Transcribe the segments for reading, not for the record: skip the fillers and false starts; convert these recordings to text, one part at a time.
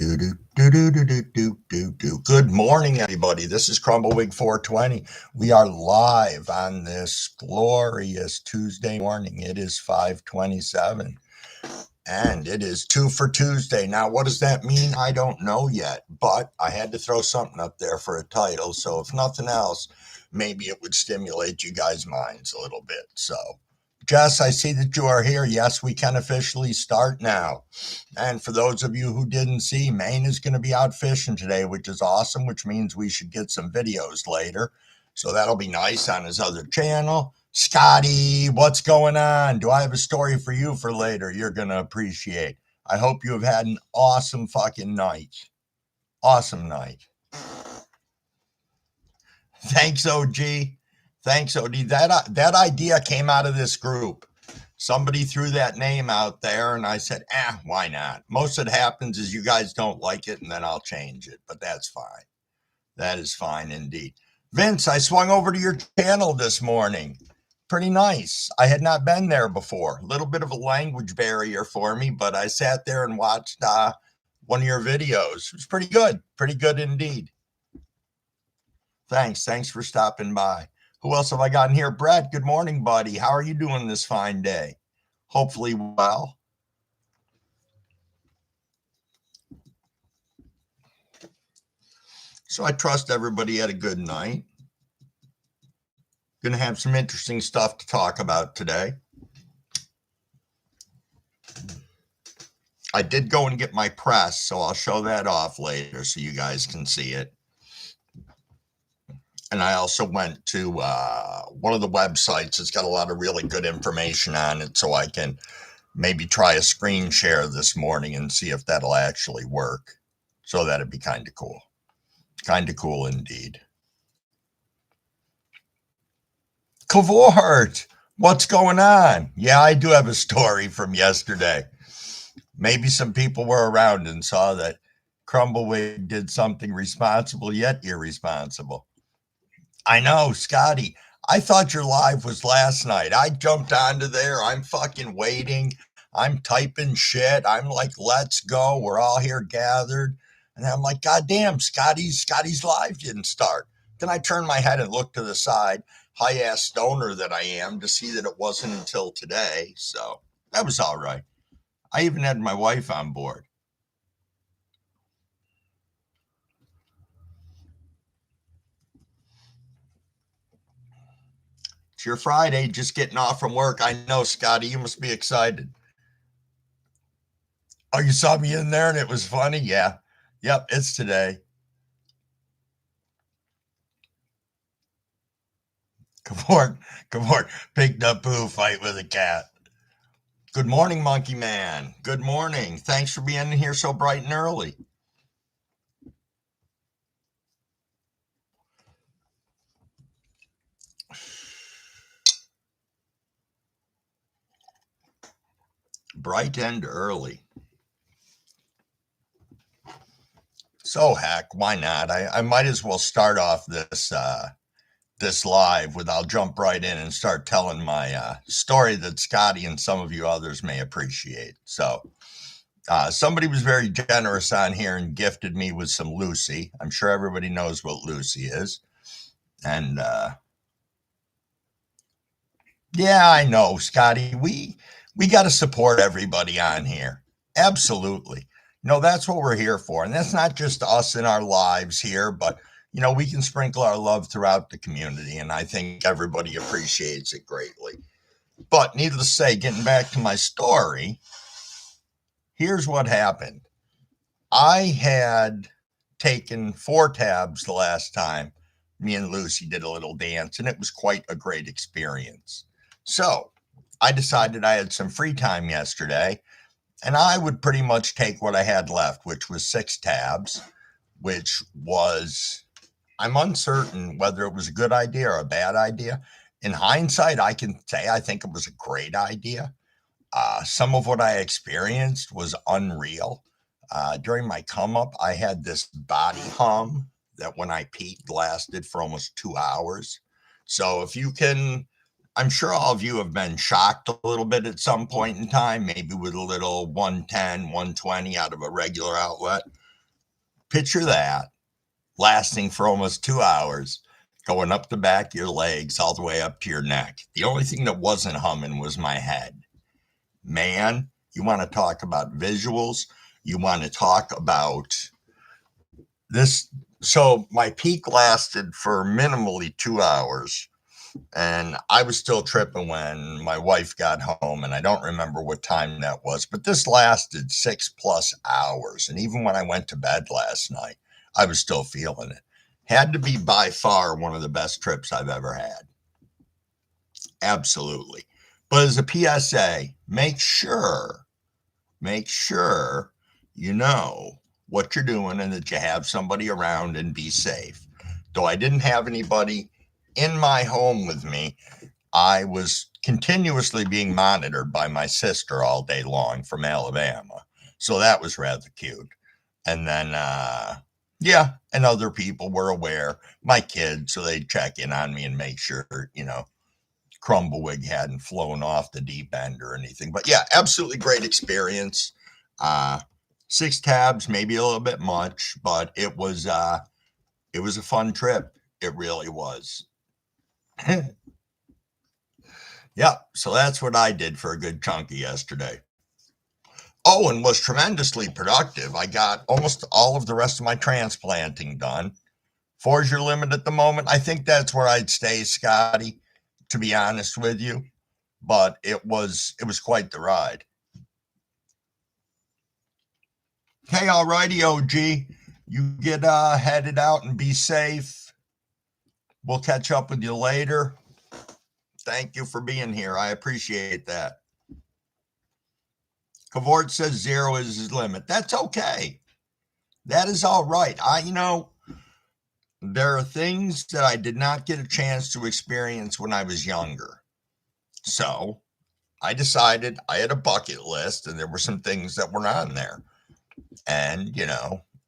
Do, do, do, do, do, do, do, do, do. Good morning, everybody. This is Crumbleweed 420. We are live on this glorious Tuesday morning. It is 5:27, and it is 2 for Tuesday. Now, what does that mean? I don't know yet, but I had to throw something up there for a title. So, if nothing else, maybe it would stimulate you guys' minds a little bit. So, Jess, I see that you are here. Yes, we can officially start now. And for those of you who didn't see, Maine is going to be out fishing today, which is awesome, which means we should get some videos later. So that'll be nice on his other channel. Scotty, what's going on? Do I have a story for you for later you're going to appreciate? I hope you have had an awesome fucking night. Awesome night. Thanks, OG. Thanks, OD. That idea came out of this group. Somebody threw that name out there, and I said, why not? Most of it happens is you guys don't like it, and then I'll change it, but that's fine. That is fine indeed. Vince, I swung over to your channel this morning. Pretty nice. I had not been there before. A little bit of a language barrier for me, but I sat there and watched one of your videos. It was pretty good indeed. Thanks for stopping by. Who else have I got in here? Brett, good morning, buddy. How are you doing this fine day? Hopefully well. So I trust everybody had a good night. Going to have some interesting stuff to talk about today. I did go and get my press, so I'll show that off later so you guys can see it. And I also went to one of the websites that's got a lot of really good information on it, so I can maybe try a screen share this morning and see if that'll actually work. So that'd be kind of cool. Kind of cool indeed. Cavort, what's going on? Yeah, I do have a story from yesterday. Maybe some people were around and saw that Crumbleweed did something responsible yet irresponsible. I know, Scotty. I thought your live was last night. I jumped onto there. I'm fucking waiting. I'm typing shit. I'm like, let's go. We're all here gathered. And I'm like, God damn, Scotty's live didn't start. Then I turned my head and looked to the side, high-ass stoner that I am, to see that it wasn't until today. So that was all right. I even had my wife on board. It's your Friday, just getting off from work. I know, Scotty, you must be excited. Oh, you saw me in there and it was funny? Yeah. Yep, it's today. Cavort picked up poo fight with a cat. Good morning, Monkey Man. Good morning. Thanks for being here so bright and early. Bright and early. So heck, why not? I might as well start off this live with I'll jump right in and start telling my story that Scotty and some of you others may appreciate. So somebody was very generous on here and gifted me with some Lucy. I'm sure everybody knows what Lucy is. And yeah, I know, Scotty. We got to support everybody on here. Absolutely. That's what we're here for. And that's not just us in our lives here, but, we can sprinkle our love throughout the community. And I think everybody appreciates it greatly. But needless to say, getting back to my story, here's what happened. I had taken 4 tabs the last time me and Lucy did a little dance, and it was quite a great experience. So I decided I had some free time yesterday, and I would pretty much take what I had left, which was 6 tabs, which was, I'm uncertain whether it was a good idea or a bad idea. In hindsight, I can say I think it was a great idea. Some of what I experienced was unreal. During my come up, I had this body hum that when I peaked lasted for almost 2 hours. So if you can, I'm sure all of you have been shocked a little bit at some point in time, maybe with a little 110, 120 out of a regular outlet. Picture that lasting for almost 2 hours, going up the back of your legs all the way up to your neck. The only thing that wasn't humming was my head. Man, you want to talk about visuals? You want to talk about this? So my peak lasted for minimally 2 hours. And I was still tripping when my wife got home, and I don't remember what time that was, but this lasted 6+ hours. And even when I went to bed last night, I was still feeling it. Had to be by far one of the best trips I've ever had. Absolutely. But as a PSA, make sure you know what you're doing and that you have somebody around, and be safe. Though I didn't have anybody in my home with me, I was continuously being monitored by my sister all day long from Alabama. So that was rather cute. And then, yeah, and other people were aware, my kids, so they'd check in on me and make sure, Crumbawig hadn't flown off the deep end or anything. But yeah, absolutely great experience. 6 tabs, maybe a little bit much, but it was a fun trip. It really was. Yeah, so that's what I did for a good chunk of yesterday. Oh, and was tremendously productive. I got almost all of the rest of my transplanting done. 4's your limit at the moment. I think that's where I'd stay, Scotty, to be honest with you. But it was quite the ride. Hey, alrighty, OG. You get headed out and be safe. We'll catch up with you later. Thank you for being here. I appreciate that. Cavort says 0 is his limit. That's okay. That is all right. There are things that I did not get a chance to experience when I was younger. So I decided I had a bucket list, and there were some things that were on there. And,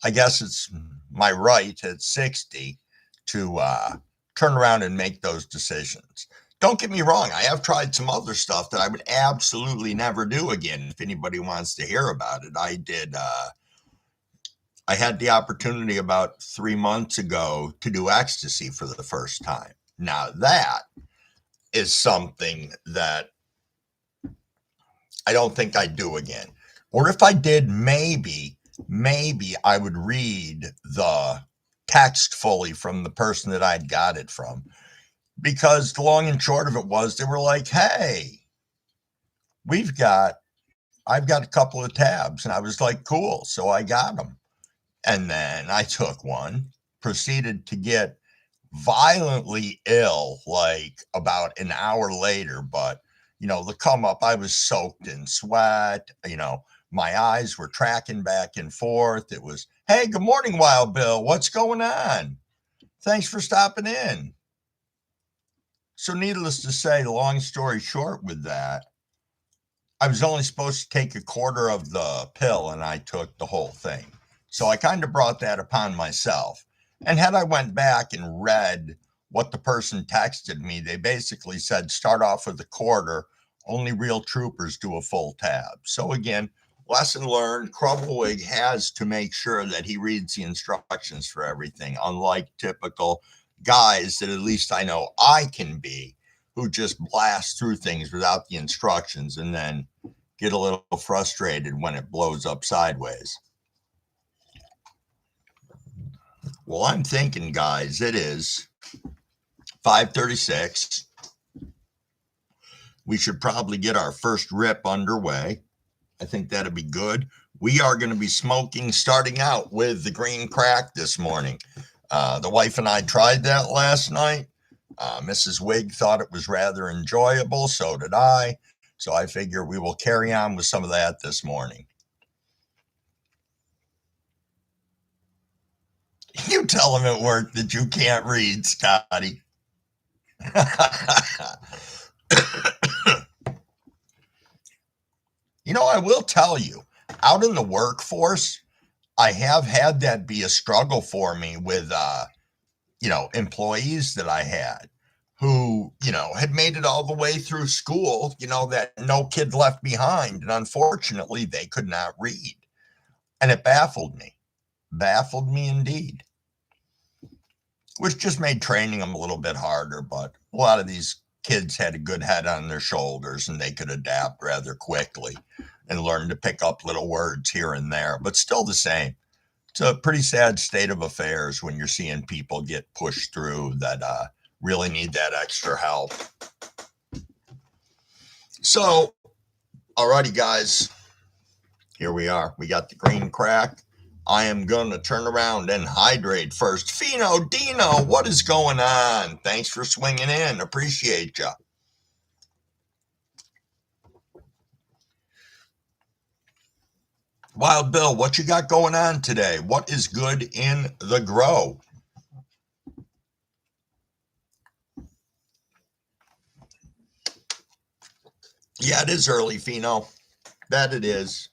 I guess it's my right at 60 to turn around and make those decisions. Don't get me wrong. I have tried some other stuff that I would absolutely never do again. If anybody wants to hear about it, I did. I had the opportunity about 3 months ago to do ecstasy for the first time. Now that is something that I don't think I'd do again. Or if I did, maybe I would read the text fully from the person that I'd got it from. Because the long and short of it was, they were like, hey, I've got a couple of tabs. And I was like, cool. So I got them. And then I took one, proceeded to get violently ill, like about an hour later. But, the come up, I was soaked in sweat. My eyes were tracking back and forth. It was, hey, good morning, Wild Bill. What's going on? Thanks for stopping in. So needless to say, long story short with that, I was only supposed to take a quarter of the pill, and I took the whole thing. So I kind of brought that upon myself. And had I went back and read what the person texted me, they basically said, start off with a quarter. Only real troopers do a full tab. So again, lesson learned, Crumbawig has to make sure that he reads the instructions for everything, unlike typical guys that at least I know I can be, who just blast through things without the instructions and then get a little frustrated when it blows up sideways. Well, I'm thinking, guys, it is 5:36. We should probably get our first rip underway. I think that'd be good. We are going to be smoking, starting out with the green crack this morning. The wife and I tried that last night. Mrs. Wig thought it was rather enjoyable. So did I. So I figure we will carry on with some of that this morning. You tell him at work that you can't read, Scotty. I will tell you, out in the workforce, I have had that be a struggle for me with, employees that I had who, had made it all the way through school, that no kid left behind. And unfortunately, they could not read. And it baffled me. baffled me indeed, which just made training them a little bit harder. But a lot of these kids had a good head on their shoulders and they could adapt rather quickly and learn to pick up little words here and there, but still the same. It's a pretty sad state of affairs when you're seeing people get pushed through that really need that extra help. So, alrighty, guys, here we are. We got the green crack. I am going to turn around and hydrate first. Fino, Dino, what is going on? Thanks for swinging in. Appreciate ya. Wild Bill, what you got going on today? What is good in the grow? Yeah, it is early, Fino. That it is.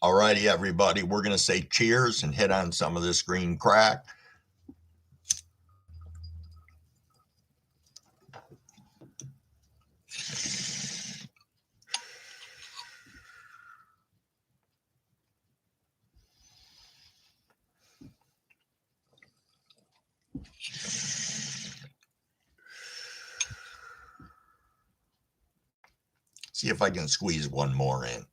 Alrighty, everybody. We're going to say cheers and hit on some of this green crack. See if I can squeeze one more in.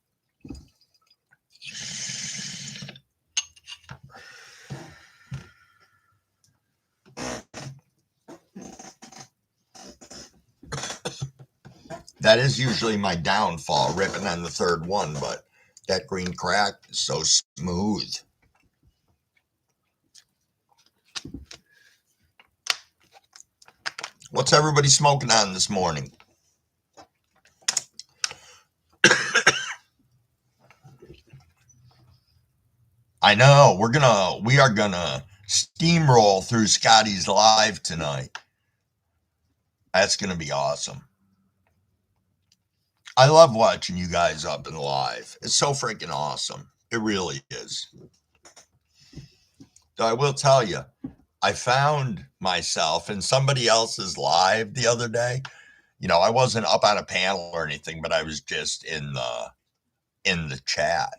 That is usually my downfall, ripping on the third one, but that green crack is so smooth. What's everybody smoking on this morning? I know we are gonna steamroll through Scotty's live tonight. That's gonna be awesome. I love watching you guys up and live. It's so freaking awesome. It really is. Though I will tell you, I found myself in somebody else's live the other day. You know, I wasn't up on a panel or anything, but I was just in the chat.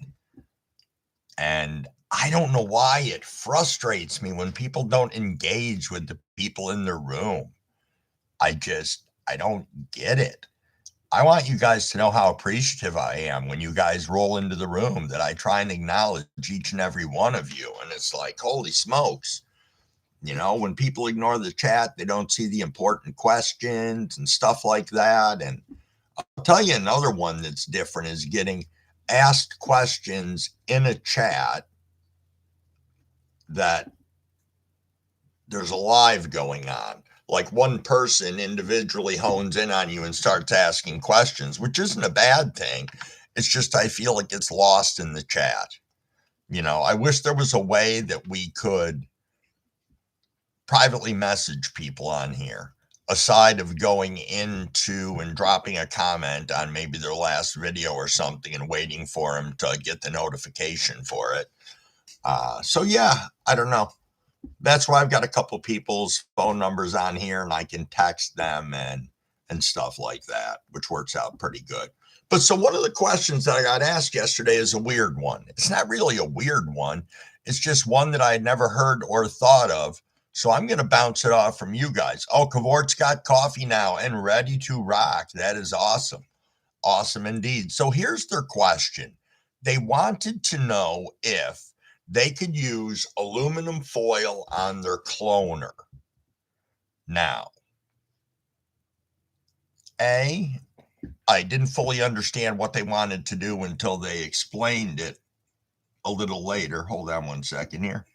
And I don't know why it frustrates me when people don't engage with the people in their room. I don't get it. I want you guys to know how appreciative I am when you guys roll into the room, that I try and acknowledge each and every one of you. And it's like, holy smokes. You know, when people ignore the chat, they don't see the important questions and stuff like that. And I'll tell you another one that's different is getting asked questions in a chat that there's a live going on. Like one person individually hones in on you and starts asking questions, which isn't a bad thing. It's just I feel it gets lost in the chat. You know, I wish there was a way that we could privately message people on here, aside of going into and dropping a comment on maybe their last video or something and waiting for them to get the notification for it. So yeah, I don't know. That's why I've got a couple people's phone numbers on here and I can text them and stuff like that, which works out pretty good. But so one of the questions that I got asked yesterday is a weird one. It's not really a weird one. It's just one that I had never heard or thought of. So I'm going to bounce it off from you guys. Oh, Cavort's got coffee now and ready to rock. That is awesome. Awesome indeed. So here's their question. They wanted to know if they could use aluminum foil on their cloner. Now, I didn't fully understand what they wanted to do until they explained it a little later. Hold on one second here.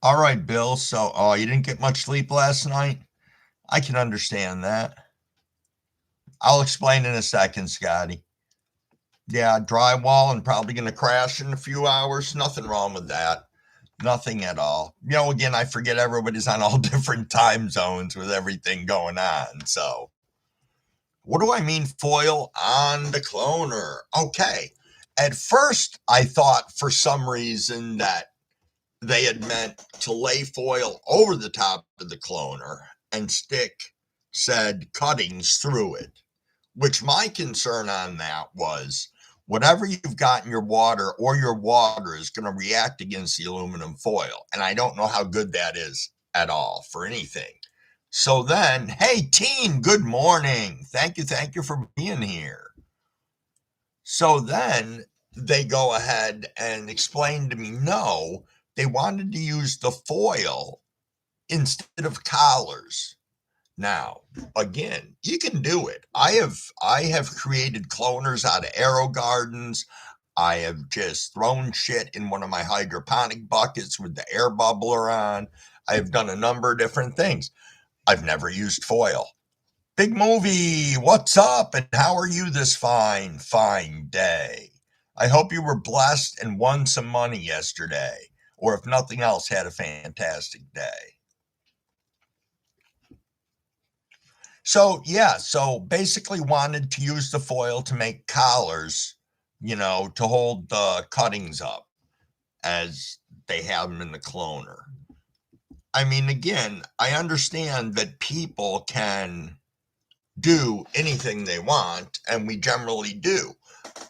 All right, Bill. So, you didn't get much sleep last night? I can understand that. I'll explain in a second, Scotty. Yeah, drywall and probably going to crash in a few hours. Nothing wrong with that. Nothing at all. You know, again, I forget everybody's on all different time zones with everything going on. So, what do I mean foil on the cloner? Okay. At first, I thought for some reason that they had meant to lay foil over the top of the cloner and stick said cuttings through it, which my concern on that was whatever you've got in your water or your water is going to react against the aluminum foil. And I don't know how good that is at all for anything. So then, hey, team, good morning. Thank you for being here. So then they go ahead and explain to me, no, they wanted to use the foil instead of collars. Now, again, you can do it. I have created cloners out of arrow gardens. I have just thrown shit in one of my hydroponic buckets with the air bubbler on. I have done a number of different things. I've never used foil. Big Movie, what's up? And how are you this fine day? I hope you were blessed and won some money yesterday, or if nothing else, had a fantastic day. So basically wanted to use the foil to make collars, to hold the cuttings up as they have them in the cloner. I mean, again, I understand that people can do anything they want, and we generally do.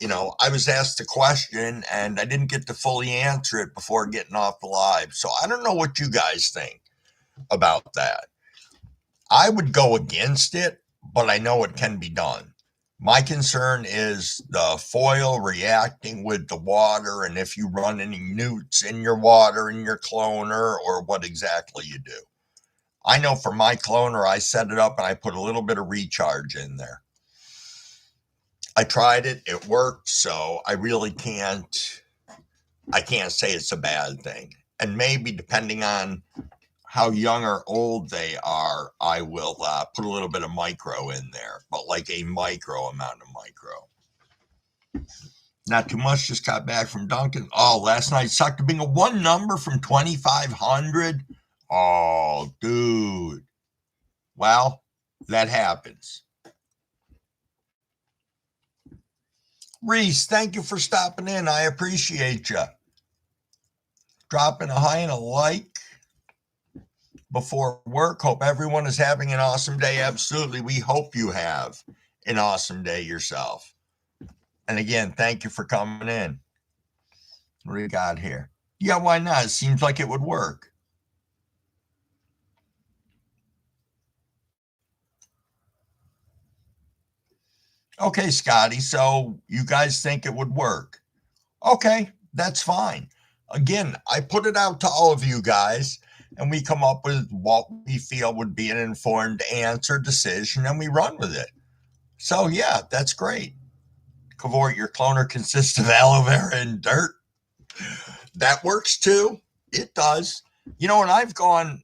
I was asked a question and I didn't get to fully answer it before getting off the live. So I don't know what you guys think about that. I would go against it, but I know it can be done. My concern is the foil reacting with the water, and if you run any newts in your water in your cloner, or what exactly you do. I know for my cloner, I set it up and I put a little bit of recharge in there. I tried it, it worked, so I can't say it's a bad thing. And maybe depending on how young or old they are, I will put a little bit of micro in there, but like a micro amount of micro. Not too much, just got back from Duncan. Oh, last night sucked to being a one number from 2,500. Oh, dude. Well, that happens. Reese, thank you for stopping in. I appreciate you. Dropping a high and a like before work. Hope everyone is having an awesome day. Absolutely. We hope you have an awesome day yourself. And again, thank you for coming in. What do we got here? Yeah, why not? It seems like it would work. Okay, Scotty. So you guys think it would work? Okay, that's fine. Again, I put it out to all of you guys, and we come up with what we feel would be an informed answer, decision, and we run with it. So yeah, that's great. Cavort, your cloner consists of aloe vera and dirt. That works too. It does. And I've gone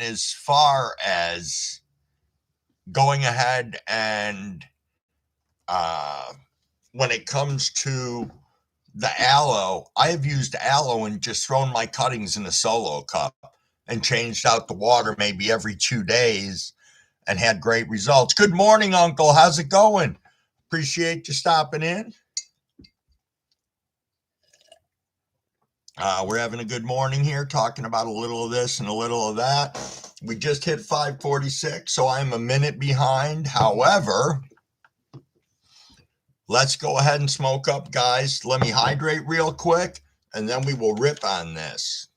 as far as going ahead and when it comes to the aloe, I have used aloe and just thrown my cuttings in a solo cup and changed out the water maybe every 2 days and had great results. Good morning, Uncle. How's it going? Appreciate you stopping in. We're having a good morning here, talking about a little of this and a little of that. We just hit 5:46, so I'm a minute behind. However, let's go ahead and smoke up, guys. Let me hydrate real quick, and then we will rip on this.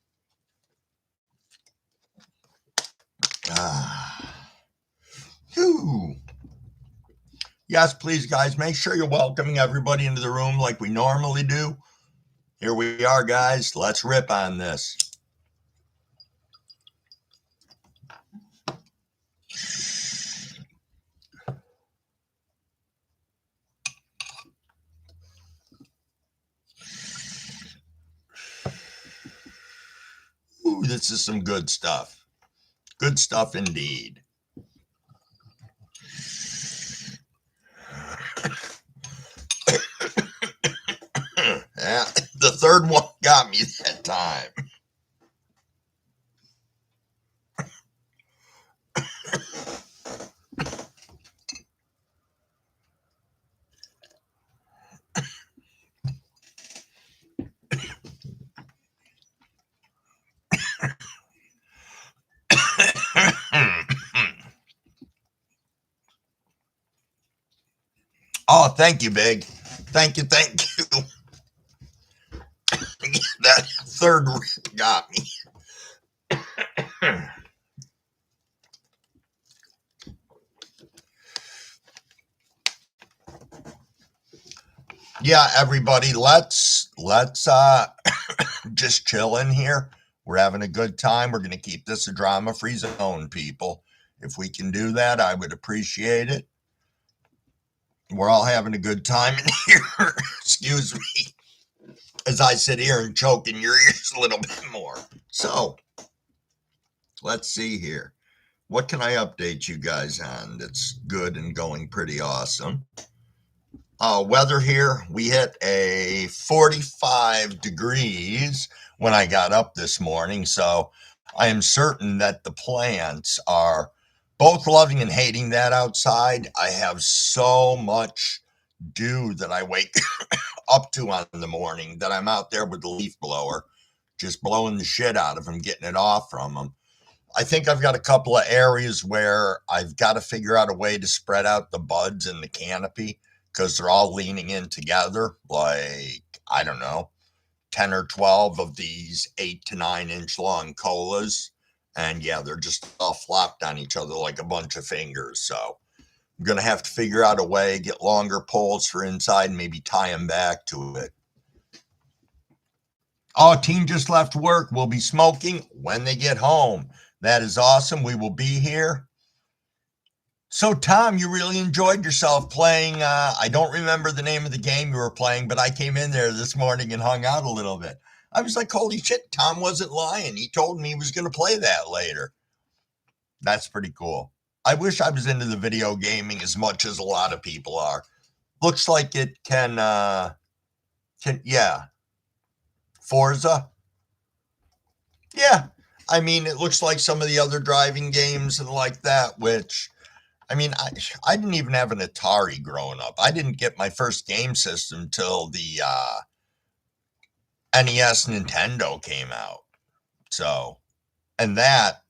Whew. Yes, please, guys, make sure you're welcoming everybody into the room like we normally do. Here we are, guys. Let's rip on this. Ooh, this is some good stuff. Good stuff indeed. Yeah, the third one got me that time. Oh, thank you, Big. Thank you, thank you. That third rip got me. Yeah, everybody, let's just chill in here. We're having a good time. We're going to keep this a drama-free zone, people. If we can do that, I would appreciate it. We're all having a good time in here. Excuse me, as I sit here and choke in your ears a little bit more. So, let's see here. What can I update you guys on that's good and going pretty awesome? Weather here, we hit a 45 degrees when I got up this morning. So I am certain that the plants are both loving and hating that outside. I have so much dew that I wake up to on the morning that I'm out there with the leaf blower, just blowing the shit out of them, getting it off from them. I think I've got a couple of areas where I've got to figure out a way to spread out the buds in the canopy because they're all leaning in together. Like, I don't know, 10 or 12 of these 8 to 9 inch long colas. And yeah, they're just all flopped on each other like a bunch of fingers. So I'm going to have to figure out a way, get longer poles for inside and maybe tie them back to it. Oh, team just left work. We'll be smoking when they get home. That is awesome. We will be here. So, Tom, you really enjoyed yourself playing. I don't remember the name of the game you were playing, but I came in there this morning and hung out a little bit. I was like, holy shit, Tom wasn't lying. He told me he was going to play that later. That's pretty cool. I wish I was into the video gaming as much as a lot of people are. Looks like it yeah. Forza. Yeah. I mean, it looks like some of the other driving games and like that, which, I mean, I didn't even have an Atari growing up. I didn't get my first game system till the NES Nintendo came out. So, and that,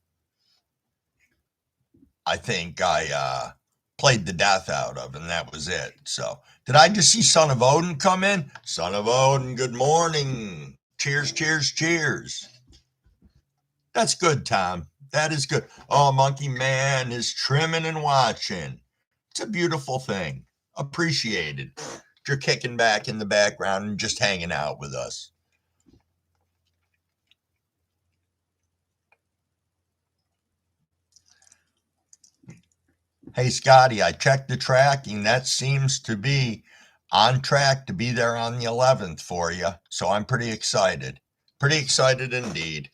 I think I played the death out of, and that was it. So, did I just see Son of Odin come in? Son of Odin, good morning. Cheers, cheers, cheers. That's good, Tom. That is good. Oh, Monkey Man is trimming and watching. It's a beautiful thing. Appreciated. You're kicking back in the background and just hanging out with us. Hey, Scotty, I checked the tracking. That seems to be on track to be there on the 11th for you. So I'm pretty excited. Pretty excited indeed.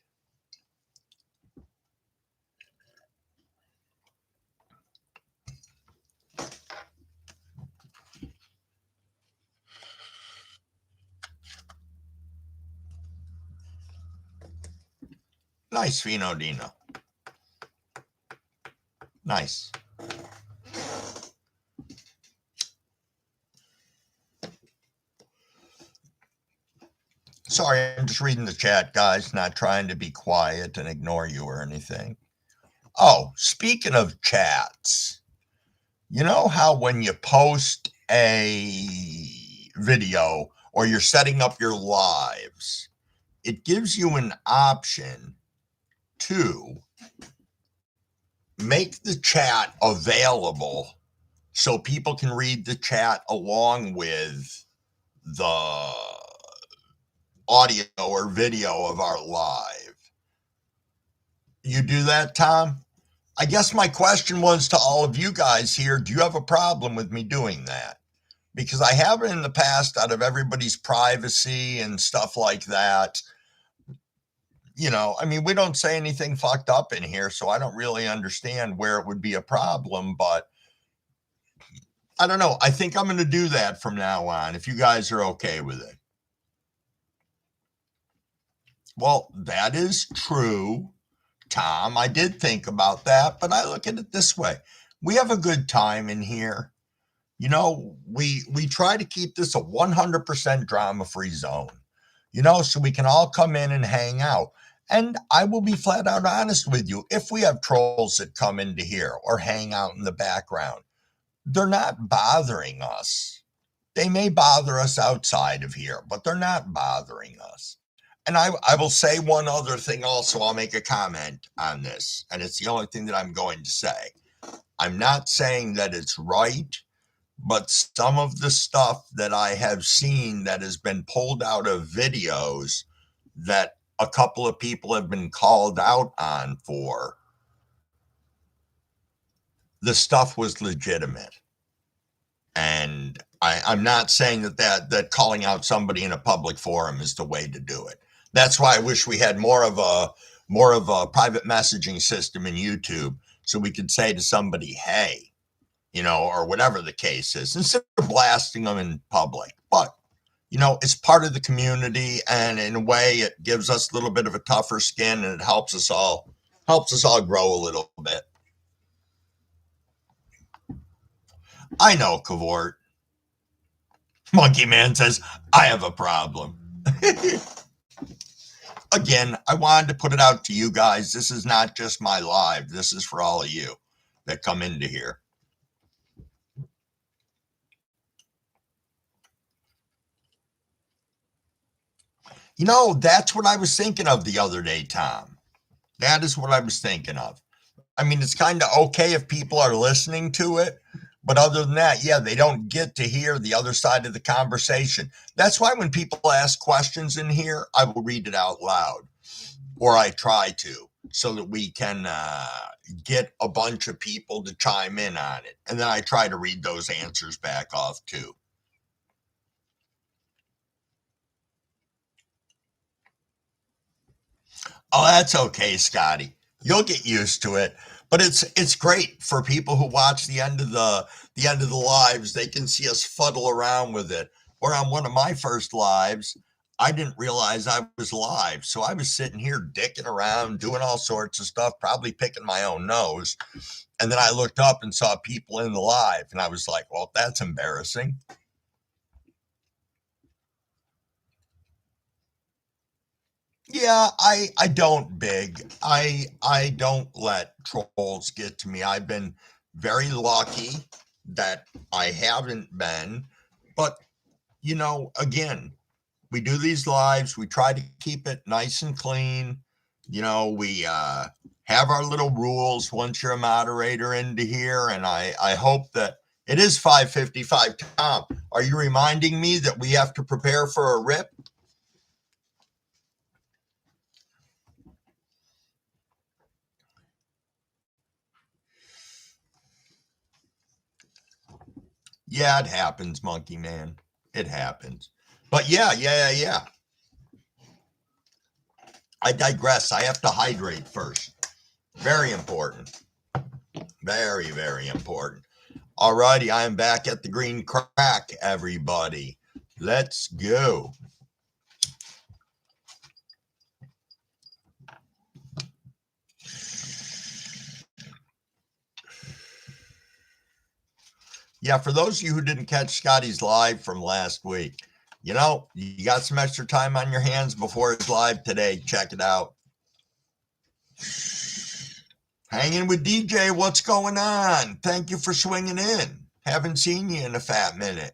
Nice, Fino Dino. Nice. Sorry, I'm just reading the chat, guys, not trying to be quiet and ignore you or anything. Oh, speaking of chats, you know how when you post a video or you're setting up your lives, it gives you an option to make the chat available so people can read the chat along with the audio or video of our live. You do that, Tom? I guess my question was to all of you guys here, do you have a problem with me doing that? Because I haven't in the past out of everybody's privacy and stuff like that. You know, I mean, we don't say anything fucked up in here, so I don't really understand where it would be a problem, but I don't know. I think I'm going to do that from now on, if you guys are okay with it. Well, that is true, Tom. I did think about that, but I look at it this way. We have a good time in here. You know, we try to keep this a 100% drama-free zone, you know, so we can all come in and hang out. And I will be flat out honest with you. If we have trolls that come into here or hang out in the background, they're not bothering us. They may bother us outside of here, but they're not bothering us. And I will say one other thing also. I'll make a comment on this, and it's the only thing that I'm going to say. I'm not saying that it's right, but some of the stuff that I have seen that has been pulled out of videos that a couple of people have been called out on for, the stuff was legitimate. And I'm not saying that calling out somebody in a public forum is the way to do it. That's why I wish we had more of a private messaging system in YouTube, so we could say to somebody, "Hey," or whatever the case is, instead of blasting them in public. But it's part of the community, and in a way, it gives us a little bit of a tougher skin, and it helps us all grow a little bit. I know, Cavort. Monkey Man says, I have a problem. Again, I wanted to put it out to you guys. This is not just my live. This is for all of you that come into here. That's what I was thinking of the other day, Tom. That is what I was thinking of. I mean, it's kind of okay if people are listening to it, but other than that, yeah, they don't get to hear the other side of the conversation. That's why when people ask questions in here, I will read it out loud, or I try to, so that we can get a bunch of people to chime in on it. And then I try to read those answers back off too. Oh, that's okay, Scotty. You'll get used to it. But it's great for people who watch the end of the lives. They can see us fuddle around with it. Or on one of my first lives, I didn't realize I was live. So I was sitting here dicking around, doing all sorts of stuff, probably picking my own nose. And then I looked up and saw people in the live, and I was like, well, that's embarrassing. Yeah, I don't big. I don't let trolls get to me. I've been very lucky that I haven't been. But again, we do these lives. We try to keep it nice and clean. We have our little rules once you're a moderator into here, and I hope that it is 5:55. Tom, are you reminding me that we have to prepare for a rip? Yeah, it happens, Monkey Man. It happens. But yeah. I digress. I have to hydrate first. Very important. Very, very important. Alrighty, I am back at the green crack, everybody. Let's go. Yeah, for those of you who didn't catch Scotty's live from last week, you got some extra time on your hands before his live today. Check it out. Hanging with DJ, what's going on? Thank you for swinging in. Haven't seen you in a fat minute.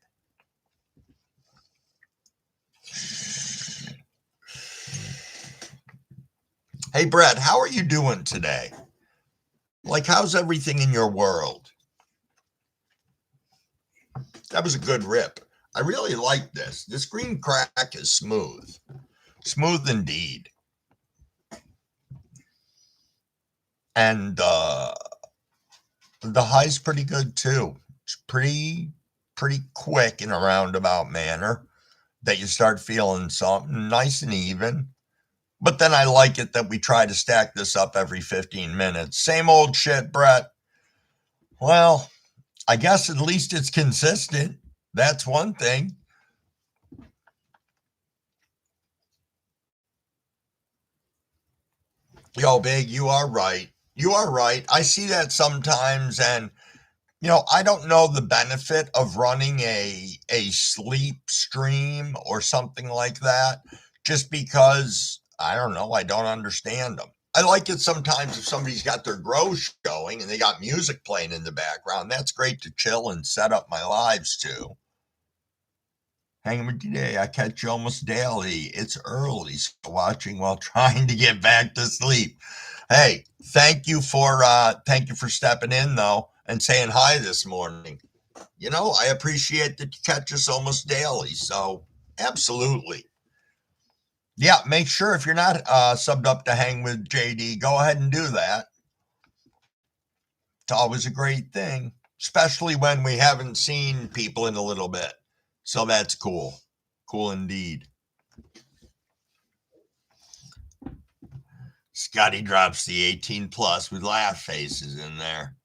Hey, Brett, how are you doing today? Like, how's everything in your world? That was a good rip. I really like this. This green crack is smooth. Smooth indeed. And the high's pretty good too. It's pretty quick in a roundabout manner that you start feeling something nice and even. But then I like it that we try to stack this up every 15 minutes. Same old shit, Brett. Well, I guess at least it's consistent. That's one thing. Yo, Big, you are right. You are right. I see that sometimes, and I don't know the benefit of running a sleep stream or something like that, just because I don't know. I don't understand them. I like it sometimes if somebody's got their grow showing and they got music playing in the background. That's great to chill and set up my lives to. Hanging with you today, I catch you almost daily. It's early, so watching while trying to get back to sleep. Hey, thank you for stepping in though and saying hi this morning. I appreciate that you catch us almost daily. So absolutely. Yeah, make sure if you're not subbed up to hang with JD, go ahead and do that. It's always a great thing, especially when we haven't seen people in a little bit. So that's cool. Cool indeed. Scotty drops the 18 plus with laugh faces in there.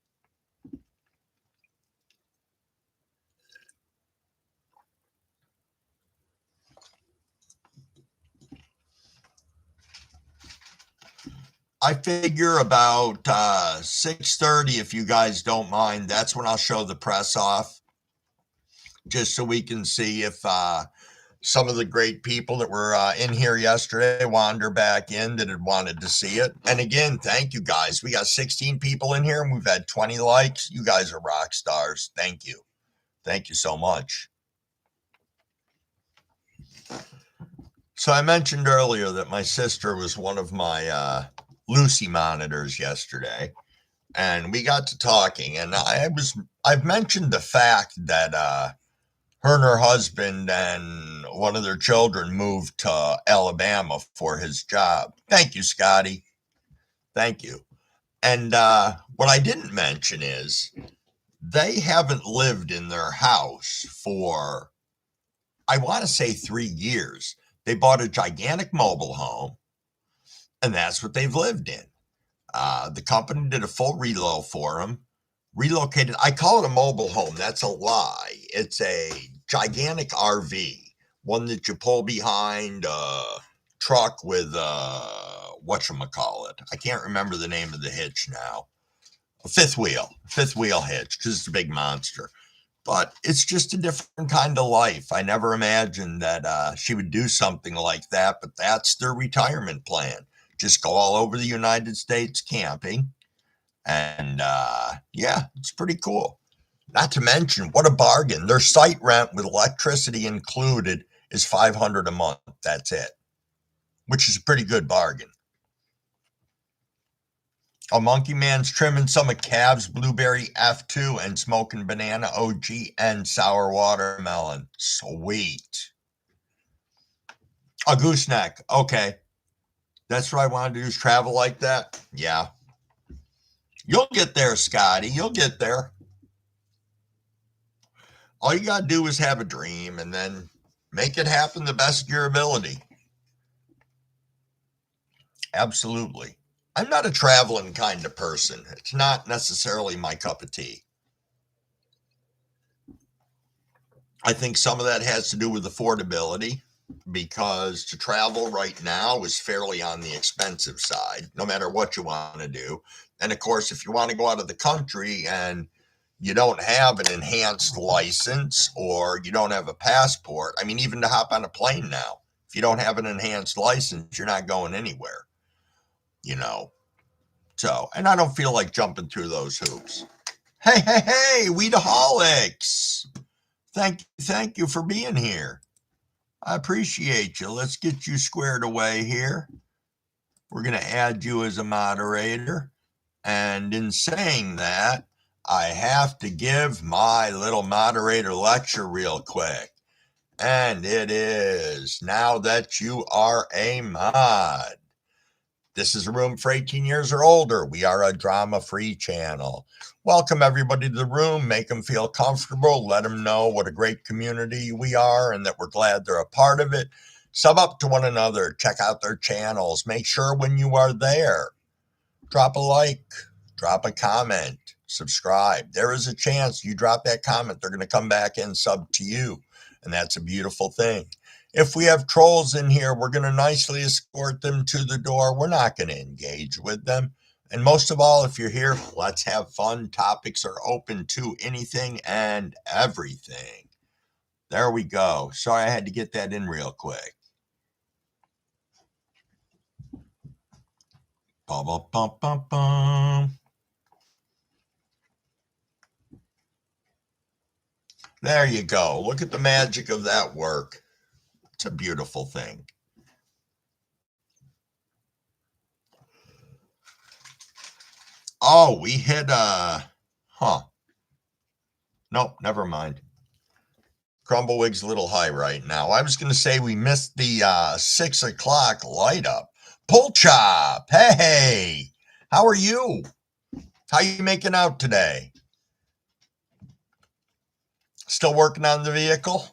I figure about 6:30, if you guys don't mind. That's when I'll show the press off, just so we can see if some of the great people that were in here yesterday wander back in that had wanted to see it. And again, thank you guys. We got 16 people in here and we've had 20 likes. You guys are rock stars. Thank you. Thank you so much. So I mentioned earlier that my sister was one of my Lucy monitors yesterday, and we got to talking, and I've mentioned the fact that her and her husband and one of their children moved to Alabama for his job. Thank you, Scotty. Thank you. And what I didn't mention is they haven't lived in their house for, I want to say, 3 years. They bought a gigantic mobile home, and that's what they've lived in. The company did a full reload for them, relocated. I call it a mobile home. That's a lie. It's a gigantic RV, one that you pull behind a truck with whatchamacallit. I can't remember the name of the hitch now. A fifth wheel hitch, because it's a big monster. But it's just a different kind of life. I never imagined that she would do something like that, but that's their retirement plan. Just go all over the United States camping. And yeah, it's pretty cool. Not to mention, what a bargain. Their site rent with electricity included is $500 a month. That's it, which is a pretty good bargain. A Monkey Man's trimming some of Cav's Blueberry F2 and smoking banana OG and sour watermelon. Sweet. A gooseneck. Okay. That's what I wanted to do, is travel like that. Yeah. You'll get there, Scotty. You'll get there. All you got to do is have a dream and then make it happen the best of your ability. Absolutely. I'm not a traveling kind of person. It's not necessarily my cup of tea. I think some of that has to do with affordability, because to travel right now is fairly on the expensive side, no matter what you want to do. And of course, if you want to go out of the country and you don't have an enhanced license or you don't have a passport, I mean, even to hop on a plane now, if you don't have an enhanced license, you're not going anywhere, you know. So, and I don't feel like jumping through those hoops. Hey, hey, hey, Weedaholics. Thank you for being here. I appreciate you. Let's get you squared away here. We're going to add you as a moderator. And in saying that, I have to give my little moderator lecture real quick. And it is, now that you are a mod, this is a room for 18 years or older. We are a drama-free channel. Welcome everybody to the room. Make them feel comfortable. Let them know what a great community we are and that we're glad they're a part of it. Sub up to one another. Check out their channels. Make sure when you are there, drop a like, drop a comment, subscribe. There is a chance you drop that comment, they're going to come back and sub to you. And that's a beautiful thing. If we have trolls in here, we're going to nicely escort them to the door. We're not going to engage with them. And most of all, if you're here, let's have fun. Topics are open to anything and everything. There we go. Sorry, I had to get that in real quick. Bum, bum, bum, bum, bum. There you go. Look at the magic of that work. It's a beautiful thing. Oh, we hit nope, never mind. Crumblewigg's a little high right now. I was going to say we missed the 6 o'clock light up. Pull Chop, hey, how are you? How you making out today? Still working on the vehicle?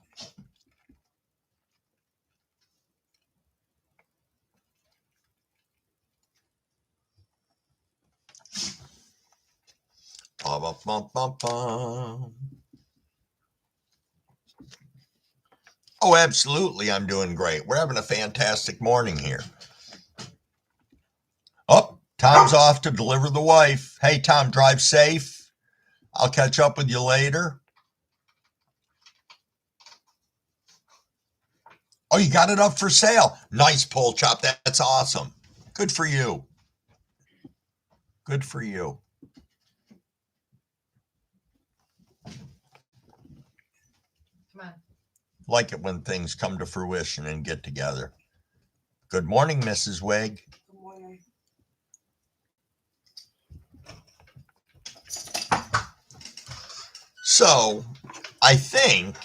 Bum, bum, bum, bum, bum. Oh, absolutely. I'm doing great. We're having a fantastic morning here. Oh, Tom's off to deliver the wife. Hey, Tom, drive safe. I'll catch up with you later. Oh, you got it up for sale. Nice, Pull Chop. That's awesome. Good for you. Good for you. Come on. Like it when things come to fruition and get together. Good morning, Mrs. Wig. Good morning. So, I think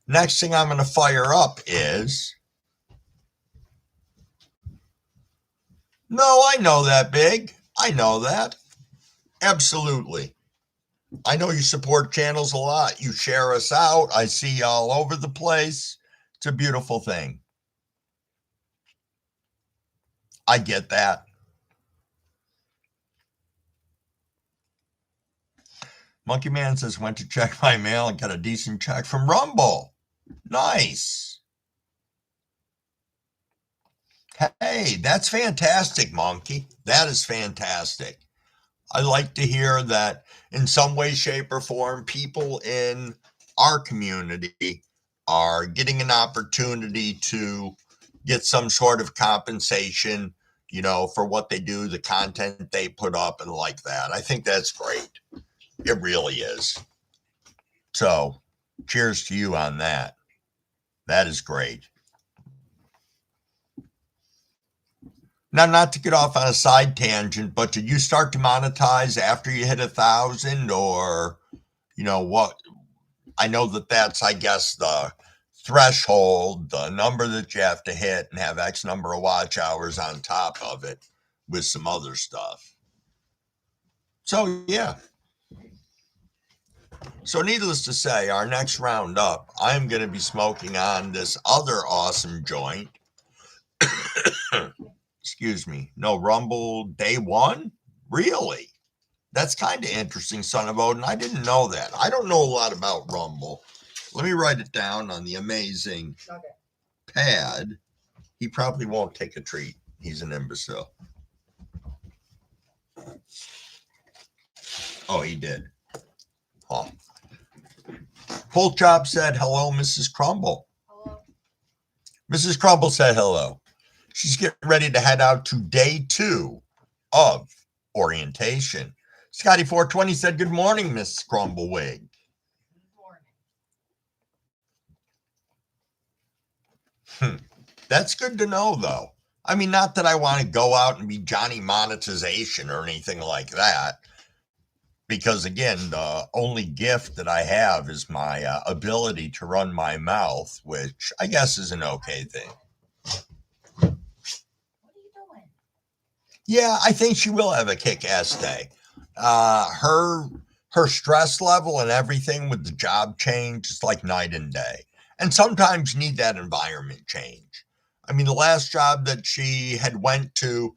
next thing I'm going to fire up is. No, I know that, Big. I know that. Absolutely. I know you support channels a lot. You share us out. I see you all over the place. It's a beautiful thing. I get that. Monkey Man says, went to check my mail and got a decent check from Rumble. Nice. Hey, that's fantastic, Monkey. That is fantastic. I like to hear that in some way, shape, or form, people in our community are getting an opportunity to get some sort of compensation, you know, for what they do, the content they put up, and like that. I think that's great. It really is. So, cheers to you on that. That is great. Now, not to get off on a side tangent, but did you start to monetize after you hit 1,000, or, you know, what? I know that that's, I guess, the threshold, the number that you have to hit and have X number of watch hours on top of it with some other stuff. So, yeah. So, needless to say, our next round up, I'm going to be smoking on this other awesome joint. Excuse me. No, Rumble Day One? Really? That's kind of interesting, son of Odin. I didn't know that. I don't know a lot about Rumble. Let me write it down on the amazing pad. He probably won't take a treat. He's an imbecile. Oh, he did. Oh. Pull Chop said, hello, Mrs. Crumble. Hello. Mrs. Crumble said hello. She's getting ready to head out to day 2 of orientation. Scotty 420 said, good morning, Miss CrumbleWig. That's good to know, though. I mean, not that I want to go out and be Johnny Monetization or anything like that. Because, again, the only gift that I have is my ability to run my mouth, which I guess is an okay thing. What are you doing? Yeah, I think she will have a kick-ass day. Her stress level and everything with the job change is like night and day. And sometimes you need that environment change. I mean, the last job that she had went to,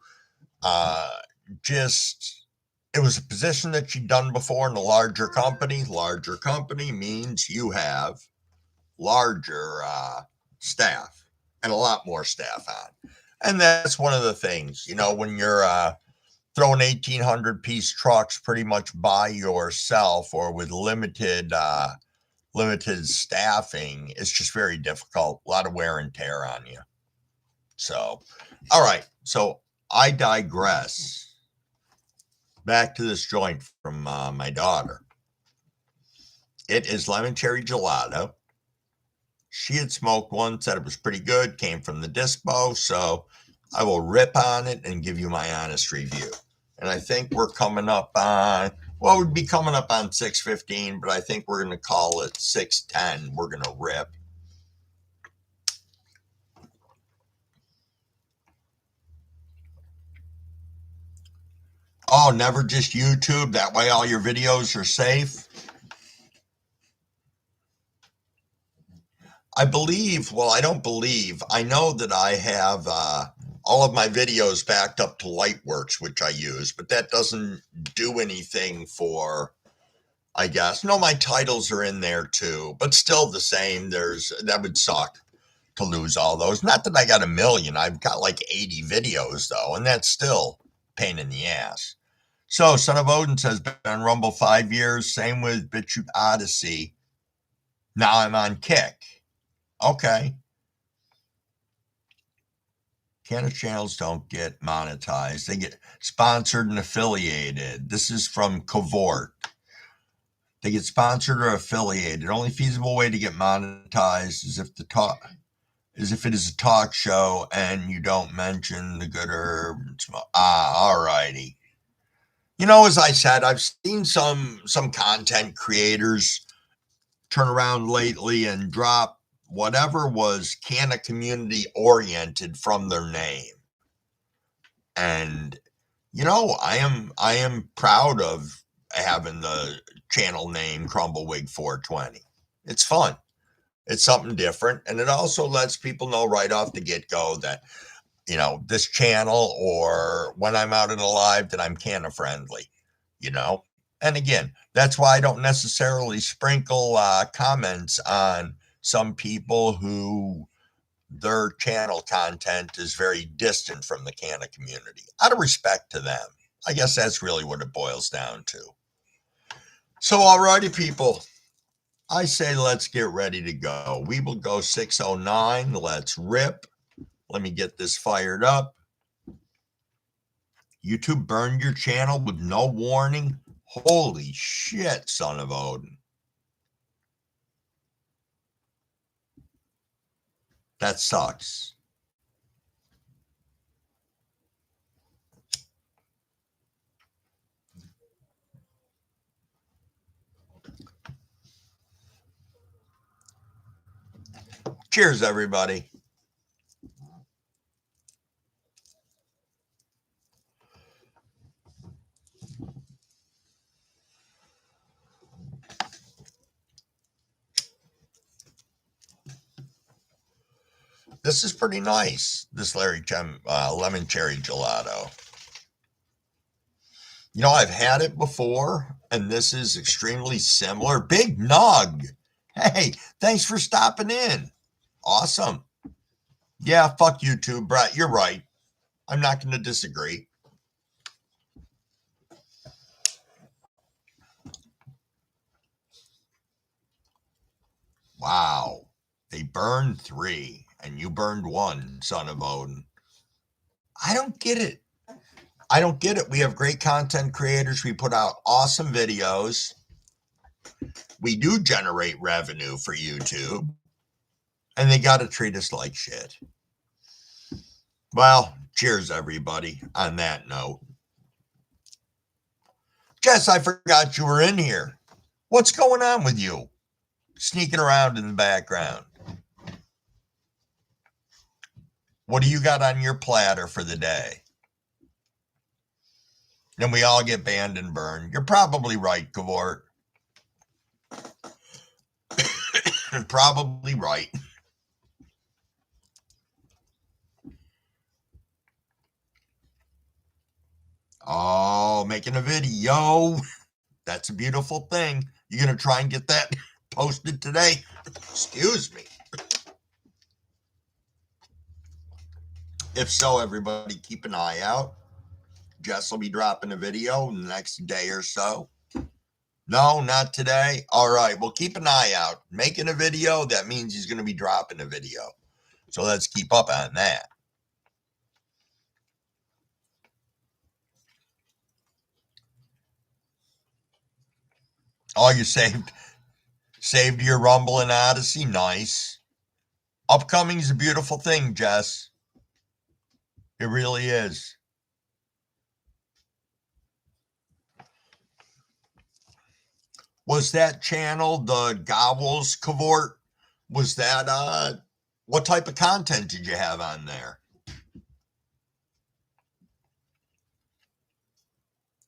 it was a position that she'd done before in a larger company. Larger company means you have larger staff and a lot more staff on. And that's one of the things, you know, when you're throwing 1,800-piece trucks pretty much by yourself or with limited staffing, it's just very difficult. A lot of wear and tear on you. So, all right. So I digress. Back to this joint from my daughter. It is lemon cherry gelato. She had smoked one, said it was pretty good, came from the dispo, so I will rip on it and give you my honest review. And I think we're coming up on, well, we'd be coming up on 6:15, but I think we're going to call it 6:10. We're going to rip. Oh, never just YouTube. That way all your videos are safe. I believe, well, I don't believe, I know that I have all of my videos backed up to Lightworks, which I use, but that doesn't do anything for, I guess. No, my titles are in there too, but still the same. That would suck to lose all those. Not that I got a million. I've got like 80 videos though, and that's still a pain in the ass. So, Son of Odin says, been on Rumble 5 years. Same with BitChute Odyssey. Now I'm on Kick. Okay. Canada channels don't get monetized. They get sponsored and affiliated. This is from Cavort. They get sponsored or affiliated. Only feasible way to get monetized is if it is a talk show and you don't mention the good herb. Alrighty. You know, as I said, I've seen some content creators turn around lately and drop whatever was Canna community oriented from their name. And, you know, I am proud of having the channel name Crumbawig 420. It's fun. It's something different. And it also lets people know right off the get-go that, you know, this channel or when I'm out in a live that I'm Canna friendly, you know. And again, that's why I don't necessarily sprinkle comments on some people who their channel content is very distant from the Canna community. Out of respect to them. I guess that's really what it boils down to. So, alrighty, people. I say let's get ready to go. We will go 6:09. Let's rip. Let me get this fired up. YouTube burned your channel with no warning. Holy shit, Son of Odin. That sucks. Cheers, everybody. This is pretty nice, this lemon cherry gelato. You know, I've had it before, and this is extremely similar. Big Nug. Hey, thanks for stopping in. Awesome. Yeah, fuck YouTube, Brett. You're right. I'm not going to disagree. Wow. They burned 3, and you burned 1, Son of Odin. I don't get it. I don't get it. We have great content creators. We put out awesome videos. We do generate revenue for YouTube. And they got to treat us like shit. Well, cheers, everybody, on that note. Jess, I forgot you were in here. What's going on with you? Sneaking around in the background. What do you got on your platter for the day? And we all get banned and burned. You're probably right, Cavort. Probably right. Oh, making a video. That's a beautiful thing. You gonna try and get that posted today? Excuse me. If so, everybody keep an eye out. Jess will be dropping a video in the next day or so. No, not today. All right, well, keep an eye out. Making a video, that means he's going to be dropping a video. So let's keep up on that. Oh, you saved your Rumble and Odyssey. Nice. Upcoming is a beautiful thing, Jess. It really is. Was that channel the Gobbles Cavort? Was that what type of content did you have on there?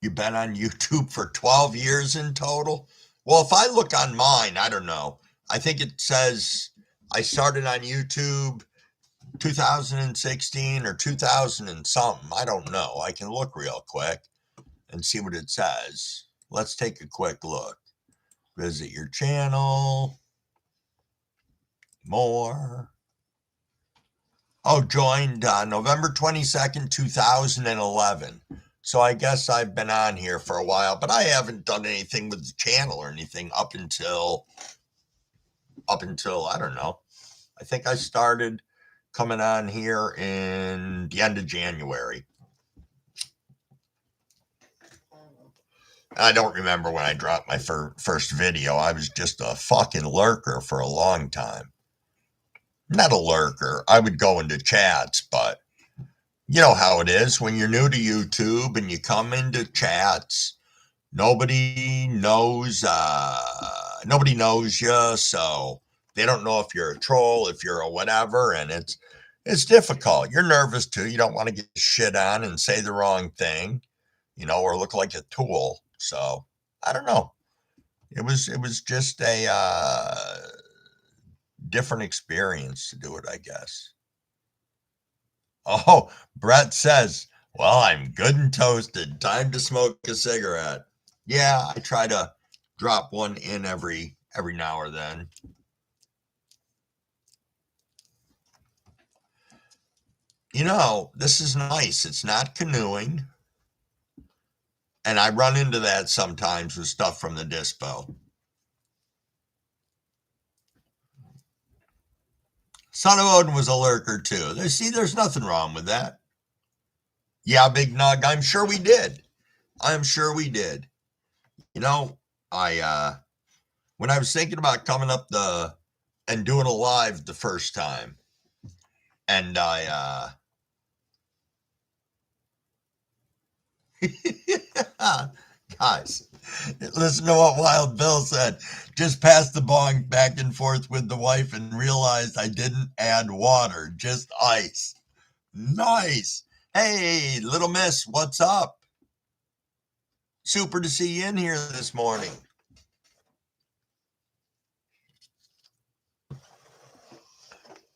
You've been on YouTube for 12 years in total? Well, if I look on mine, I don't know. I think it says I started on YouTube 2016 or 2000 and something. I don't know. I can look real quick and see what it says. Let's take a quick look. Visit your channel. More. Oh, joined November 22nd, 2011. So I guess I've been on here for a while, but I haven't done anything with the channel or anything up until I don't know. I think I started coming on here in the end of January. I don't remember when I dropped my first video. I was just a fucking lurker for a long time. Not a lurker. I would go into chats, but you know how it is when you're new to YouTube and you come into chats. Nobody knows you, so they don't know if you're a troll, if you're a whatever, and it's difficult. You're nervous too. You don't want to get shit on and say the wrong thing, or look like a tool. So I don't know. It was just a different experience to do it, I guess. Oh, Brett says, well, I'm good and toasted. Time to smoke a cigarette. Yeah, I try to drop one in every now or then. This is nice. It's not canoeing. And I run into that sometimes with stuff from the dispo. Son of Odin was a lurker too. There's nothing wrong with that. Yeah, Big Nug, I'm sure we did. I'm sure we did. I when I was thinking about coming up and doing a live the first time, and guys, listen to what Wild Bill said. Just passed the bong back and forth with the wife and realized I didn't add water, just ice. Nice. Hey, little miss, what's up? Super to see you in here this morning.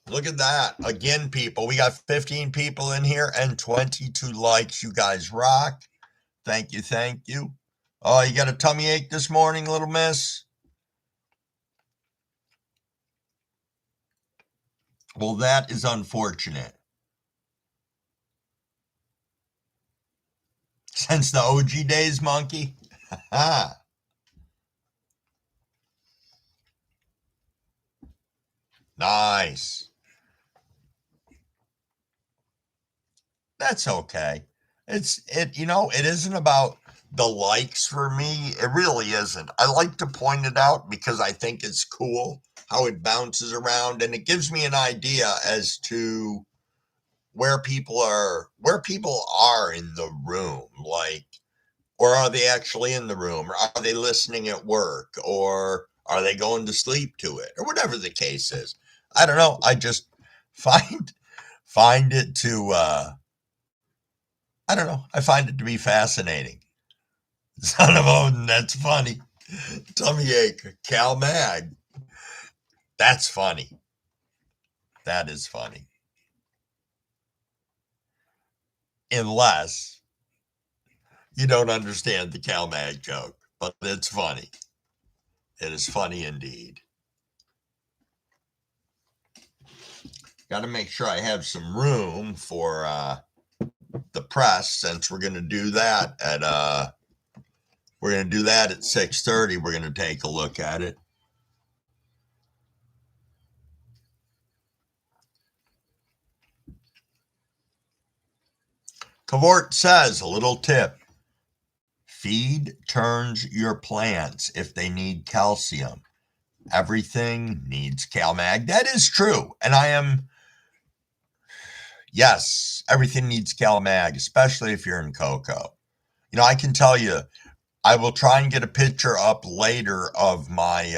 Look at that. Again, people, we got 15 people in here and 22 likes. You guys rock. Thank you. Thank you. Oh, you got a tummy ache this morning, little miss? Well, that is unfortunate. Since the OG days, monkey? Nice. That's okay. It isn't about the likes for me. It really isn't. I like to point it out because I think it's cool how it bounces around and it gives me an idea as to where people are in the room, like, or are they actually in the room, or are they listening at work, or are they going to sleep to it, or whatever the case is. I don't know. I just find it to I don't know. I find it to be fascinating. Son of Odin, that's funny. Tummy ache, Cal Mag. That's funny. That is funny. Unless you don't understand the Cal Mag joke, but it's funny. It is funny indeed. Got to make sure I have some room for the press, since we're going to do that at 6:30. We're going to take a look at it. Cavort says, a little tip. Feed turns your plants if they need calcium. Everything needs CalMag. That is true. And yes, everything needs CalMag, especially if you're in cocoa. I can tell you, I will try and get a picture up later of my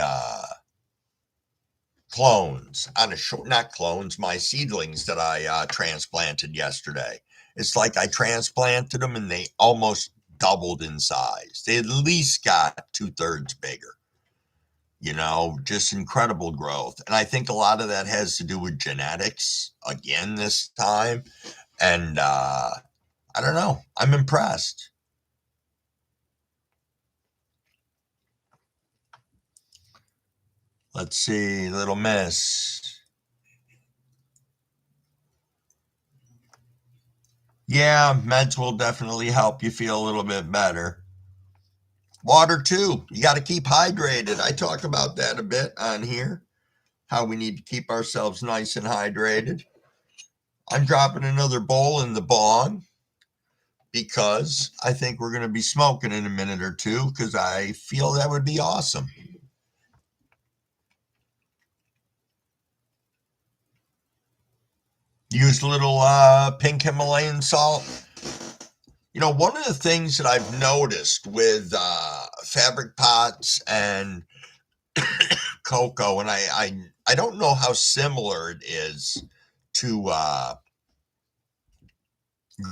clones on a short, not clones, my seedlings that I transplanted yesterday. It's like I transplanted them and they almost doubled in size. They at least got 2/3 bigger. Just incredible growth. And I think a lot of that has to do with genetics again this time. And I don't know. I'm impressed. Let's see, little miss. Yeah, meds will definitely help you feel a little bit better. Water, too. You got to keep hydrated. I talk about that a bit on here, how we need to keep ourselves nice and hydrated. I'm dropping another bowl in the bong because I think we're going to be smoking in a minute or two because I feel that would be awesome. Use a little pink Himalayan salt. One of the things that I've noticed with fabric pots and cocoa, and I don't know how similar it is to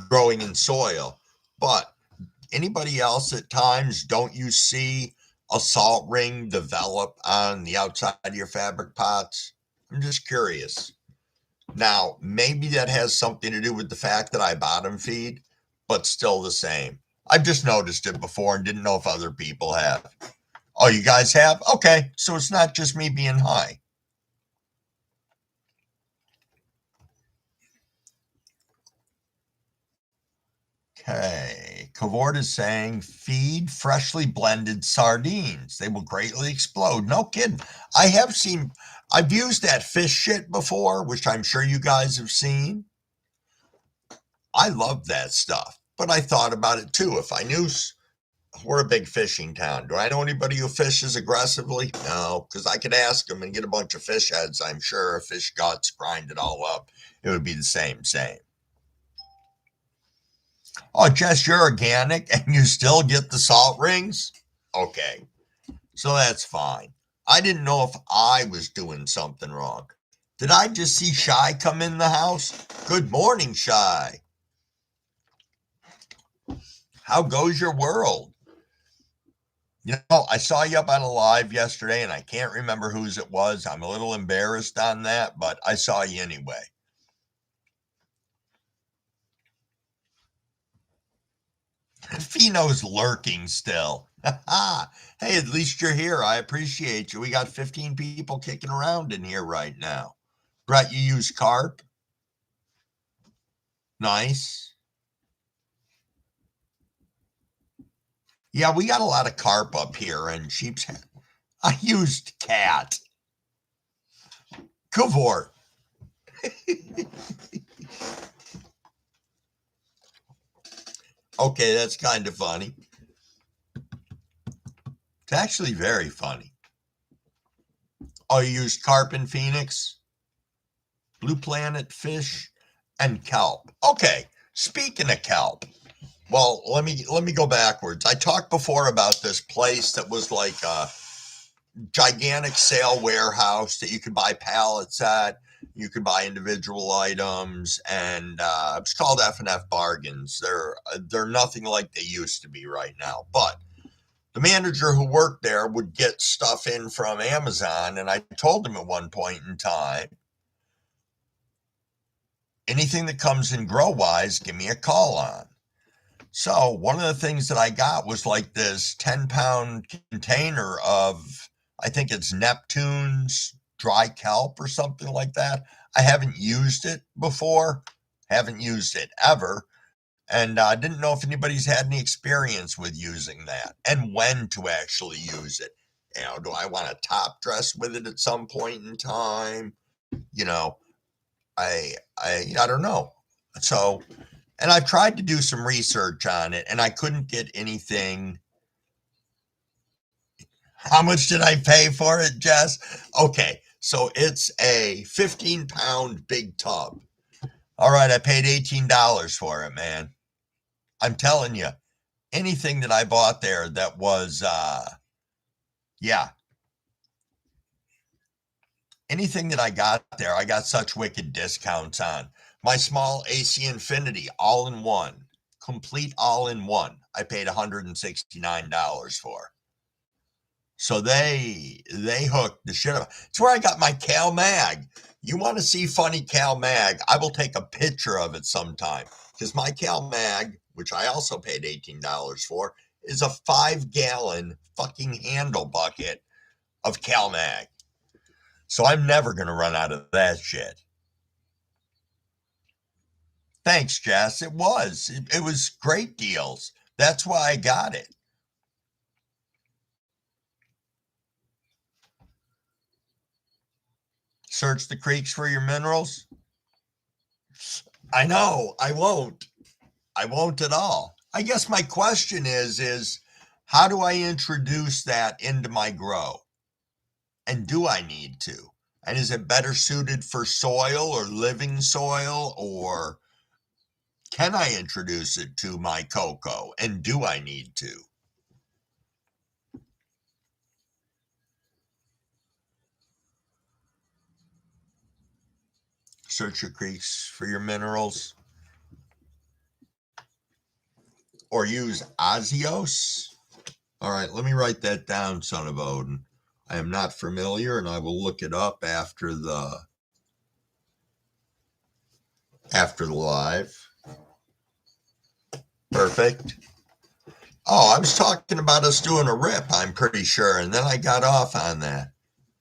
growing in soil, but anybody else at times, don't you see a salt ring develop on the outside of your fabric pots? I'm just curious. Now, maybe that has something to do with the fact that I bottom feed, but still the same. I've just noticed it before and didn't know if other people have. Oh, you guys have? Okay, so it's not just me being high. Okay, Cavort is saying feed freshly blended sardines. They will greatly explode. No kidding. I've used that fish shit before, which I'm sure you guys have seen. I love that stuff, but I thought about it too. If I knew we're a big fishing town, do I know anybody who fishes aggressively? No, because I could ask them and get a bunch of fish heads. I'm sure fish guts, grind it all up. It would be the same. Oh, Jess, you're organic and you still get the salt rings? Okay, so that's fine. I didn't know if I was doing something wrong. Did I just see Shy come in the house? Good morning, Shy. How goes your world? I saw you up on a live yesterday and I can't remember whose it was. I'm a little embarrassed on that, but I saw you anyway. Fino's lurking still. Hey, at least you're here. I appreciate you. We got 15 people kicking around in here right now. Brett, you use carp? Nice. Yeah, we got a lot of carp up here and sheep's head. I used cat. Cavort. Okay, that's kind of funny. It's actually very funny. Oh, you used carp in Phoenix? Blue Planet fish and kelp. Okay, speaking of kelp, well, let me go backwards. I talked before about this place that was like a gigantic sale warehouse that you could buy pallets at. You could buy individual items, and it's called F&F Bargains. They're nothing like they used to be right now. But the manager who worked there would get stuff in from Amazon, and I told him at one point in time, anything that comes in grow wise, give me a call on. So one of the things that I got was like this 10-pound container of, I think it's Neptune's dry kelp or something like that. I haven't used it before, haven't used it ever. And I didn't know if anybody's had any experience with using that and when to actually use it. Do I want to top dress with it at some point in time? You know, I don't know. So And I've tried to do some research on it, and I couldn't get anything. How much did I pay for it, Jess? Okay, so it's a 15-pound big tub. All right, I paid $18 for it, man. I'm telling you, anything that I bought there that was, yeah, anything that I got there, I got such wicked discounts on. My small AC Infinity, all in one, complete all in one, I paid $169 for. So they hooked the shit up. It's where I got my Cal Mag. You want to see funny Cal Mag? I will take a picture of it sometime. Because my Cal Mag, which I also paid $18 for, is a 5-gallon fucking handle bucket of Cal Mag. So I'm never gonna run out of that shit. Thanks, Jess. It was. It was great deals. That's why I got it. Search the creeks for your minerals. I know. I won't. I won't at all. I guess my question is how do I introduce that into my grow? And do I need to? And is it better suited for soil or living soil, or can I introduce it to my cocoa? And do I need to? Search your creeks for your minerals. Or use Azios. All right, let me write that down, son of Odin. I am not familiar, and I will look it up after the live. Perfect. Oh, I was talking about us doing a rip, I'm pretty sure, and then I got off on that.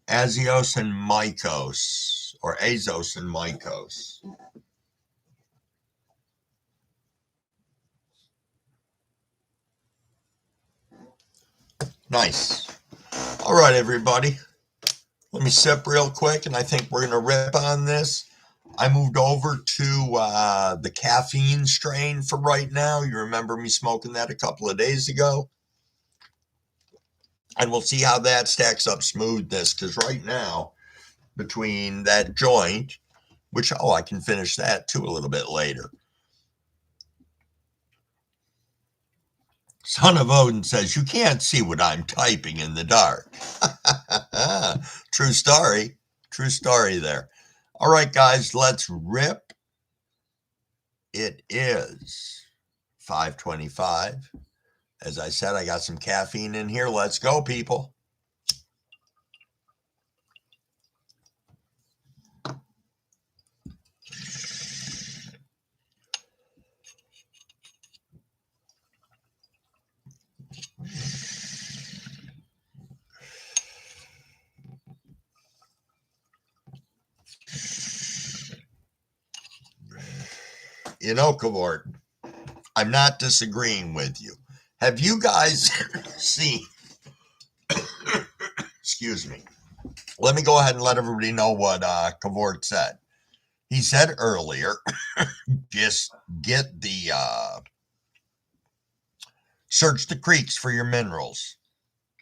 Azios and Mycos, or Azos and Mycos. Nice. All right, everybody. Let me sip real quick, and I think we're going to rip on this. I moved over to the caffeine strain for right now. You remember me smoking that a couple of days ago? And we'll see how that stacks up smoothness, because right now, between that joint, which, I can finish that too a little bit later. Son of Odin says, you can't see what I'm typing in the dark. True story. True story there. All right, guys, let's rip. It is 5:25. As I said, I got some caffeine in here. Let's go, people. You know, Cavort, I'm not disagreeing with you. Have you guys seen? Excuse me. Let me go ahead and let everybody know what Cavort said. He said earlier, just get the search the creeks for your minerals.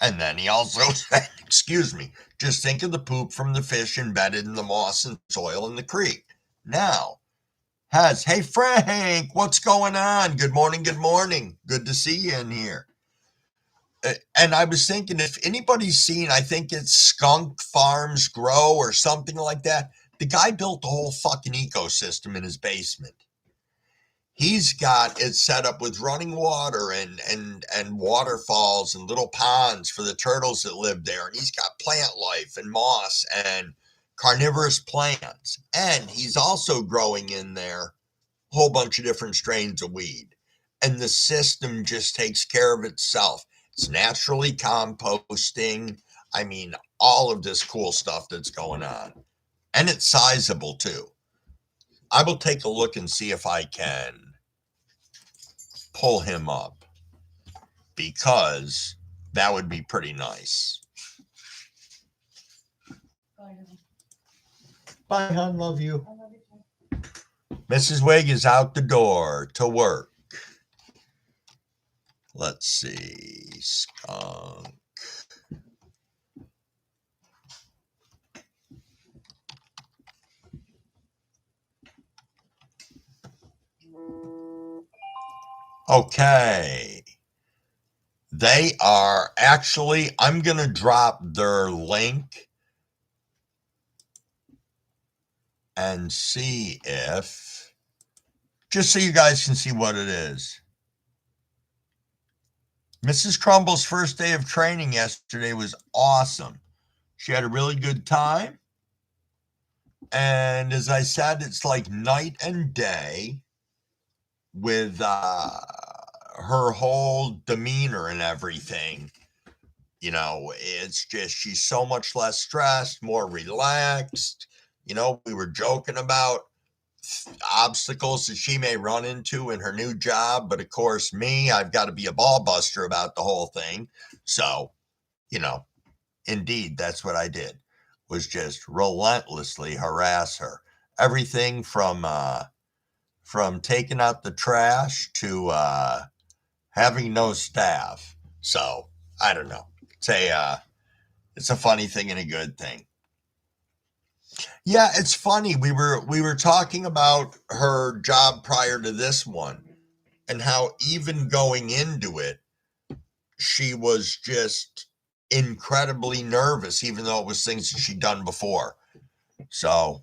And then he also said, excuse me, just think of the poop from the fish embedded in the moss and soil in the creek. Now, hey Frank, what's going on? Good morning, good morning. Good to see you in here. And I was thinking, if anybody's seen, I think it's Skunk Farms Grow or something like that. The guy built the whole fucking ecosystem in his basement. He's got it set up with running water and waterfalls and little ponds for the turtles that live there. And he's got plant life and moss and carnivorous plants. And he's also growing in there a whole bunch of different strains of weed. And the system just takes care of itself. It's naturally composting. I mean, all of this cool stuff that's going on. And it's sizable too. I will take a look and see if I can pull him up, because that would be pretty nice. Bye, hon. Love you. I love you too. Mrs. Wig is out the door to work. Let's see. Skunk. Okay. They are actually, I'm going to drop their link and see if, just so you guys can see what it is. Mrs. Crumble's first day of training yesterday was awesome. She had a really good time. And as I said, it's like night and day with her whole demeanor and everything. You know, it's just she's so much less stressed, more relaxed. You know, we were joking about obstacles that she may run into in her new job, but of course, me, I've got to be a ball buster about the whole thing. So, you know, indeed, that's what I did, was just relentlessly harass her. Everything from taking out the trash to having no staff. So I don't know. It's a funny thing and a good thing. Yeah, it's funny. We were talking about her job prior to this one and how even going into it, she was just incredibly nervous, even though it was things that she'd done before. So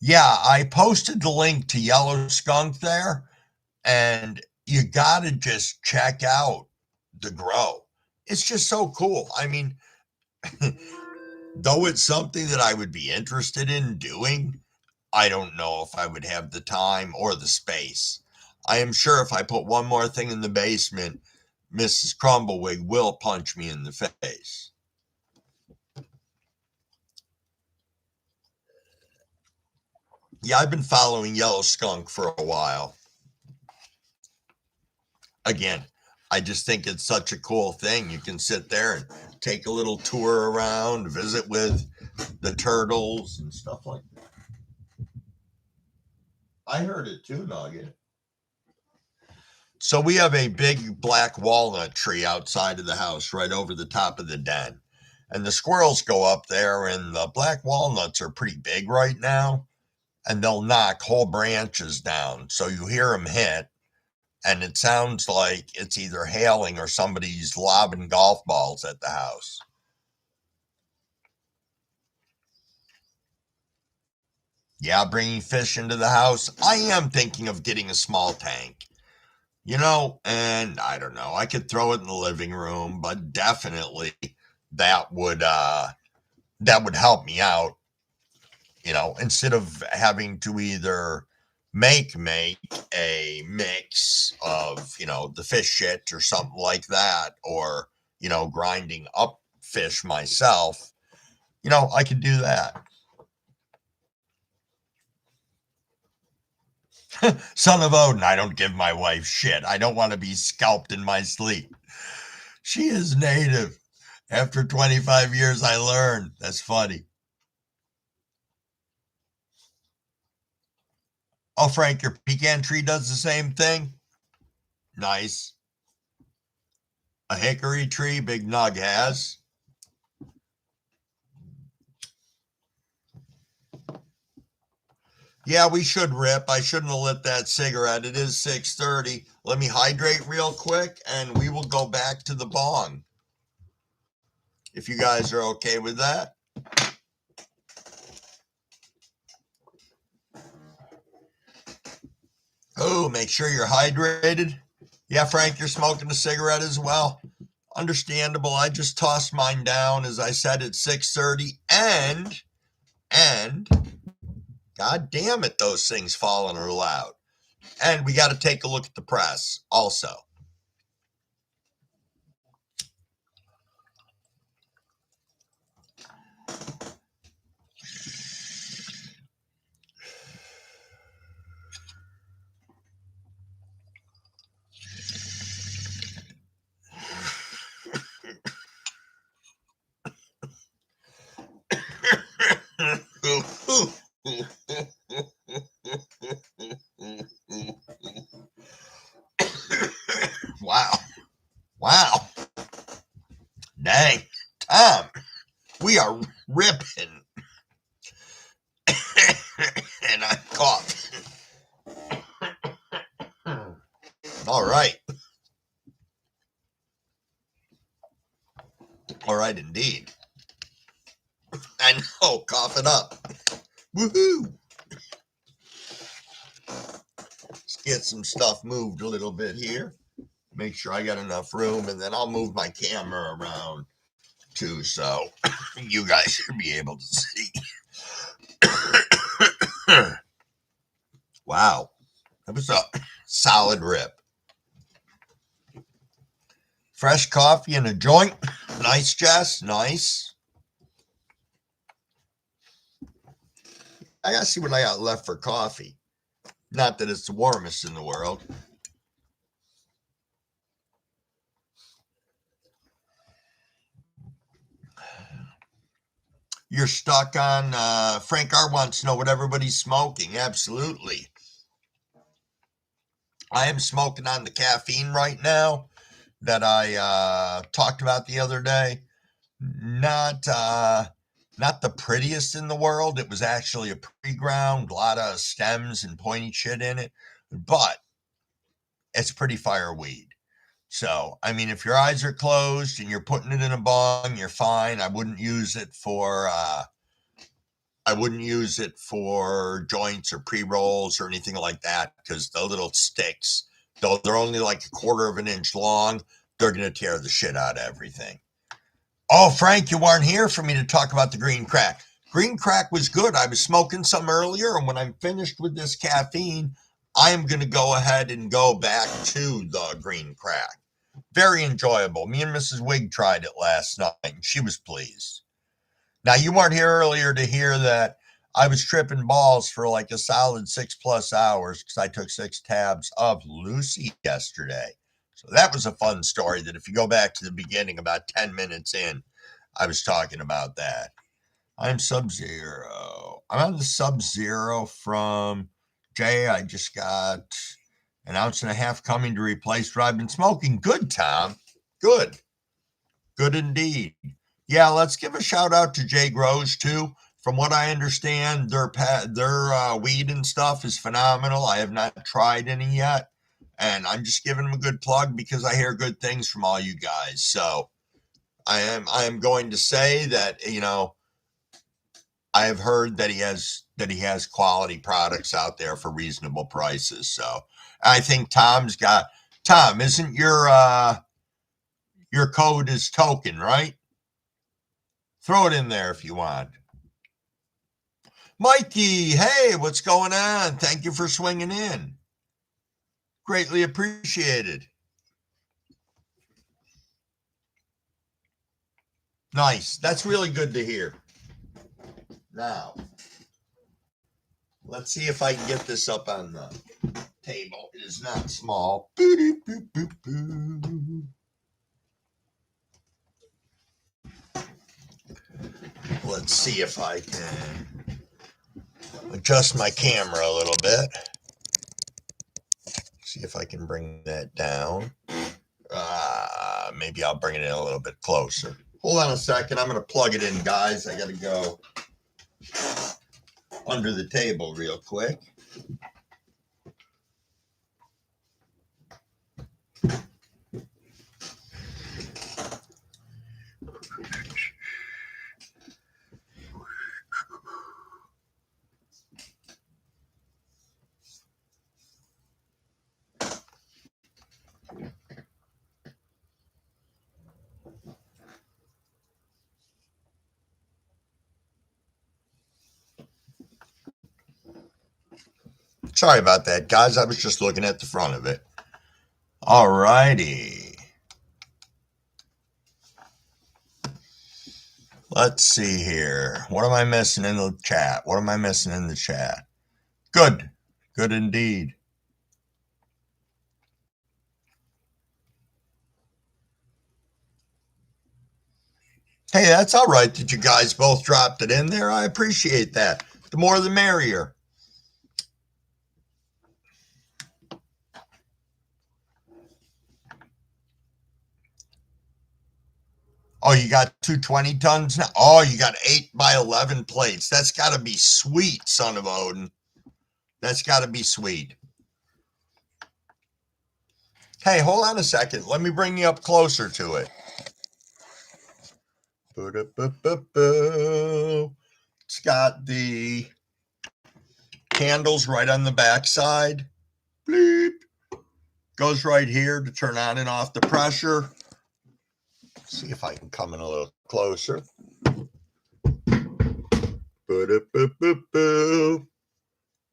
yeah, I posted the link to Yellow Skunk there, and you gotta just check out the grow. It's just so cool. I mean, though it's something that I would be interested in doing, I don't know if I would have the time or the space. I am sure if I put one more thing in the basement, Mrs. Crumblewick will punch me in the face. Yeah, I've been following Yellow Skunk for a while. Again, I just think it's such a cool thing. You can sit there and take a little tour around, visit with the turtles and stuff like that. I heard it too, Nugget. So we have a big black walnut tree outside of the house, right over the top of the den. And the squirrels go up there, and the black walnuts are pretty big right now, and they'll knock whole branches down. So you hear them hit, and it sounds like it's either hailing or somebody's lobbing golf balls at the house. Yeah, bringing fish into the house. I am thinking of getting a small tank, and I don't know, I could throw it in the living room, but definitely that would that would help me out, instead of having to either make a mix of, the fish shit or something like that, or, grinding up fish myself. I could do that. Son of Odin, I don't give my wife shit. I don't want to be scalped in my sleep. She is native. After 25 years, I learned. That's funny. Oh, Frank, your pecan tree does the same thing? Nice. A hickory tree, Big Nug has. Yeah, we should rip. I shouldn't have lit that cigarette. It is 6:30. Let me hydrate real quick, and we will go back to the bong. If you guys are okay with that. Oh, make sure you're hydrated. Yeah, Frank, you're smoking a cigarette as well. Understandable. I just tossed mine down. As I said, it's 6:30, and god damn it, those things falling are loud. And we got to take a look at the press also. I know, cough it up. Woohoo! Let's get some stuff moved a little bit here. Make sure I got enough room, and then I'll move my camera around too, so you guys should be able to see. Wow, that was a solid rip. Fresh coffee and a joint. Nice, Jess. Nice. I gotta see what I got left for coffee. Not that it's the warmest in the world. You're stuck on Frank R wants to know what everybody's smoking. Absolutely. I am smoking on the caffeine right now that I talked about the other day. Not the prettiest in the world. It was actually a pre-ground, a lot of stems and pointy shit in it, but it's pretty fire weed. So, I mean, if your eyes are closed and you're putting it in a bong, you're fine. I wouldn't use it for joints or pre-rolls or anything like that, because the little sticks, though they're only like a quarter of an inch long, they're going to tear the shit out of everything. Oh, Frank, you weren't here for me to talk about the green crack. Green crack was good. I was smoking some earlier, and when I'm finished with this caffeine, I am going to go ahead and go back to the green crack. Very enjoyable. Me and Mrs. Wig tried it last night, and she was pleased. Now, you weren't here earlier to hear that I was tripping balls for like a solid 6+ hours because I took 6 tabs of Lucy yesterday. So that was a fun story that if you go back to the beginning, about 10 minutes in, I was talking about that. I'm Sub-Zero. I'm on the Sub-Zero from Jay. I just got an ounce and a half coming to replace what I've been smoking. Good, Tom. Good. Good indeed. Yeah, let's give a shout out to Jay Grows too. From what I understand, their weed and stuff is phenomenal. I have not tried any yet, and I'm just giving them a good plug because I hear good things from all you guys. So I am going to say that, I have heard that he has quality products out there for reasonable prices. So I think Tom, isn't your code is token, right? Throw it in there if you want. Mikey, hey, what's going on? Thank you for swinging in. Greatly appreciated. Nice. That's really good to hear. Now, let's see if I can get this up on the table. It is not small. Let's see if I can adjust my camera a little bit. See if I can bring that down. Maybe I'll bring it in a little bit closer. Hold on a second. I'm going to plug it in, guys. I got to go under the table real quick. Sorry about that, guys. I was just looking at the front of it. All righty. Let's see here. What am I missing in the chat? Good. Good indeed. Hey, that's all right that you guys both dropped it in there. I appreciate that. The more the merrier. Oh, you got 220 tons now? Oh, you got 8x11 plates. That's got to be sweet, son of Odin. That's got to be sweet. Hey, hold on a second. Let me bring you up closer to it. got the candles right on the back side. Bleep. Goes right here to turn on and off the pressure. Let's see if I can come in a little closer.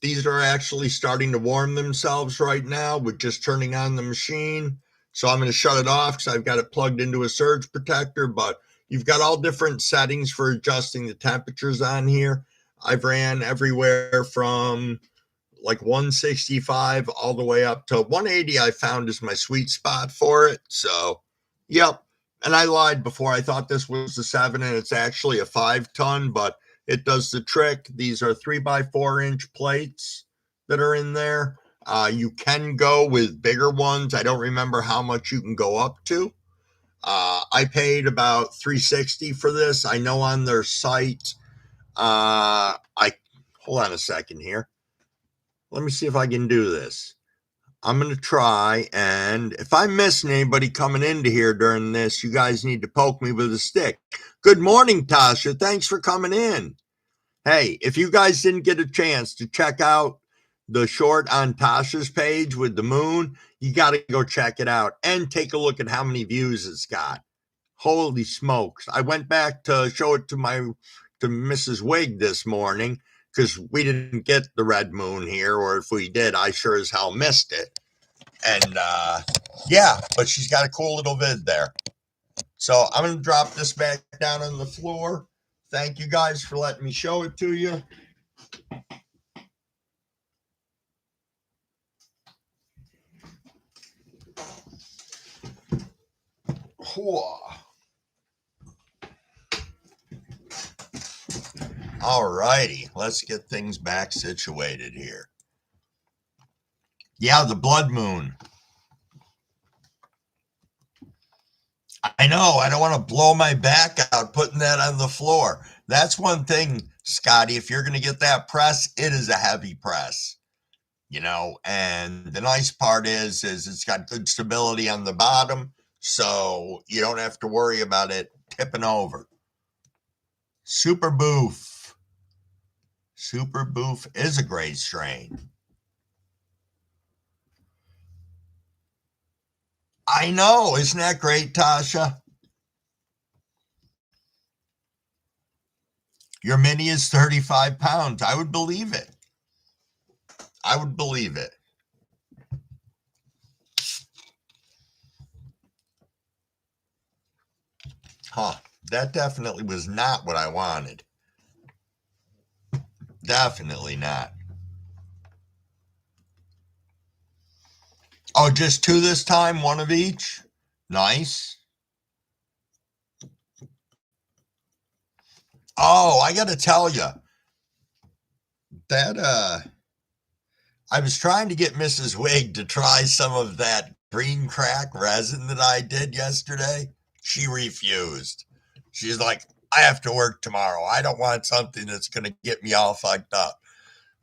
These are actually starting to warm themselves right now with just turning on the machine. So I'm going to shut it off because I've got it plugged into a surge protector, but you've got all different settings for adjusting the temperatures on here. I've ran everywhere from like 165 all the way up to 180. I found is my sweet spot for it. So, yep. And I lied before. I thought this was a 7 and it's actually a 5-ton, but it does the trick. These are 3x4-inch plates that are in there. You can go with bigger ones. I don't remember how much you can go up to. I paid about $360 for this. I know on their site. Hold on a second here. Let me see if I can do this. I'm going to try, and if I'm missing anybody coming into here during this, you guys need to poke me with a stick. Good morning, Tasha. Thanks for coming in. Hey, if you guys didn't get a chance to check out the short on Tasha's page with the moon, you got to go check it out and take a look at how many views it's got. Holy smokes. I went back to show it to Mrs. Wig this morning because we didn't get the red moon here, or if we did, I sure as hell missed it. And yeah, but she's got a cool little vid there. So I'm going to drop this back down on the floor. Thank you guys for letting me show it to you. All righty, let's get things back situated here. Yeah, the blood moon. I know, I don't want to blow my back out putting that on the floor. That's one thing, Scotty, if you're going to get that press, it is a heavy press, you know, and the nice part is it's got good stability on the bottom, so you don't have to worry about it tipping over. Super Boof. Super Boof is a great strain. I know. Isn't that great, Tasha? Your mini is 35 pounds. I would believe it. I would believe it. Huh. That definitely was not what I wanted. Definitely not. Oh, just 2 this time? 1 of each? Nice. Oh, I got to tell you, that I was trying to get Mrs. Wig to try some of that green crack resin that I did yesterday. She refused. She's like, I have to work tomorrow. I don't want something that's going to get me all fucked up.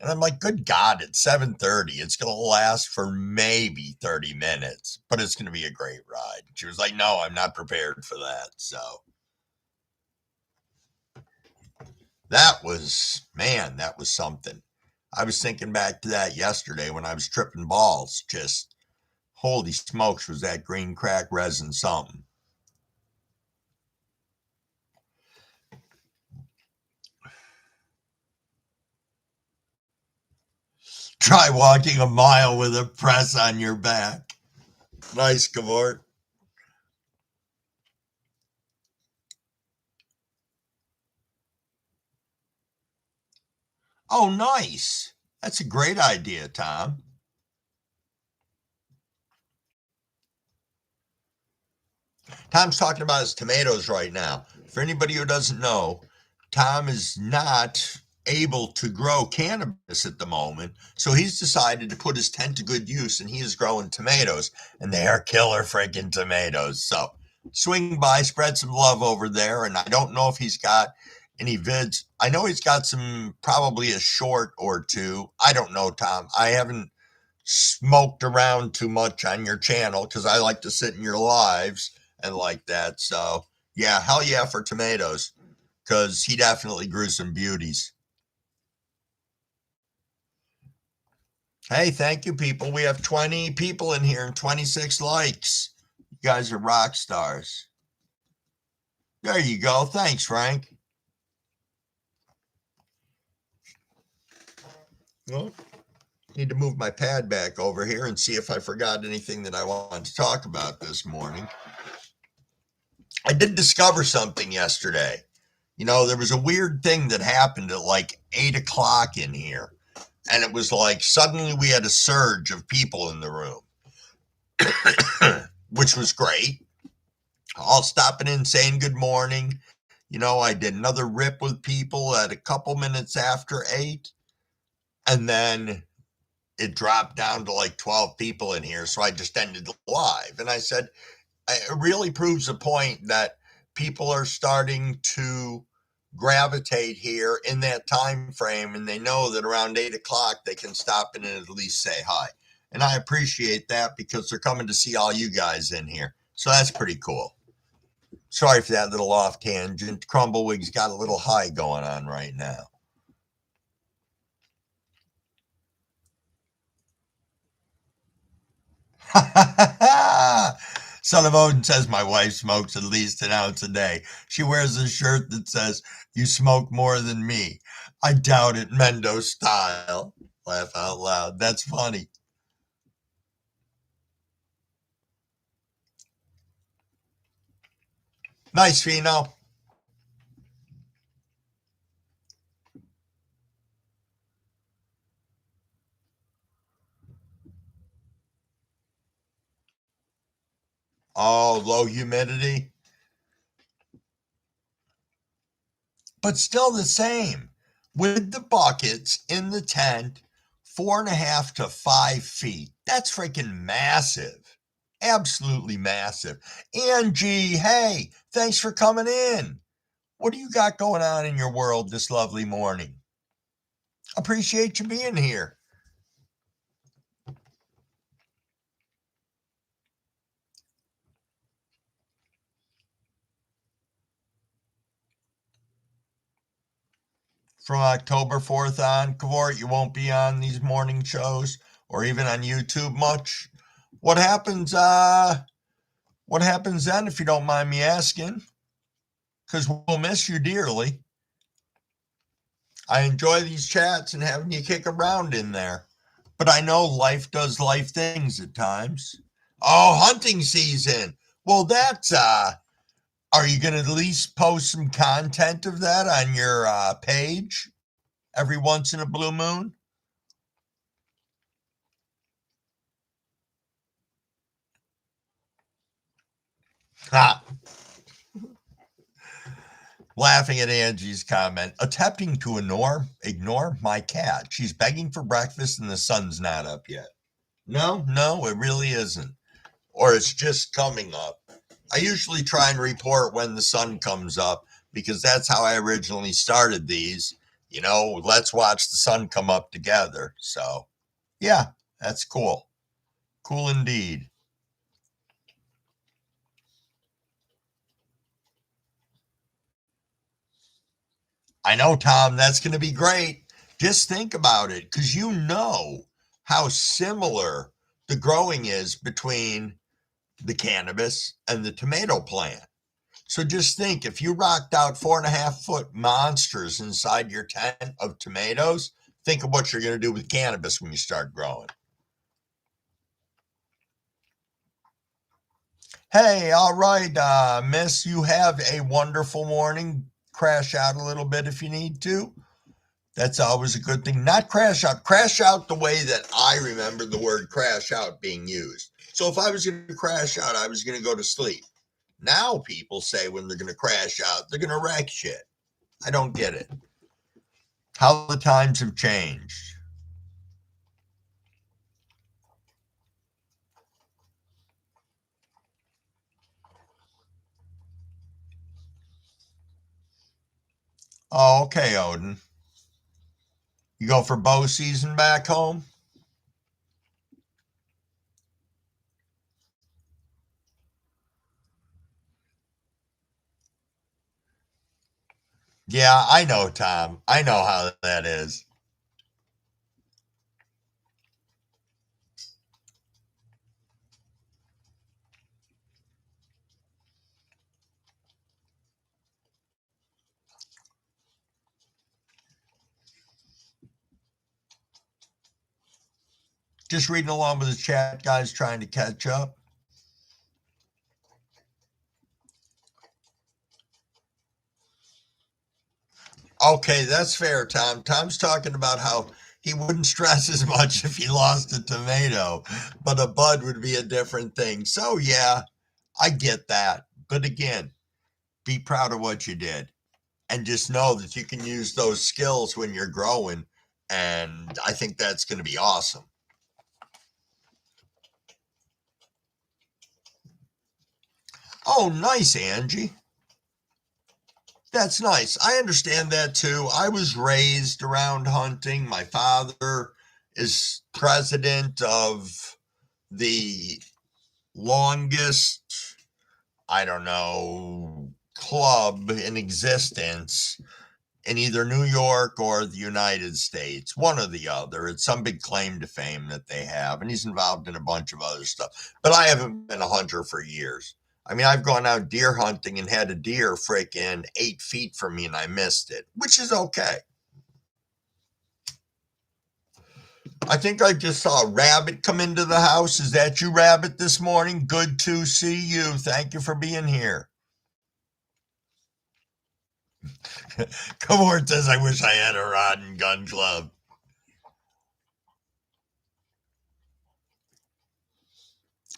And I'm like, good God, it's 7:30. It's going to last for maybe 30 minutes, but it's going to be a great ride. She was like, no, I'm not prepared for that. So that was something. I was thinking back to that yesterday when I was tripping balls. Just holy smokes, was that green crack resin something. Try walking a mile with a press on your back. Nice, Cavort. Oh, nice. That's a great idea, Tom. Tom's talking about his tomatoes right now. For anybody who doesn't know, Tom is not able to grow cannabis at the moment, so he's decided to put his tent to good use, and he is growing tomatoes, and they are killer freaking tomatoes. So swing by, spread some love over there, and I don't know if he's got any vids. I know he's got some, probably a short or two. I don't know, Tom. I haven't smoked around too much on your channel because I like to sit in your lives and like that. So yeah, hell yeah for tomatoes, because he definitely grew some beauties. Hey, thank you, people. We have 20 people in here and 26 likes. You guys are rock stars. There you go. Thanks, Frank. Well, need to move my pad back over here and see if I forgot anything that I wanted to talk about this morning. I did discover something yesterday. There was a weird thing that happened at like 8 o'clock in here. And it was like suddenly we had a surge of people in the room, which was great. All stopping in, saying good morning. I did another rip with people at a couple minutes after 8. And then it dropped down to like 12 people in here. So I just ended live. And I said, it really proves a point that people are starting to gravitate here in that time frame, and they know that around 8 o'clock they can stop in and at least say hi. And I appreciate that because they're coming to see all you guys in here. So that's pretty cool. Sorry for that little off tangent. Crumblewigg's got a little high going on right now. Son of Odin says my wife smokes at least an ounce a day. She wears a shirt that says, "You smoke more than me." I doubt it, Mendo style. Laugh out loud. That's funny. Nice, Fino. Oh, low humidity. But still the same. With the buckets in the tent, 4.5 to 5 feet. That's freaking massive. Absolutely massive. Angie, hey, thanks for coming in. What do you got going on in your world this lovely morning? Appreciate you being here. From October 4th on, Kavort, you won't be on these morning shows or even on YouTube much. What happens what happens then if you don't mind me asking? Because we'll miss you dearly. I enjoy these chats and having you kick around in there. But I know life does life things at times. Oh, hunting season. Well, that's are you going to at least post some content of that on your page every once in a blue moon? Ha! Laughing at Angie's comment, attempting to ignore my cat. She's begging for breakfast and the sun's not up yet. No, it really isn't. Or it's just coming up. I usually try and report when the sun comes up because that's how I originally started these. Let's watch the sun come up together. So, yeah, that's cool. Cool indeed. I know, Tom, that's going to be great. Just think about it because you know how similar the growing is between the cannabis and the tomato plant. So just think if you rocked out 4.5 foot monsters inside your tent of tomatoes, think of what you're going to do with cannabis when you start growing. Hey, all right, miss, you have a wonderful morning. Crash out a little bit if you need to. That's always a good thing. Not crash out. Crash out the way that I remember the word crash out being used. So if I was going to crash out, I was going to go to sleep. Now people say when they're going to crash out, they're going to wreck shit. I don't get it. How the times have changed. Oh, okay, Odin. You go for bow season back home? Yeah, I know, Tom. I know how that is. Just reading along with the chat, guys, trying to catch up. Okay, that's fair, Tom. Tom's talking about how he wouldn't stress as much if he lost a tomato, but a bud would be a different thing. So, yeah, I get that. But again, be proud of what you did and just know that you can use those skills when you're growing. And I think that's going to be awesome. Oh, nice, Angie. That's nice. I understand that too. I was raised around hunting. My father is president of the longest, I don't know, club in existence in either New York or the United States, one or the other. It's some big claim to fame that they have, and he's involved in a bunch of other stuff. But I haven't been a hunter for years. I mean, I've gone out deer hunting and had a deer freaking 8 feet from me and I missed it, which is okay. I think I just saw a rabbit come into the house. Is that you, Rabbit, this morning? Good to see you. Thank you for being here. Coward says, I wish I had a rod and gun club.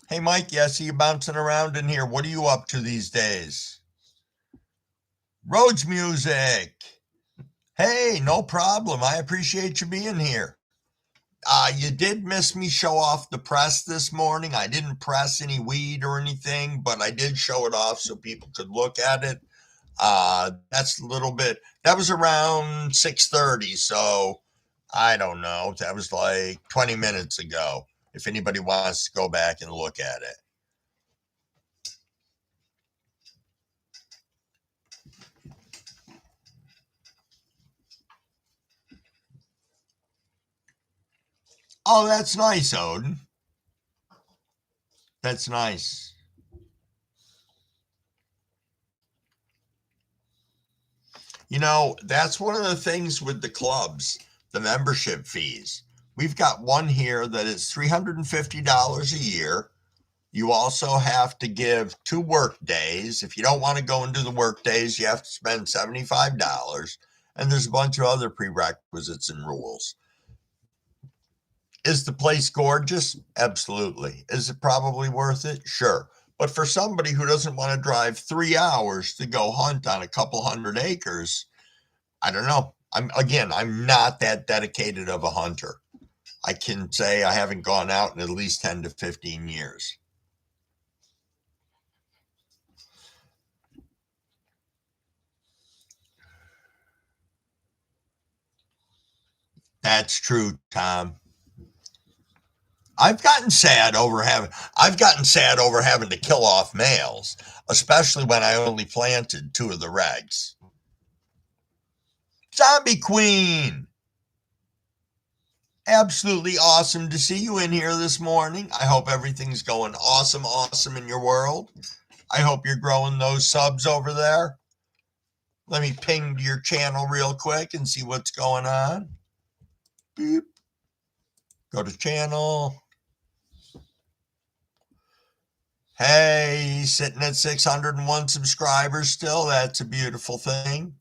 Hey, Mike, yeah, I see you bouncing around in here. What are you up to these days? Rhodes music. Hey, no problem. I appreciate you being here. You did miss me show off the press this morning. I didn't press any weed or anything, but I did show it off so people could look at it. That's a little bit, that was around 6:30. So I don't know. That was like 20 minutes ago. If anybody wants to go back and look at it. Oh, that's nice, Odin. That's nice. You know, that's one of the things with the clubs, the membership fees. We've got one here that is $350 a year. You also have to give 2 work days. If you don't want to go and do the work days, you have to spend $75. And there's a bunch of other prerequisites and rules. Is the place gorgeous? Absolutely. Is it probably worth it? Sure. But for somebody who doesn't want to drive 3 hours to go hunt on a couple hundred acres, I don't know. I'm not that dedicated of a hunter. I can say I haven't gone out in at least 10 to 15 years. That's true, Tom. I've gotten sad over having to kill off males, especially when I only planted 2 of the regs. Zombie Queen. Absolutely awesome to see you in here this morning. I hope everything's going awesome in your world. I hope you're growing those subs over there. Let me ping to your channel real quick and see what's going on. Beep. Go to channel. Hey, sitting at 601 subscribers still. That's a beautiful thing.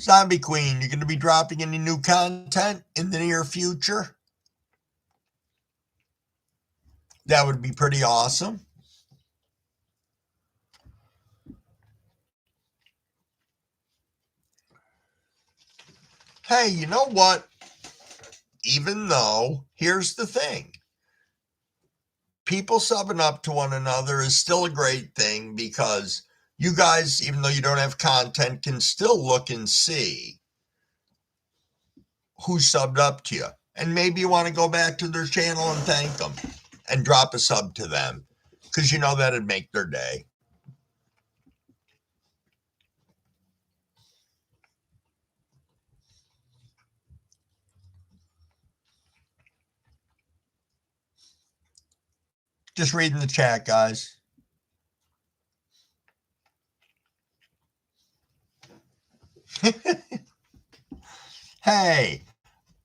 Zombie Queen, you're going to be dropping any new content in the near future? That would be pretty awesome. Hey, you know what? Even though, here's the thing. People subbing up to one another is still a great thing because you guys, even though you don't have content, can still look and see who subbed up to you. And maybe you want to go back to their channel and thank them and drop a sub to them because you know that'd make their day. Just reading the chat, guys. Hey,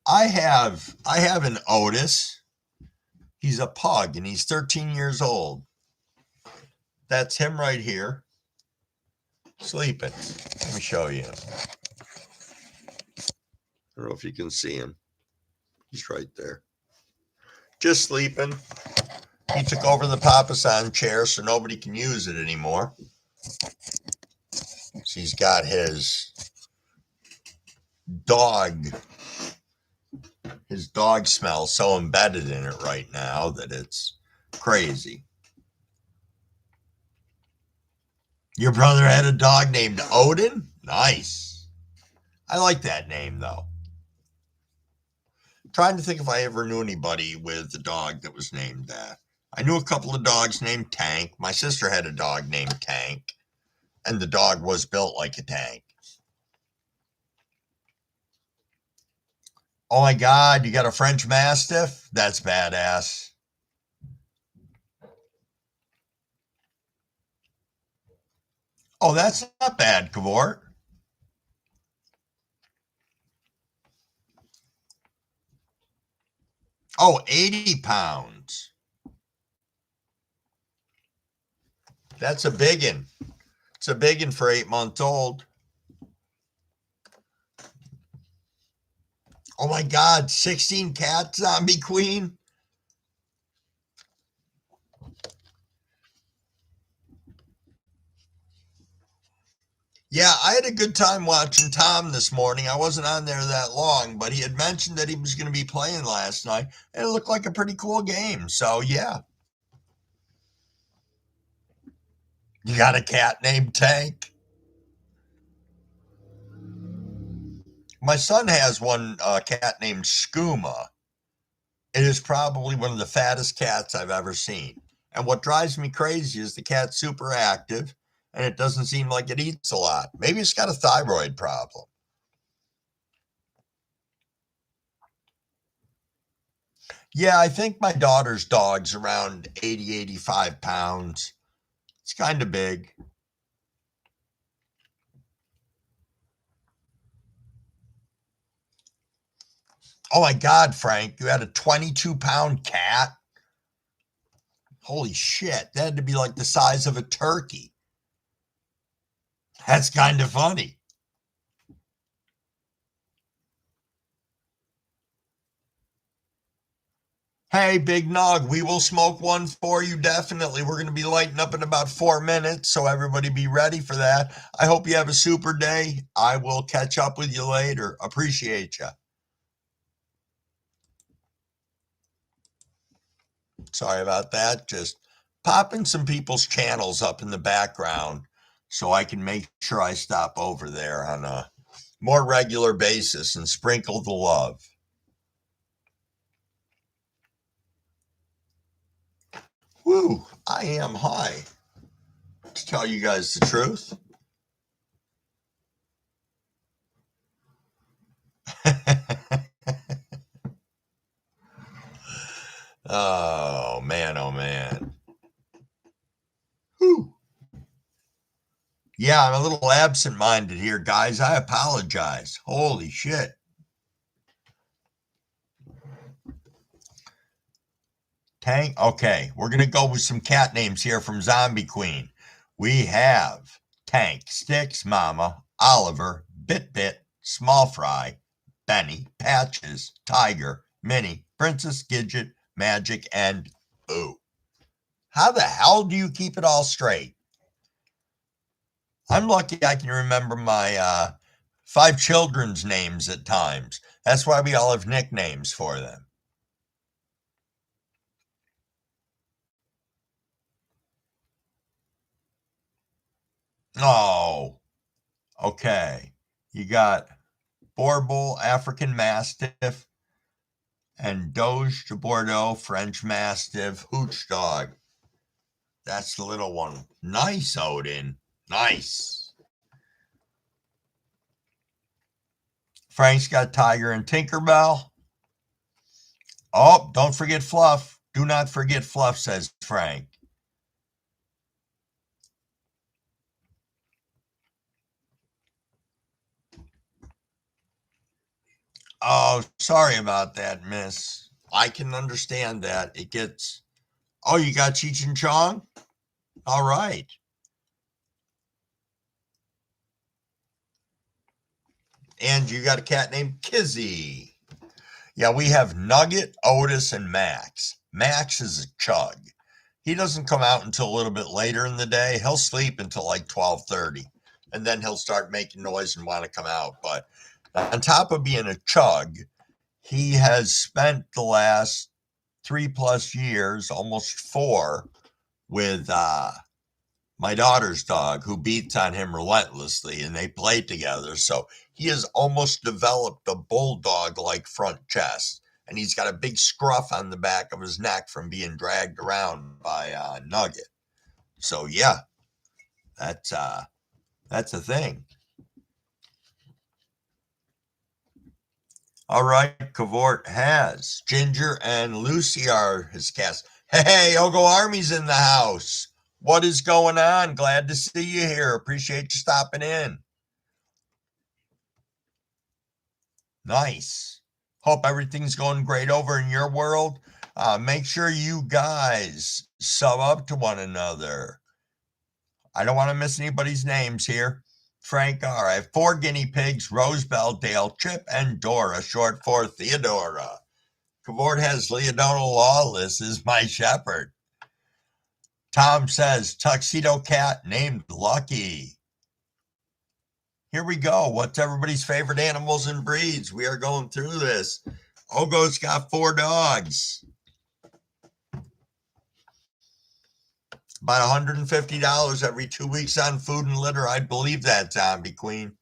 I have an Otis. He's a pug and he's 13 years old. That's him right here, sleeping. Let me show you. I don't know if you can see him. He's right there. Just sleeping. He took over the Papasan chair so nobody can use it anymore. So he's got dog his dog smell so embedded in it right now that it's crazy. Your brother had a dog named Odin? Nice. I like that name though. Trying to think if I ever knew anybody with a dog that was named that. I knew a couple of dogs named Tank. My sister had a dog named Tank, and the dog was built like a tank. Oh my God, you got a French Mastiff? That's badass. Oh, that's not bad, Cavort. Oh, 80 pounds. That's a biggin. It's a biggin for 8 months old. Oh my God, 16 cat zombie queen. Yeah, I had a good time watching Tom this morning. I wasn't on there that long, but he had mentioned that he was going to be playing last night, and it looked like a pretty cool game. So, yeah. You got a cat named Tank? My son has one cat named Skooma. It is probably one of the fattest cats I've ever seen. And what drives me crazy is the cat's super active, and it doesn't seem like it eats a lot. Maybe it's got a thyroid problem. Yeah, I think my daughter's dog's around 80, 85 pounds. It's kind of big. Oh my God, Frank, you had a 22-pound cat? Holy shit, that had to be like the size of a turkey. That's kind of funny. Hey, Big Nog, we will smoke one for you definitely. We're going to be lighting up in about 4 minutes, so everybody be ready for that. I hope you have a super day. I will catch up with you later. Appreciate you. Sorry about that. Just popping some people's channels up in the background so I can make sure I stop over there on a more regular basis and sprinkle the love. Woo, I am high, to tell you guys the truth. Oh, man, oh, man. Whew. Yeah, I'm a little absent-minded here, guys. I apologize. Holy shit. Tank. Okay, we're going to go with some cat names here from Zombie Queen. We have Tank, Sticks, Mama, Oliver, Bit Bit, Small Fry, Benny, Patches, Tiger, Minnie, Princess Gidget, Magic, and Boo. How the hell do you keep it all straight? I'm lucky I can remember my 5 children's names at times. That's why we all have nicknames for them. Oh, okay. You got Borbal, African Mastiff, and Doge de Bordeaux, French Mastiff, Hooch Dog. That's the little one. Nice, Odin. Nice. Frank's got Tiger and Tinkerbell. Oh, don't forget Fluff. Do not forget Fluff, says Frank. Oh, sorry about that, miss. I can understand that. It gets. Oh, you got Cheech and Chong? All right. And you got a cat named Kizzy. Yeah, we have Nugget, Otis, and Max. Max is a chug. He doesn't come out until a little bit later in the day. He'll sleep until like 12:30, and then he'll start making noise and want to come out. But on top of being a chug, he has spent the last 3+ years, almost four, with my daughter's dog, who beats on him relentlessly, and they play together. So he has almost developed a bulldog like front chest, and he's got a big scruff on the back of his neck from being dragged around by Nugget. So yeah, that's a thing. All right, Cavort has Ginger and Lucy are his cats. Hey, Ogo Army's in the house. What is going on? Glad to see you here. Appreciate you stopping in. Nice. Hope everything's going great over in your world. Make sure you guys sub up to one another. I don't want to miss anybody's names here. Frank R. I have 4 guinea pigs, Rosebell, Dale, Chip, and Dora, short for Theodora. Cavort has Leodona Lawless is my shepherd. Tom says tuxedo cat named Lucky. Here we go. What's everybody's favorite animals and breeds? We are going through this. Ogo's got 4 dogs. About $150 every 2 weeks on food and litter. I believe that, Zombie Queen.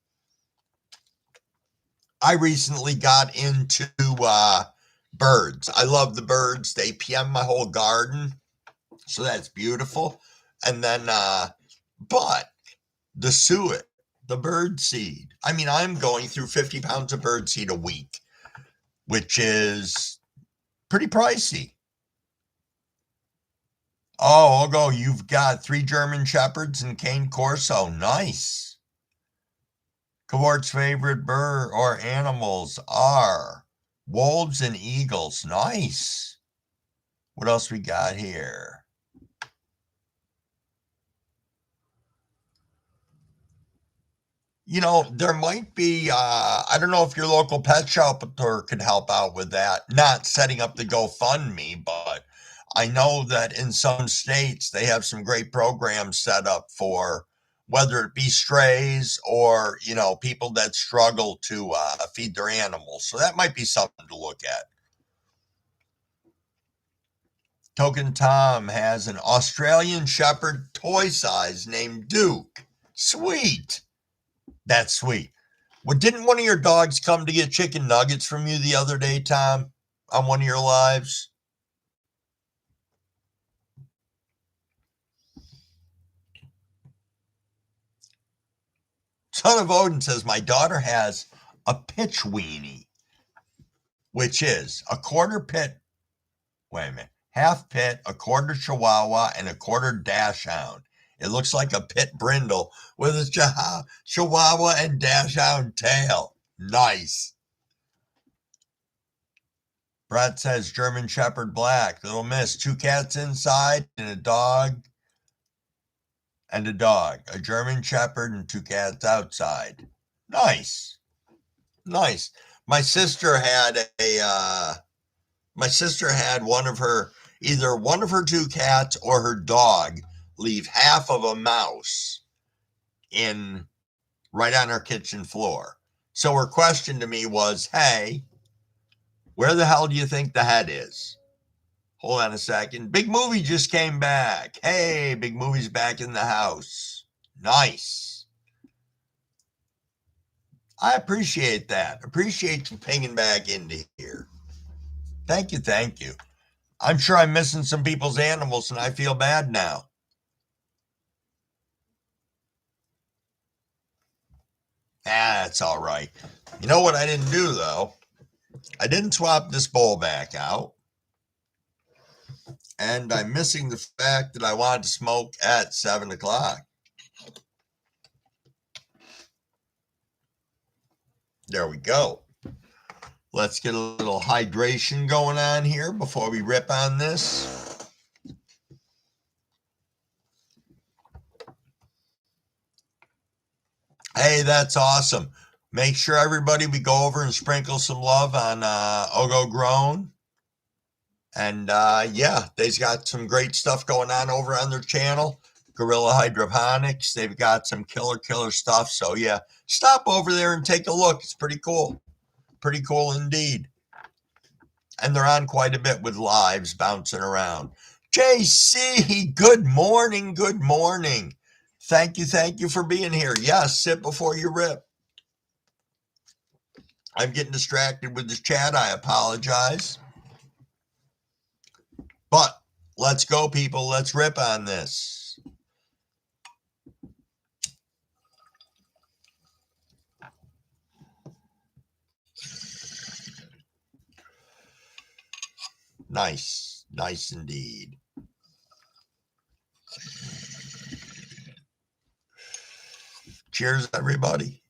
I recently got into birds. I love the birds. They PM my whole garden. So that's beautiful. And then, but the suet, the bird seed. I mean, I'm going through 50 pounds of bird seed a week, which is pretty pricey. Oh, Ogo, you've got 3 German Shepherds and Cane Corso. Nice. Cavort's favorite bird or animals are wolves and eagles. Nice. What else we got here? You know, there might be, I don't know if your local pet shelter could help out with that. Not setting up the GoFundMe, but I know that in some states they have some great programs set up for whether it be strays or, people that struggle to feed their animals. So that might be something to look at. Token Tom has an Australian Shepherd toy size named Duke. Sweet. That's sweet. Well, didn't one of your dogs come to get chicken nuggets from you the other day, Tom, on one of your lives? Son of Odin says, my daughter has a pitch weenie, which is a quarter pit, wait a minute, half pit, a quarter chihuahua, and a quarter dachshund. It looks like a pit brindle with a chihuahua and dachshund tail. Nice. Brett says German Shepherd Black. Little Miss, 2 cats inside and a dog. A German Shepherd and 2 cats outside. Nice. Nice. My sister had either one of her 2 cats or her dog leave half of a mouse in right on her kitchen floor. So her question to me was, hey, where the hell do you think the head is? Hold on a second. Big Movie just came back. Hey, Big Movie's back in the house. Nice. I appreciate that. Appreciate you pinging back into here. Thank you, thank you. I'm sure I'm missing some people's animals and I feel bad now. That's all right. You know what I didn't do, though? I didn't swap this bowl back out. And I'm missing the fact that I wanted to smoke at 7 o'clock. There we go. Let's get a little hydration going on here before we rip on this. Hey, that's awesome. Make sure everybody, we go over and sprinkle some love on Ogo Grown. And yeah, they've got some great stuff going on over on their channel, Gorilla Hydroponics. They've got some killer stuff. So yeah, stop over there and take a look. It's pretty cool. Pretty cool indeed. And they're on quite a bit with lives bouncing around. JC, good morning. Good morning. Thank you for being here. Yes, sit before you rip. I'm getting distracted with this chat. I apologize. But let's go, people. Let's rip on this. Nice. Nice indeed. Cheers, everybody.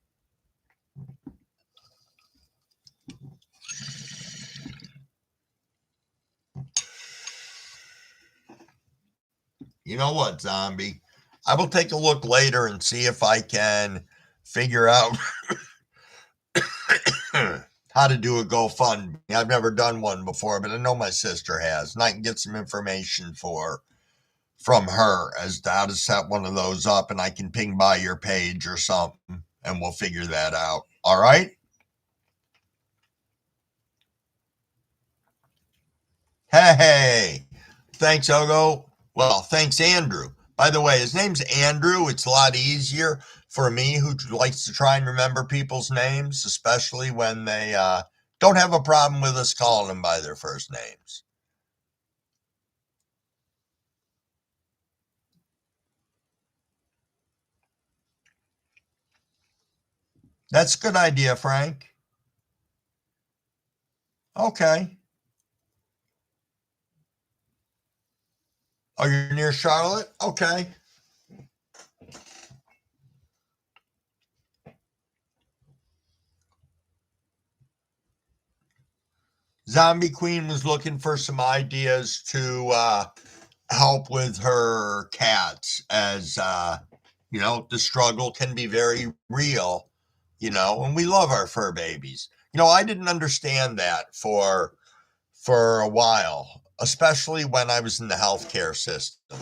You know what, Zombie? I will take a look later and see if I can figure out how to do a GoFundMe. I've never done one before, but I know my sister has, and I can get some information from her as to how to set one of those up, and I can ping by your page or something, and we'll figure that out. All right? Hey, thanks, Ogo. Well, thanks, Andrew. By the way, his name's Andrew. It's a lot easier for me, who likes to try and remember people's names, especially when they don't have a problem with us calling them by their first names. That's a good idea, Frank. Okay. Oh, you're near Charlotte? Okay. Zombie Queen was looking for some ideas to help with her cats, as you know, the struggle can be very real, you know, and we love our fur babies. You know, I didn't understand that for a while, especially when I was in the healthcare system,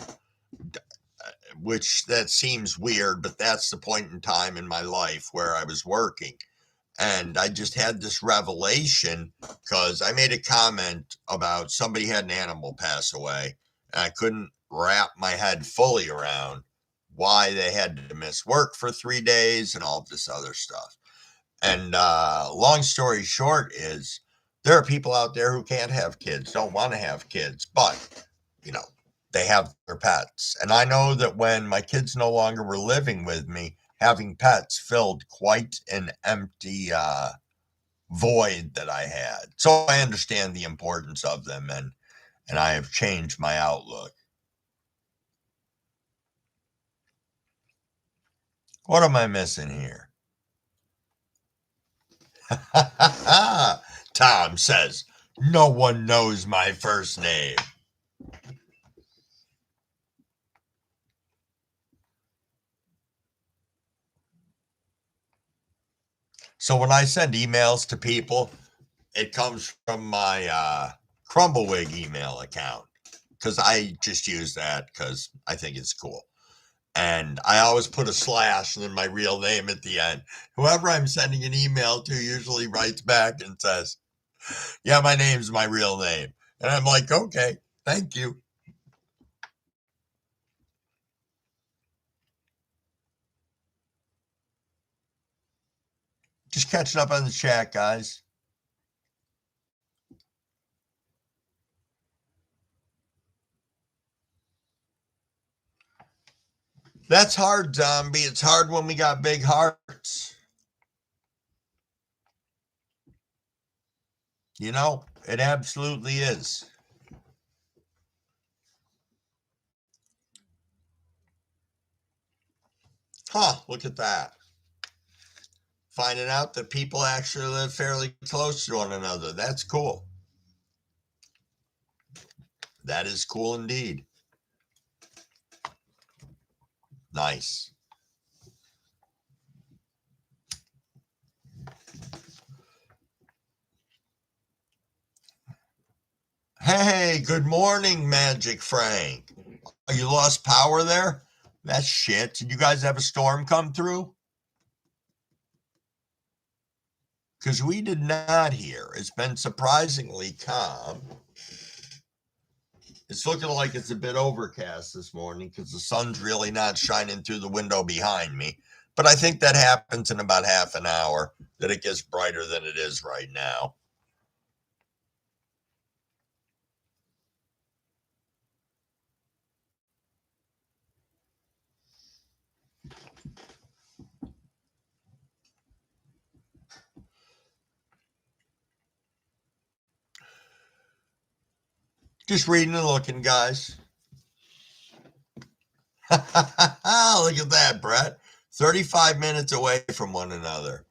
which that seems weird, but that's the point in time in my life where I was working. And I just had this revelation because I made a comment about somebody had an animal pass away, and I couldn't wrap my head fully around why they had to miss work for 3 days and all of this other stuff. And long story short is, there are people out there who can't have kids, don't want to have kids, but, you know, they have their pets. And I know that when my kids no longer were living with me, having pets filled quite an empty void that I had. So I understand the importance of them, and I have changed my outlook. What am I missing here? Tom says, no one knows my first name. So when I send emails to people, it comes from my Crumbawig email account, because I just use that because I think it's cool. And I always put a slash and then my real name at the end. Whoever I'm sending an email to usually writes back and says, yeah, my name's my real name. And I'm like, okay, thank you. Just catching up on the chat, guys. That's hard, Zombie. It's hard when we got big hearts. You know, it absolutely is. Huh, look at that. finding out that people actually live fairly close to one another. That's cool. That is cool indeed. Nice. Hey, good morning, Magic Frank. Oh, you lost power there? That's shit. Did you guys have a storm come through? Because we did not here. It's been surprisingly calm. It's looking like it's a bit overcast this morning because the sun's really not shining through the window behind me. But I think that happens in about half an hour, that it gets brighter than it is right now. Just reading and looking, guys. Look at that, Brett. 35 minutes away from one another.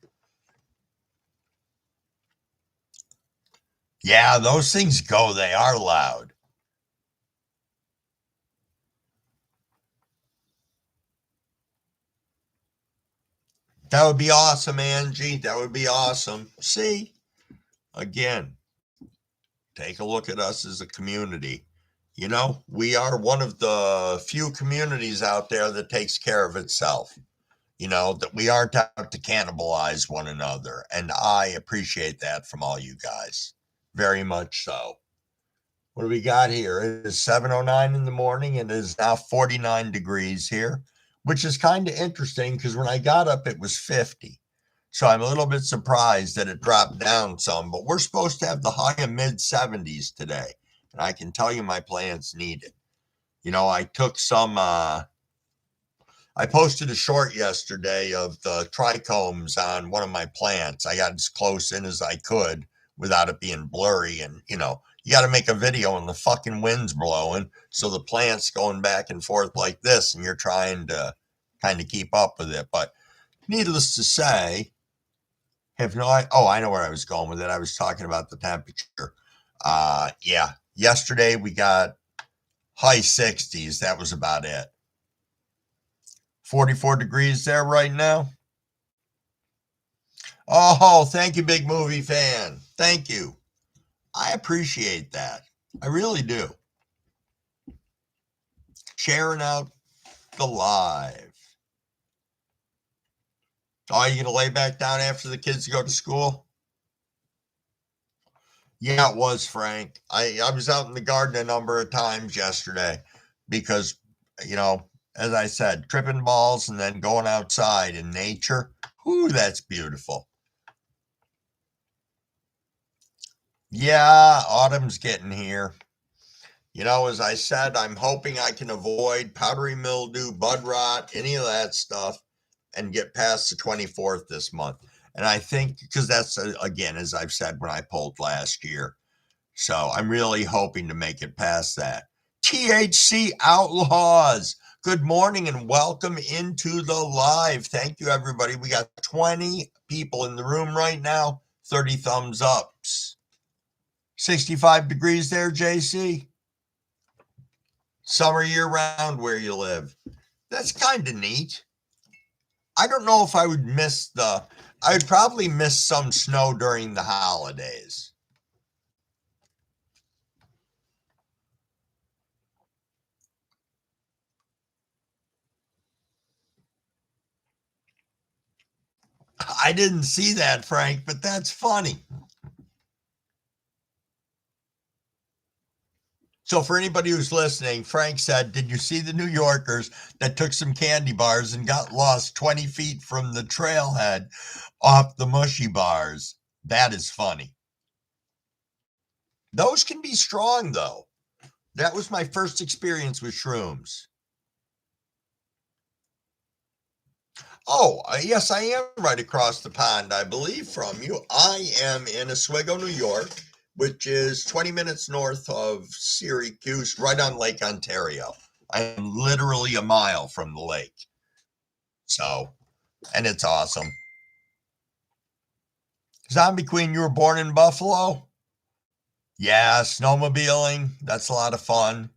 Yeah, those things go. They are loud. That would be awesome, Angie. That would be awesome. See, again, take a look at us as a community. You know, we are one of the few communities out there that takes care of itself. You know, that we aren't out to cannibalize one another. And I appreciate that from all you guys. Very much so. What do we got here? It is 7:09 in the morning and it is now 49 degrees here, which is kind of interesting because when I got up, it was 50. So I'm a little bit surprised that it dropped down some, but we're supposed to have the high and mid 70s today. And I can tell you my plants need it. You know, I took some, I posted a short yesterday of the trichomes on one of my plants. I got as close in as I could without it being blurry. And, you know, you got to make a video and the fucking wind's blowing. So the plant's going back and forth like this, and you're trying to kind of keep up with it. But needless to say, I know where I was going with it. I was talking about the temperature. Yeah, yesterday we got high 60s. That was about it. 44 degrees there right now. Oh, thank you, big movie fan. Thank you. I appreciate that. I really do. Sharing out the live. Oh, you gonna lay back down after the kids go to school? Yeah, it was, Frank. I was out in the garden a number of times yesterday because, you know, as I said, tripping balls and then going outside in nature. Ooh, that's beautiful. Yeah, autumn's getting here. You know, as I said, I'm hoping I can avoid powdery mildew, bud rot, any of that stuff, and get past the 24th this month. And I think because that's, again, as I've said when I polled last year. So I'm really hoping to make it past that. THC Outlaws, good morning and welcome into the live. Thank you, everybody. We got 20 people in the room right now, 30 thumbs ups. 65 degrees there, JC. Summer year round where you live. That's kind of neat. I don't know if I would I would probably miss some snow during the holidays. I didn't see that, Frank, but that's funny. So for anybody who's listening, Frank said, did you see the New Yorkers that took some candy bars and got lost 20 feet from the trailhead off the mushy bars? That is funny. Those can be strong, though. That was my first experience with shrooms. Oh, yes, I am right across the pond, I believe, from you. I am in Oswego, New York, which is 20 minutes north of Syracuse, right on Lake Ontario. I am literally a mile from the lake. So, and it's awesome. Zombie Queen, you were born in Buffalo? Yeah, snowmobiling. That's a lot of fun.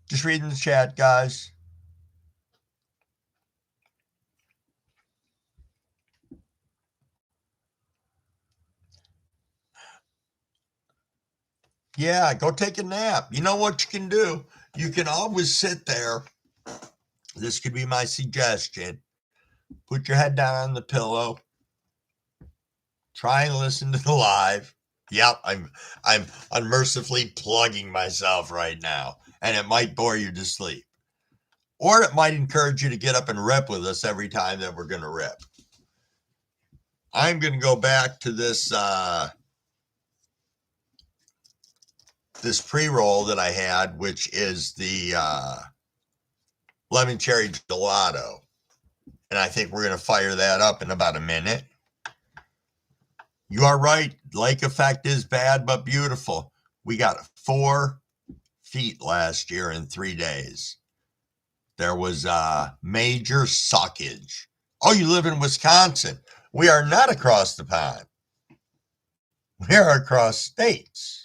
Just reading the chat, guys. Yeah, go take a nap. You know what you can do? You can always sit there. This could be my suggestion. Put your head down on the pillow. Try and listen to the live. Yep, I'm unmercifully plugging myself right now, and it might bore you to sleep. Or it might encourage you to get up and rip with us every time that we're going to rip. I'm going to go back to this this pre-roll that I had, which is the lemon cherry gelato. And I think we're going to fire that up in about a minute. You are right. Lake effect is bad, but beautiful. We got 4 feet last year in 3 days. There was major suckage. Oh, you live in Wisconsin. We are not across the pond. We are across states.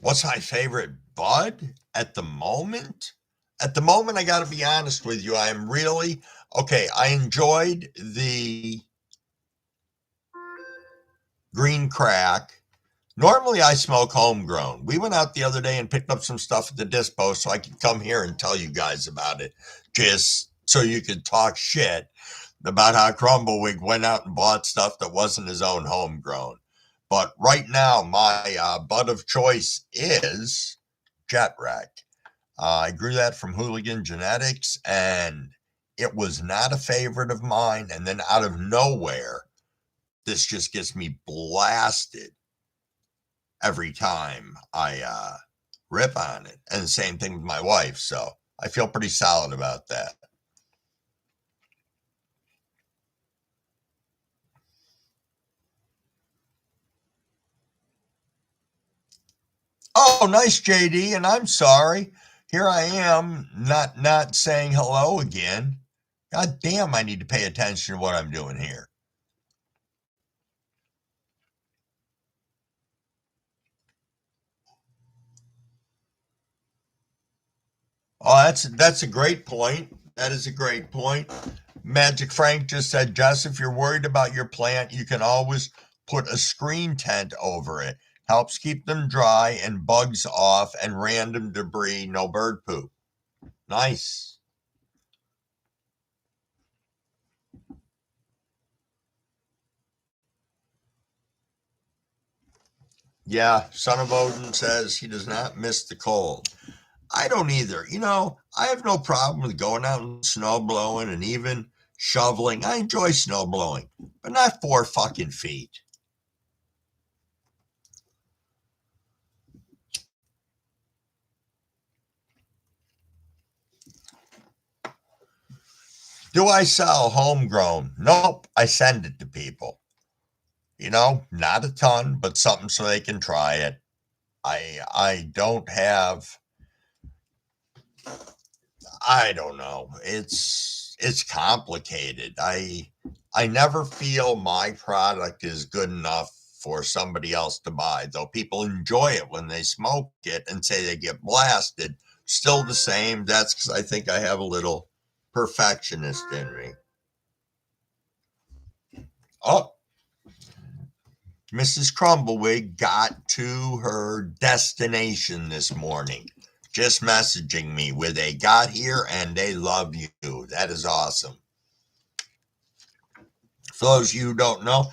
What's my favorite bud at the moment? At the moment, I got to be honest with you. I am really okay. I enjoyed the green crack. Normally, I smoke homegrown. We went out the other day and picked up some stuff at the dispo so I could come here and tell you guys about it, just so you could talk shit about how Crumbleweed went out and bought stuff that wasn't his own homegrown. But right now, my bud of choice is Jet Wreck. I grew that from Hooligan Genetics, and it was not a favorite of mine. And then out of nowhere, this just gets me blasted every time I rip on it. And the same thing with my wife. So I feel pretty solid about that. Oh, nice, JD. And I'm sorry. Here I am, not saying hello again. God damn, I need to pay attention to what I'm doing here. Oh, that's a great point. That is a great point. Magic Frank just said, Jess, if you're worried about your plant, you can always put a screen tent over it. Helps keep them dry and bugs off and random debris, no bird poop. Nice. Yeah, Son of Odin says he does not miss the cold. I don't either. You know, I have no problem with going out and snow blowing and even shoveling. I enjoy snow blowing, but not 4 fucking feet. Do I sell homegrown? Nope. I send it to people. You know, not a ton, but something so they can try it. I don't have, I don't know. It's complicated. I never feel my product is good enough for somebody else to buy, though people enjoy it when they smoke it and say they get blasted. Still the same. That's because I think I have a little perfectionist in me. Oh, Mrs. Crumbleweed got to her destination this morning. Just messaging me with they got here and they love you. That is awesome. For those of you who don't know,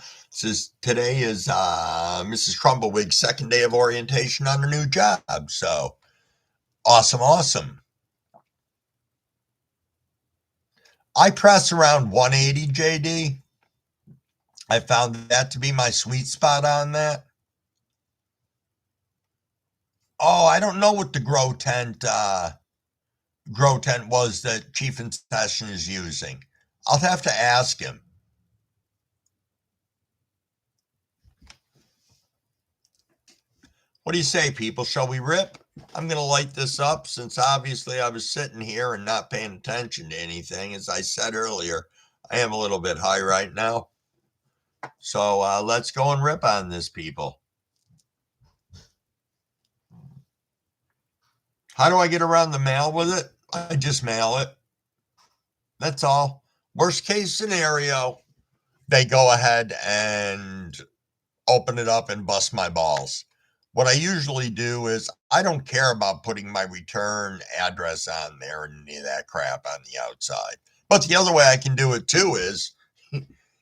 today is Mrs. Crumbleweed's second day of orientation on her new job. So awesome, awesome. I press around 180, JD. I found that to be my sweet spot on that. Oh, I don't know what the grow tent was that Chief in Session is using. I'll have to ask him. What do you say, people? Shall we rip? I'm going to light this up since obviously I was sitting here and not paying attention to anything. As I said earlier, I am a little bit high right now. So let's go and rip on this, people. How do I get around the mail with it? I just mail it. That's all. Worst case scenario, they go ahead and open it up and bust my balls. What I usually do is I don't care about putting my return address on there and any of that crap on the outside. But the other way I can do it too is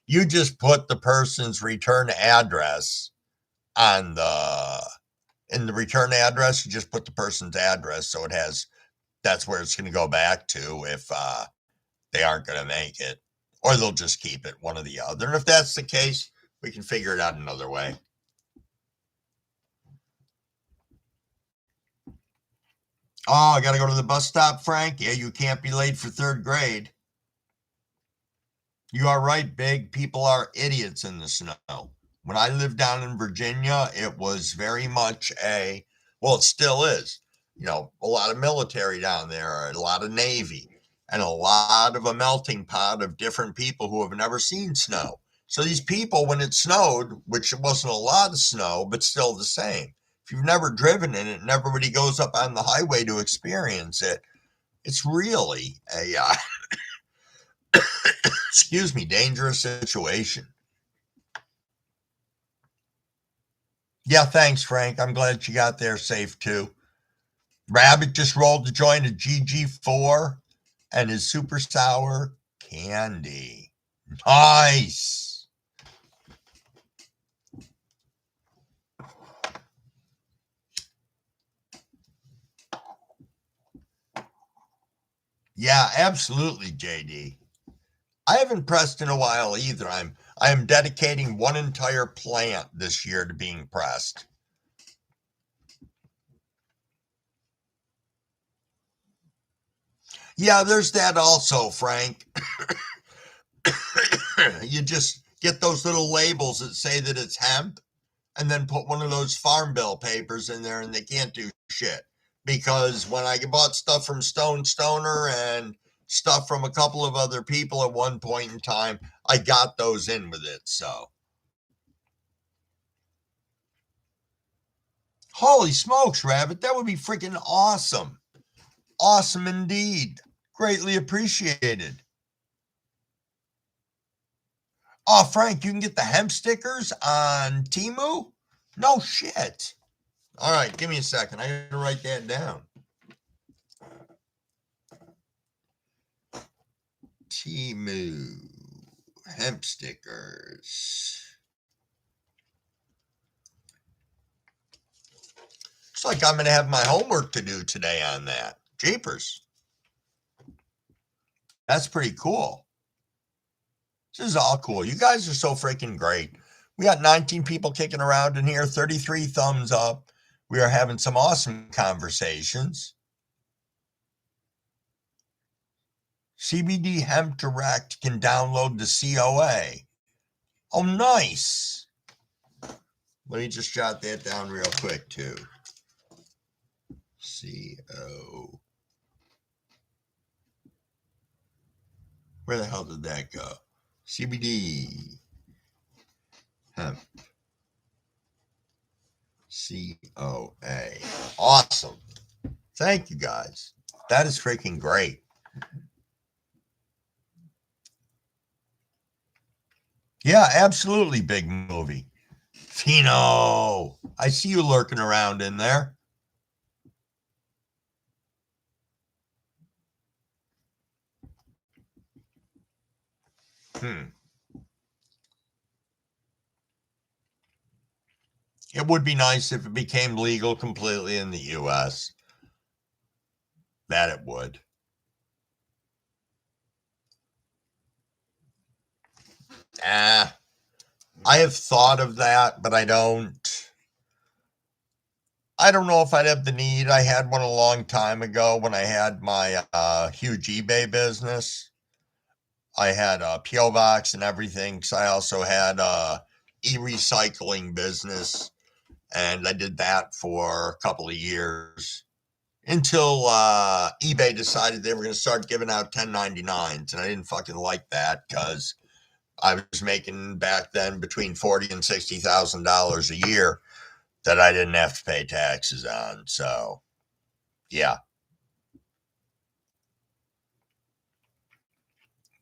you just put the person's return address on in the return address, you just put the person's address so it has, that's where it's going to go back to if they aren't going to make it, or they'll just keep it, one or the other. And if that's the case, we can figure it out another way. Oh, I got to go to the bus stop, Frank? Yeah, you can't be late for third grade. You are right, Big. People are idiots in the snow. When I lived down in Virginia, it was very much well, it still is, a lot of military down there, a lot of Navy, and a lot of a melting pot of different people who have never seen snow. So these people, when it snowed, which it wasn't a lot of snow, but still the same, if you've never driven in it and everybody goes up on the highway to experience it, it's really a, excuse me, dangerous situation. Yeah, thanks, Frank. I'm glad you got there safe too. Rabbit just rolled to join a GG4 and his super sour candy. Nice. Yeah, absolutely, JD. I haven't pressed in a while either. I am dedicating one entire plant this year to being pressed. Yeah, there's that also, Frank. You just get those little labels that say that it's hemp and then put one of those farm bill papers in there and they can't do shit. Because when I bought stuff from Stone Stoner and stuff from a couple of other people at one point in time, I got those in with it. So, holy smokes, Rabbit, that would be freaking awesome. Awesome indeed. Greatly appreciated. Oh, Frank, you can get the hemp stickers on Temu? No shit. All right, give me a second. I gotta write that down. Temu hemp stickers. Looks like I'm gonna have my homework to do today on that. Jeepers. That's pretty cool. This is all cool. You guys are so freaking great. We got 19 people kicking around in here, 33 thumbs up. We are having some awesome conversations. CBD Hemp Direct can download the COA. Oh, nice. Let me just jot that down real quick, too. CO. Where the hell did that go? CBD Hemp COA. Awesome. Thank you, guys. That is freaking great. Yeah, absolutely, big movie. Fino, I see you lurking around in there. It would be nice if it became legal completely in the U.S. That it would. I have thought of that, but I don't know if I'd have the need. I had one a long time ago when I had my huge eBay business. I had a P.O. box and everything. So I also had a e-recycling business. And I did that for a couple of years until eBay decided they were going to start giving out 1099s. And I didn't fucking like that because I was making back then between $40,000 and $60,000 a year that I didn't have to pay taxes on. So, yeah.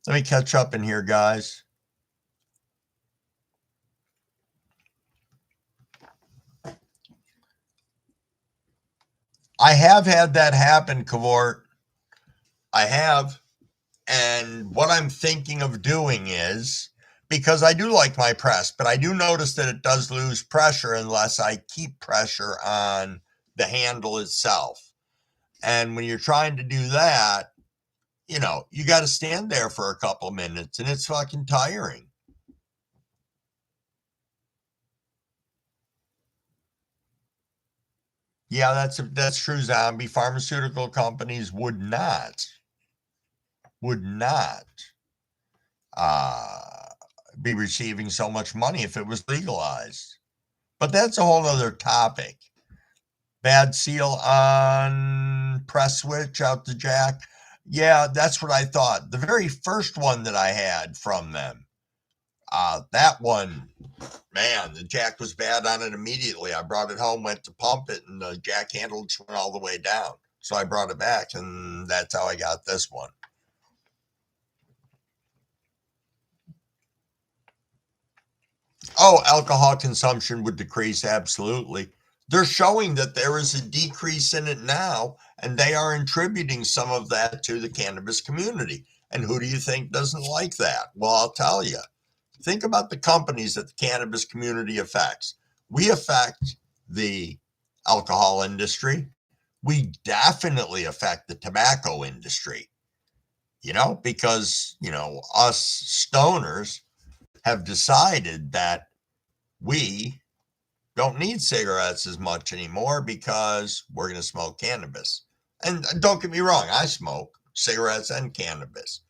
Let me catch up in here, guys. I have had that happen, Cavort. I have. And what I'm thinking of doing is, because I do like my press, but I do notice that it does lose pressure unless I keep pressure on the handle itself. And when you're trying to do that, you got to stand there for a couple minutes and it's fucking tiring. Yeah, that's true, Zombie. Pharmaceutical companies would not uh, be receiving so much money if it was legalized. But that's a whole other topic. Bad seal on press switch out the jack. Yeah, that's what I thought. The very first one that I had from them, that one, man, the jack was bad on it immediately. I brought it home, went to pump it, and the jack handle just went all the way down. So I brought it back, and that's how I got this one. Oh, alcohol consumption would decrease, absolutely. They're showing that there is a decrease in it now, and they are attributing some of that to the cannabis community. And who do you think doesn't like that? Well, I'll tell you. Think about the companies that the cannabis community affects. We affect the alcohol industry. We definitely affect the tobacco industry, because, us stoners have decided that we don't need cigarettes as much anymore because we're going to smoke cannabis. And don't get me wrong, I smoke cigarettes and cannabis.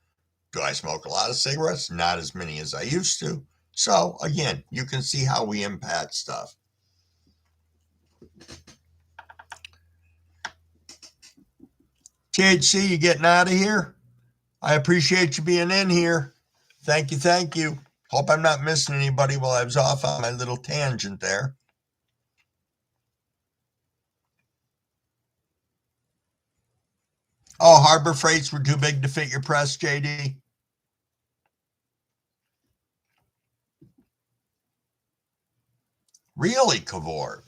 Do I smoke a lot of cigarettes? Not as many as I used to. So, again, you can see how we impact stuff. THC, you getting out of here? I appreciate you being in here. Thank you, thank you. Hope I'm not missing anybody while I was off on my little tangent there. Oh, Harbor Freights were too big to fit your press, JD? Really, Cavort?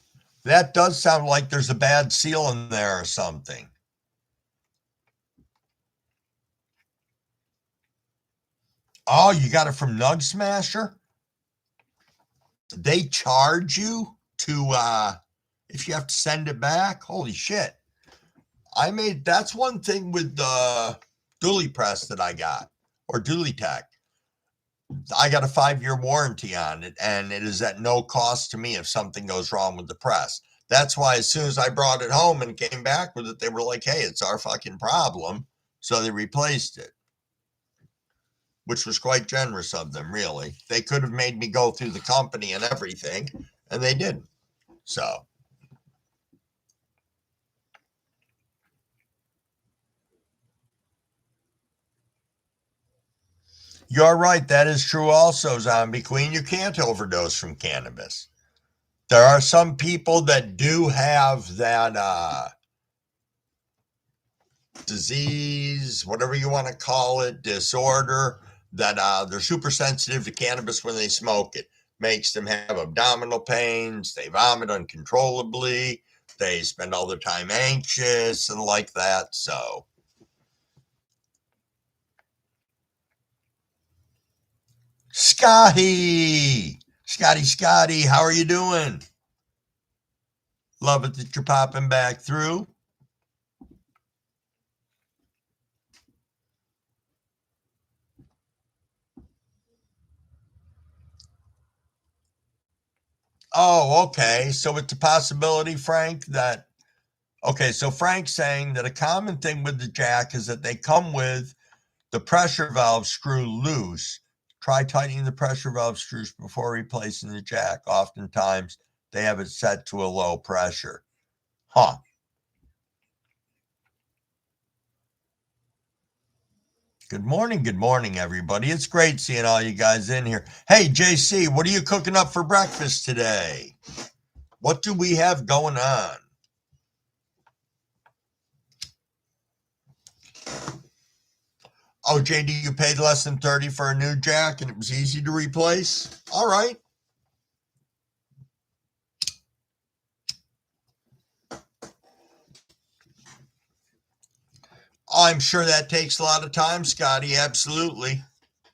That does sound like there's a bad seal in there or something. Oh, you got it from Nug Smasher? They charge you to if you have to send it back? Holy shit. That's one thing with the Dually Press that I got, or Dually Tech. I got a 5-year warranty on it, and it is at no cost to me if something goes wrong with the press. That's why as soon as I brought it home and came back with it, they were like, hey, it's our fucking problem. So they replaced it, which was quite generous of them, really. They could have made me go through the company and everything, and they didn't. So, you're right. That is true also, Zombie Queen. You can't overdose from cannabis. There are some people that do have that disease, whatever you want to call it, disorder, that they're super sensitive to cannabis when they smoke it. Makes them have abdominal pains. They vomit uncontrollably. They spend all their time anxious and like that. So, Scotty, how are you doing? Love it that you're popping back through. Oh, okay. So it's a possibility, Frank, that okay, so Frank's saying that a common thing with the jack is that they come with the pressure valve screw loose. Try tightening the pressure valve screws before replacing the jack. Oftentimes They have it set to a low pressure. Huh. Good morning, everybody. It's great seeing all you guys in here. Hey, JC, what are you cooking up for breakfast today? What do we have going on? Oh, JD, you paid less than 30 for a new jack and it was easy to replace? All right. I'm sure that takes a lot of time, Scotty. Absolutely.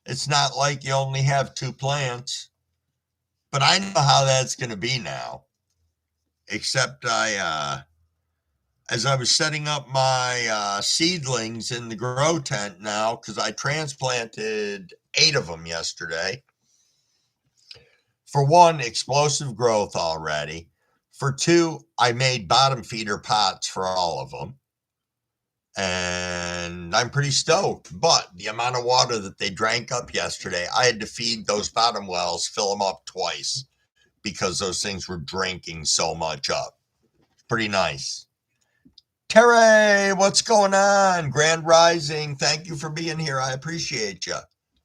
It's not like you only have 2 plants. But I know how that's going to be now. Except as I was setting up my seedlings in the grow tent now, because I transplanted 8 of them yesterday. For one, explosive growth already. For two, I made bottom feeder pots for all of them. And I'm pretty stoked. But the amount of water that they drank up yesterday, I had to feed those bottom wells, fill them up twice because those things were drinking so much up. Pretty nice. Terry, what's going on? Grand Rising. Thank you for being here. I appreciate you.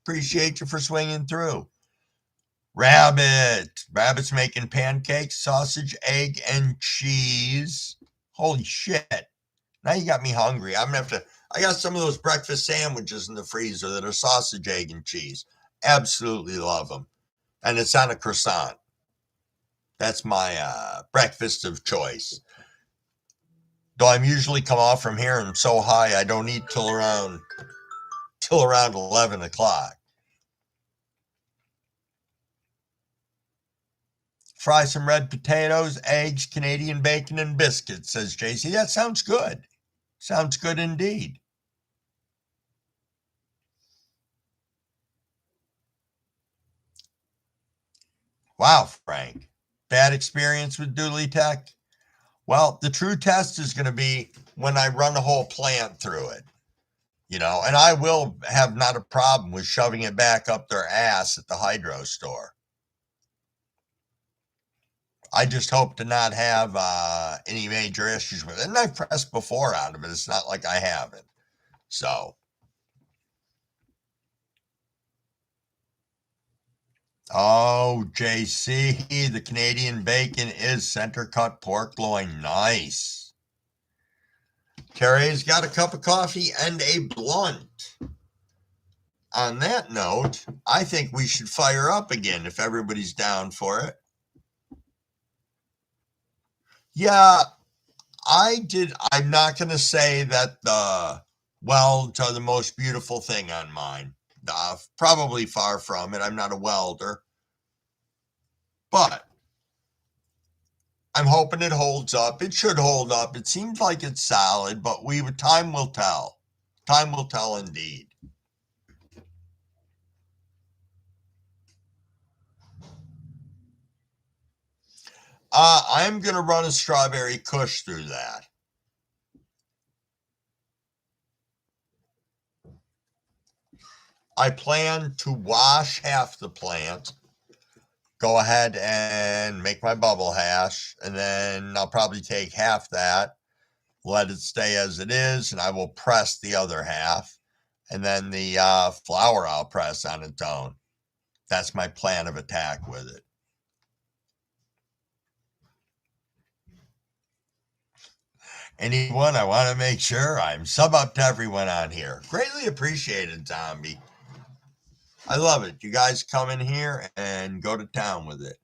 Appreciate you for swinging through. Rabbit's making pancakes, sausage, egg, and cheese. Holy shit. Now you got me hungry. I'm going to have to, I got some of those breakfast sandwiches in the freezer that are sausage, egg, and cheese. Absolutely love them. And it's on a croissant. That's my breakfast of choice. Though I'm usually come off from here and so high I don't eat till around 11 o'clock. Fry some red potatoes, eggs, Canadian bacon, and biscuits, says JC. That sounds good. Sounds good indeed. Wow, Frank. Bad experience with Dooley Tech? Well, the true test is going to be when I run the whole plant through it. And I will have not a problem with shoving it back up their ass at the hydro store. I just hope to not have any major issues with it. And I've pressed before out of it. It's not like I haven't. So. Oh, JC, the Canadian bacon is center cut pork loin. Nice. Terry's got a cup of coffee and a blunt. On that note, I think we should fire up again if everybody's down for it. Yeah, I did. I'm not going to say that the welds are the most beautiful thing on mine. Probably far from it. I'm not a welder. But I'm hoping it holds up. It should hold up. It seems like it's solid, but time will tell. Time will tell indeed. I'm going to run a strawberry kush through that. I plan to wash half the plant, go ahead and make my bubble hash, and then I'll probably take half that, let it stay as it is, and I will press the other half, and then the flour I'll press on its own. That's my plan of attack with it. Anyone, I want to make sure I'm sub up to everyone on here. Greatly appreciated, Zombie. I love it. You guys come in here and go to town with it.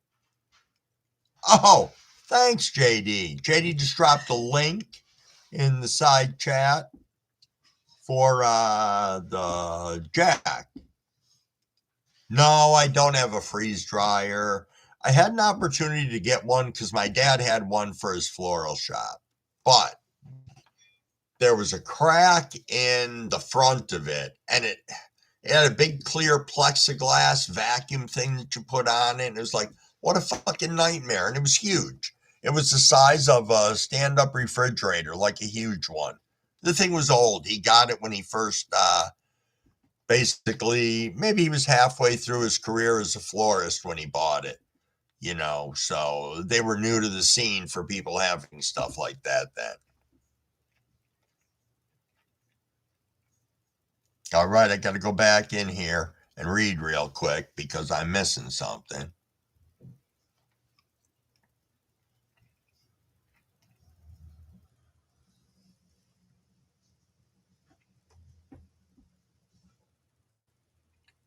Oh, thanks, JD. JD just dropped a link in the side chat for the jack. No, I don't have a freeze dryer. I had an opportunity to get one because my dad had one for his floral shop, but there was a crack in the front of it, and it had a big clear plexiglass vacuum thing that you put on it. And it was like, what a fucking nightmare. And it was huge. It was the size of a stand-up refrigerator, like a huge one. The thing was old. He got it when he first, basically, maybe he was halfway through his career as a florist when he bought it. you know, so they were new to the scene for people having stuff like that then. All right, I got to go back in here and read real quick because I'm missing something.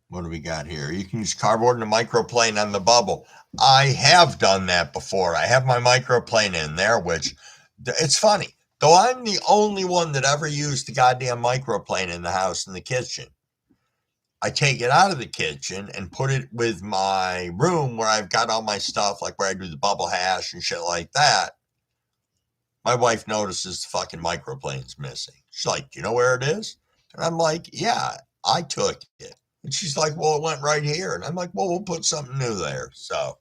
What do we got here? You can use cardboard and a microplane on the bubble. I have done that before. I have my microplane in there, which it's funny. Though I'm the only one that ever used the goddamn microplane in the house in the kitchen. I take it out of the kitchen and put it with my room where I've got all my stuff, like where I do the bubble hash and shit like that. My wife notices the fucking microplane's missing. She's like, "Do you know where it is?" And I'm like, "Yeah, I took it." And she's like, "Well, it went right here." And I'm like, "Well, we'll put something new there." So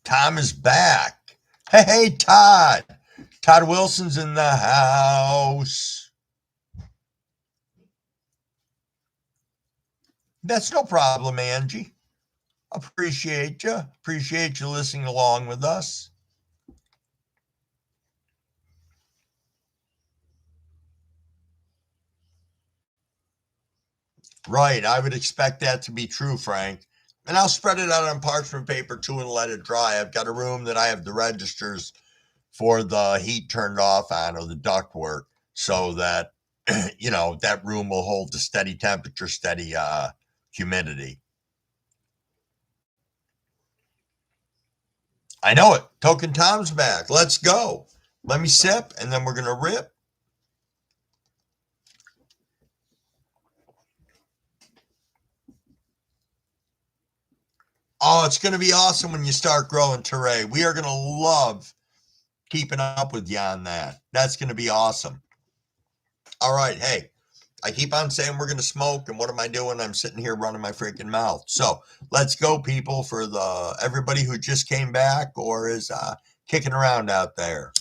Tom is back. Hey, Todd. Todd Wilson's in the house. That's no problem, Angie. Appreciate you. Appreciate you listening along with us. Right. I would expect that to be true, Frank. And I'll spread it out on parchment paper too and let it dry. I've got a room that I have the registers for the heat turned off on or the duct work so that, you know, that room will hold the steady temperature, steady humidity. I know it. Token Tom's back. Let's go. Let me sip and then we're going to rip. Oh, it's going to be awesome when you start growing terray. We are going to love keeping up with you on that. That's going to be awesome. All right. Hey, I keep on saying we're going to smoke, and what am I doing? I'm sitting here running my freaking mouth. So let's go, people, for the everybody who just came back or is kicking around out there.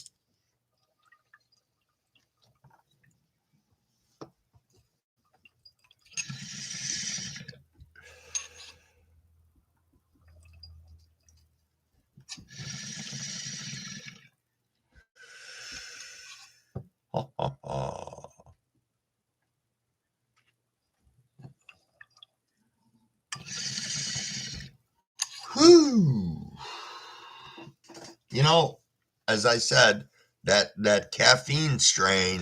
Whew. You know, as I said, that caffeine strain,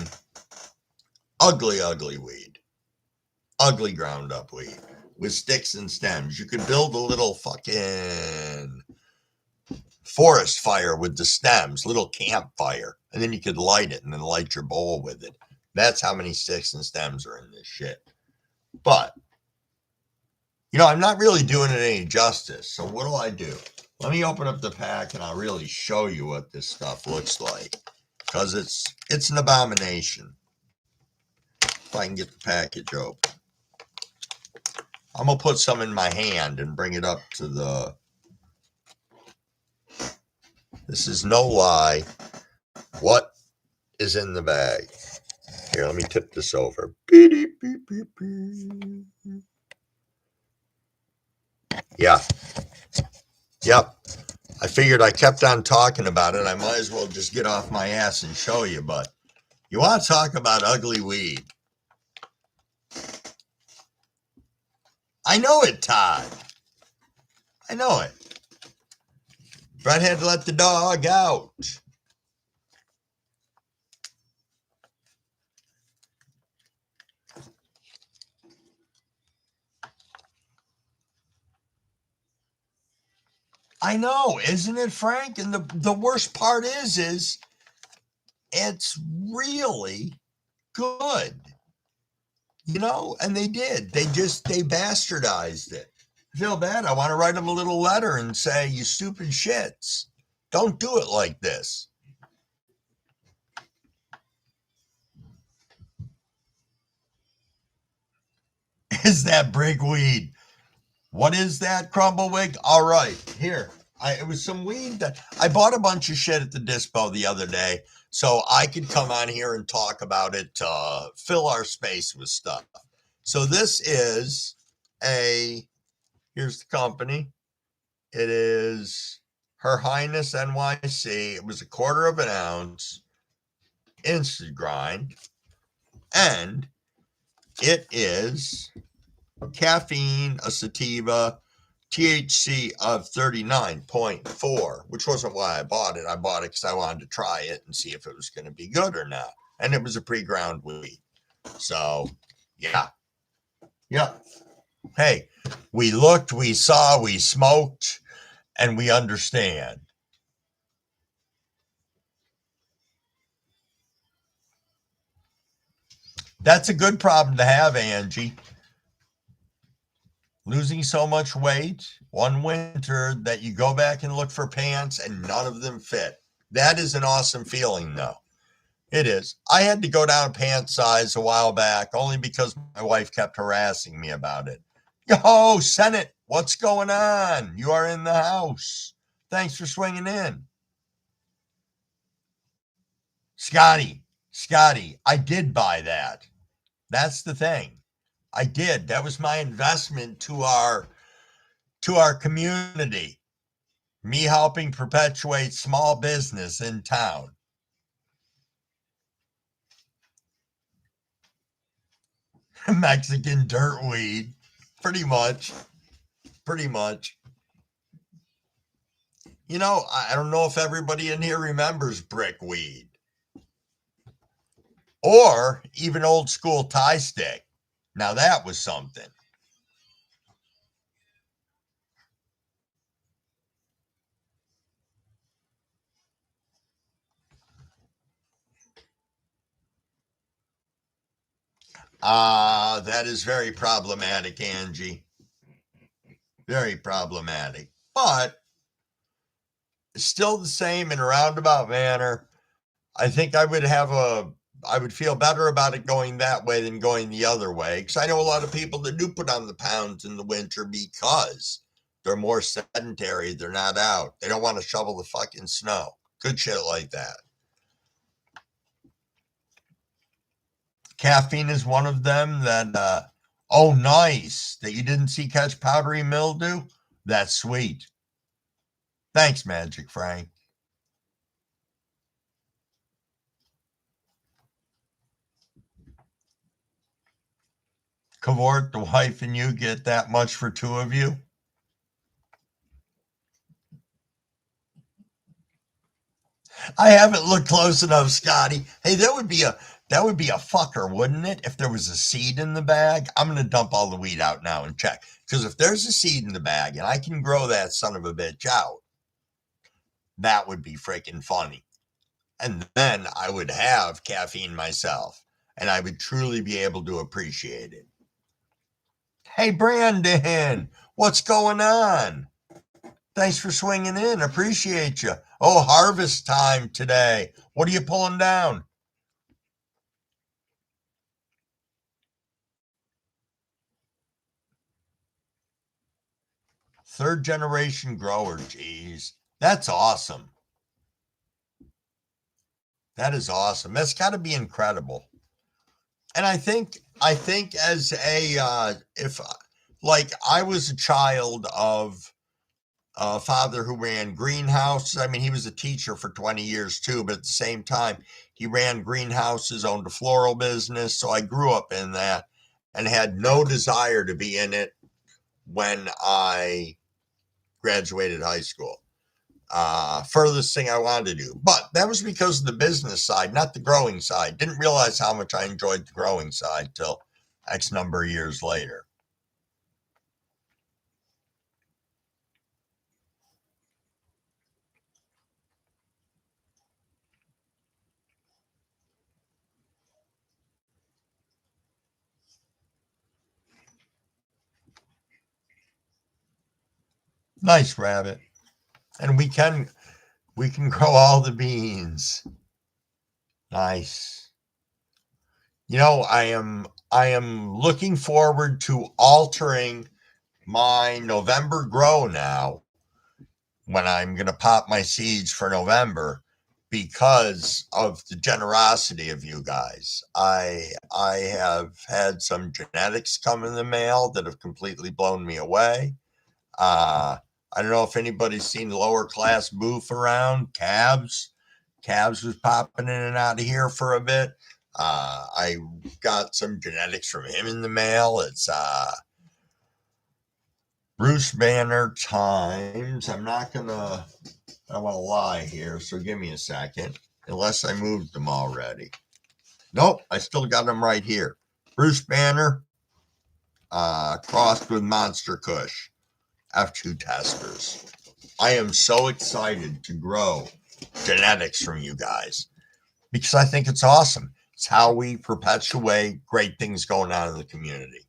ugly, ugly weed, ugly ground up weed with sticks and stems. You could build a little fucking forest fire with the stems, little campfire, and then you could light it and then light your bowl with it. That's how many sticks and stems are in this shit. But, you know, I'm not really doing it any justice. So what do? Let me open up the pack and I'll really show you what this stuff looks like. Because it's an abomination. If I can get the package open. I'm going to put some in my hand and bring it up to the... This is no lie. What is in the bag? Here, let me tip this over. Yeah. Yep. I figured I kept on talking about it. I might as well just get off my ass and show you. But you want to talk about ugly weed? I know it, Todd. I know it. Brett had to let the dog out. I know, isn't it, Frank? And the worst part is it's really good. You know, and they did. They bastardized it. I feel bad. I want to write them a little letter and say, "You stupid shits. Don't do it like this." Is that brickweed? What is that, Crumblewick? All right, here. It was some weed that I bought a bunch of shit at the dispo the other day so I could come on here and talk about it to fill our space with stuff. So this is a Here's the company. It is Her Highness NYC. It was a quarter of an ounce instant grind. And it is caffeine, a sativa, THC of 39.4, which wasn't why I bought it. I bought it because I wanted to try it and see if it was going to be good or not. And it was a pre-ground weed. So, yeah. Hey, we looked, we saw, we smoked, and we understand. That's a good problem to have, Angie. Losing so much weight one winter that you go back and look for pants and none of them fit. That is an awesome feeling, though. It is. I had to go down pant size a while back only because my wife kept harassing me about it. Yo, Senate, what's going on? You are in the house. Thanks for swinging in. Scotty, I did buy that. That's the thing. I did. That was my investment to our community. Me helping perpetuate small business in town. Mexican dirt weed. Pretty much. You know, I don't know if everybody in here remembers brick weed. Or even old school tie stick. Now that was something. That is very problematic, Angie. Very problematic. But still the same in a roundabout manner. I think I would feel better about it going that way than going the other way. Because I know a lot of people that do put on the pounds in the winter because they're more sedentary. They're not out. They don't want to shovel the fucking snow. Good shit like that. Caffeine is one of them that, oh, nice. That you didn't see catch powdery mildew? That's sweet. Thanks, Magic Frank. Cavort, the wife and you get that much for two of you? I haven't looked close enough, Scotty. Hey, that would be a fucker, wouldn't it? If there was a seed in the bag. I'm gonna dump all the weed out now and check. Because if there's a seed in the bag and I can grow that son of a bitch out, that would be freaking funny. And then I would have caffeine myself. And I would truly be able to appreciate it. Hey, Brandon, what's going on? Thanks for swinging in. Appreciate you. Oh, harvest time today. What are you pulling down? Third generation grower. Geez, that's awesome. That is awesome. That's got to be incredible. And I think as if like I was a child of a father who ran greenhouses. I mean, he was a teacher for 20 years too, but at the same time, he ran greenhouses, owned a floral business. So I grew up in that and had no desire to be in it when I graduated high school. Furthest thing I wanted to do. But that was because of the business side, not the growing side. Didn't realize how much I enjoyed the growing side till X number of years later. Nice, rabbit. And we can grow all the beans. Nice. You know, I am looking forward to altering my November grow now when I'm going to pop my seeds for November because of the generosity of you guys. I have had some genetics come in the mail that have completely blown me away. I don't know if anybody's seen lower class boof around. Cabs was popping in and out of here for a bit. I got some genetics from him in the mail. It's Bruce Banner times. I don't want to lie here, so give me a second. Unless I moved them already. Nope, I still got them right here. Bruce Banner crossed with Monster Kush. F2 testers. I am so excited to grow genetics from you guys because I think it's awesome. It's how we perpetuate great things going on in the community.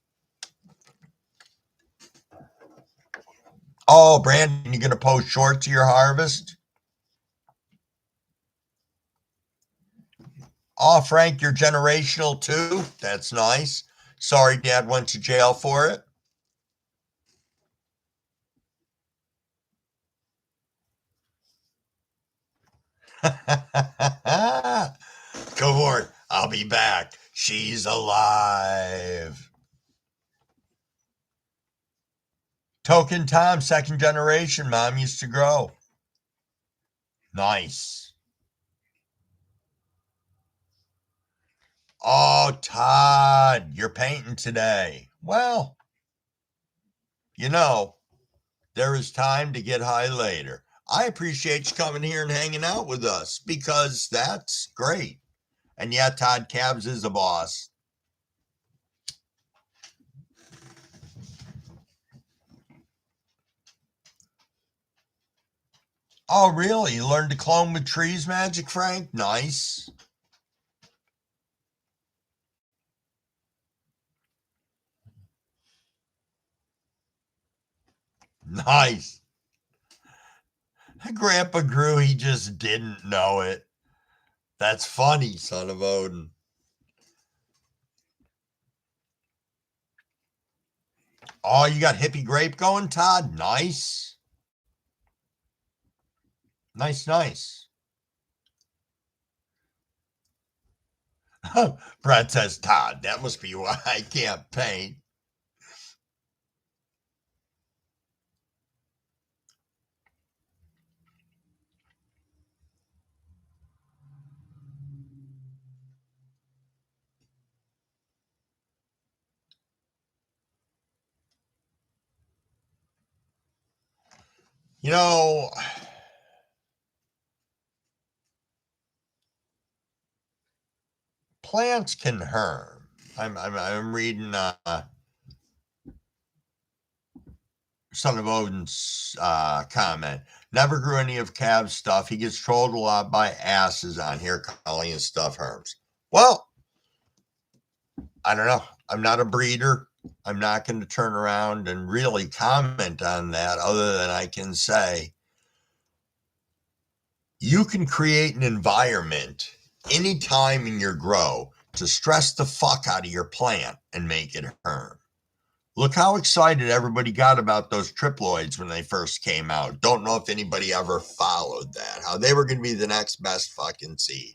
Oh, Brandon, you going to post shorts of your harvest? Oh, Frank, you're generational too? That's nice. Sorry Dad went to jail for it. Cohort, I'll be back. She's alive. Token Tom, second generation. Mom used to grow. Nice. Oh, Todd, you're painting today. Well, you know, there is time to get high later. I appreciate you coming here and hanging out with us because that's great. And yeah, Todd Cabs is a boss. Oh, really? You learned to clone with trees magic, Frank? Nice. Nice. Grandpa grew, he just didn't know it. That's funny, son of Odin. Oh, you got hippie grape going, Todd? Nice. Nice, nice. Brad says, Todd, that must be why I can't paint. You know, plants can harm. I'm reading Son of Odin's comment. Never grew any of Cav's stuff. He gets trolled a lot by asses on here calling his stuff herms. Well, I don't know. I'm not a breeder. I'm not going to turn around and really comment on that other than I can say you can create an environment anytime in your grow to stress the fuck out of your plant and make it herm. Look how excited everybody got about those triploids when they first came out. Don't know if anybody ever followed that, how they were going to be the next best fucking seed.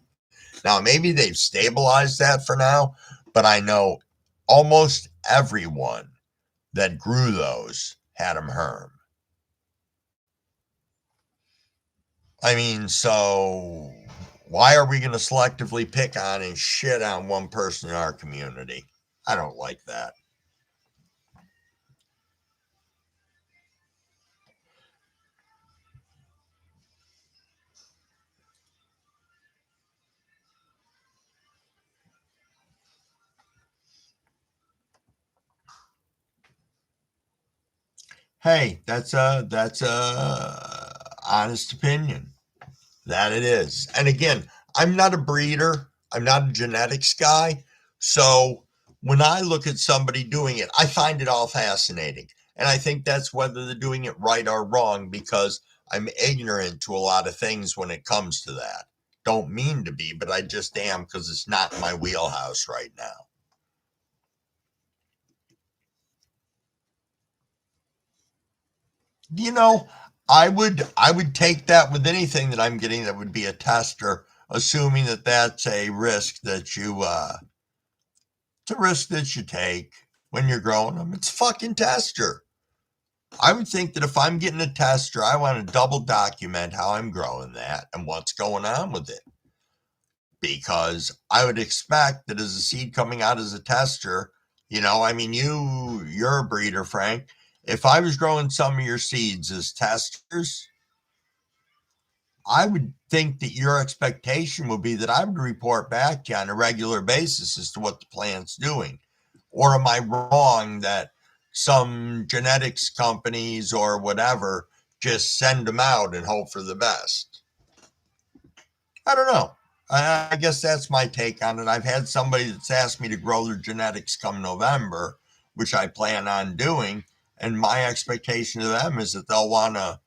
Now, maybe they've stabilized that for now, but I know almost everyone that grew those had them herm. I mean, so why are we going to selectively pick on and shit on one person in our community? I don't like that. Hey, that's a honest opinion. That it is. And again, I'm not a breeder. I'm not a genetics guy. So when I look at somebody doing it, I find it all fascinating. And I think that's whether they're doing it right or wrong because I'm ignorant to a lot of things when it comes to that. Don't mean to be, but I just am because it's not my wheelhouse right now. You know, I would take that with anything that I'm getting that would be a tester, assuming that that's a risk that you it's a risk that you take when you're growing them. It's a fucking tester. I would think that if I'm getting a tester, I want to double document how I'm growing that and what's going on with it. Because I would expect that as a seed coming out as a tester, I mean, you're a breeder, Frank. If I was growing some of your seeds as testers, I would think that your expectation would be that I would report back to you on a regular basis as to what the plant's doing. Or am I wrong that some genetics companies or whatever just send them out and hope for the best? I don't know. I guess that's my take on it. I've had somebody that's asked me to grow their genetics come November, which I plan on doing. And my expectation of them is that they'll want to,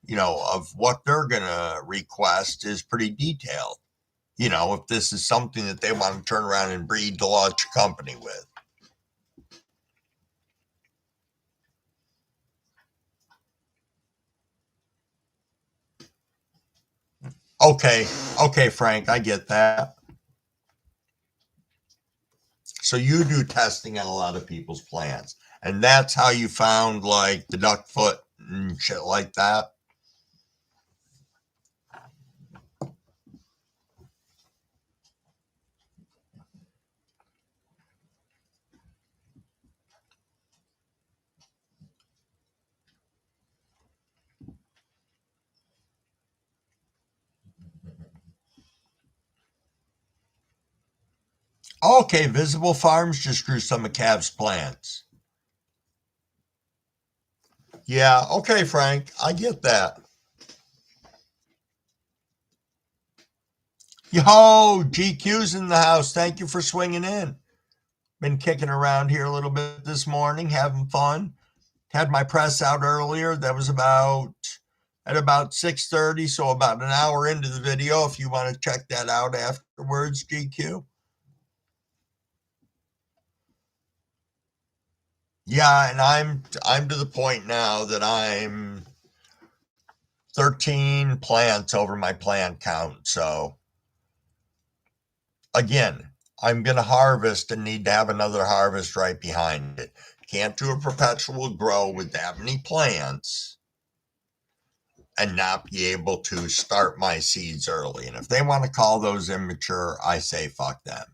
of what they're going to request is pretty detailed. If this is something that they want to turn around and breed to launch a company with. Okay, Frank, I get that. So you do testing on a lot of people's plants, and that's how you found like the duck foot and shit like that. Okay, Visible Farms just grew some of Cav's plants. Yeah, okay, Frank, I get that. Yo, GQ's in the house. Thank you for swinging in. Been kicking around here a little bit this morning, having fun. Had my press out earlier. That was at about 6:30, so about an hour into the video. If you want to check that out afterwards, GQ. Yeah, and I'm to the point now that I'm 13 plants over my plant count. So again, I'm going to harvest and need to have another harvest right behind it. Can't do a perpetual grow with that many plants and not be able to start my seeds early. And if they want to call those immature, I say fuck them.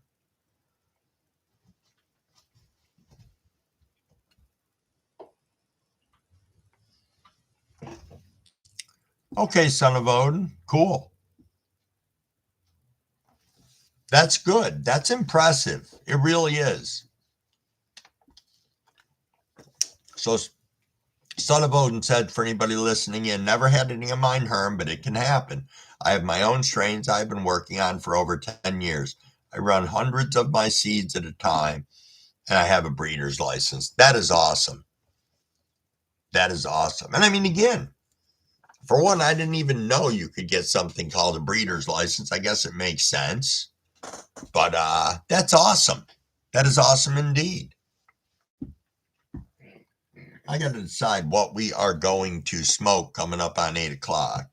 Okay, son of Odin, cool. That's good. That's impressive. It really is. So, son of Odin said, for anybody listening in, never had any of mine harm, but it can happen. I have my own strains I've been working on for over 10 years. I run hundreds of my seeds at a time, and I have a breeder's license. That is awesome. That is awesome. And I mean, again, for one, I didn't even know you could get something called a breeder's license. I guess it makes sense. But that's awesome. That is awesome indeed. I got to decide what we are going to smoke coming up on 8 o'clock.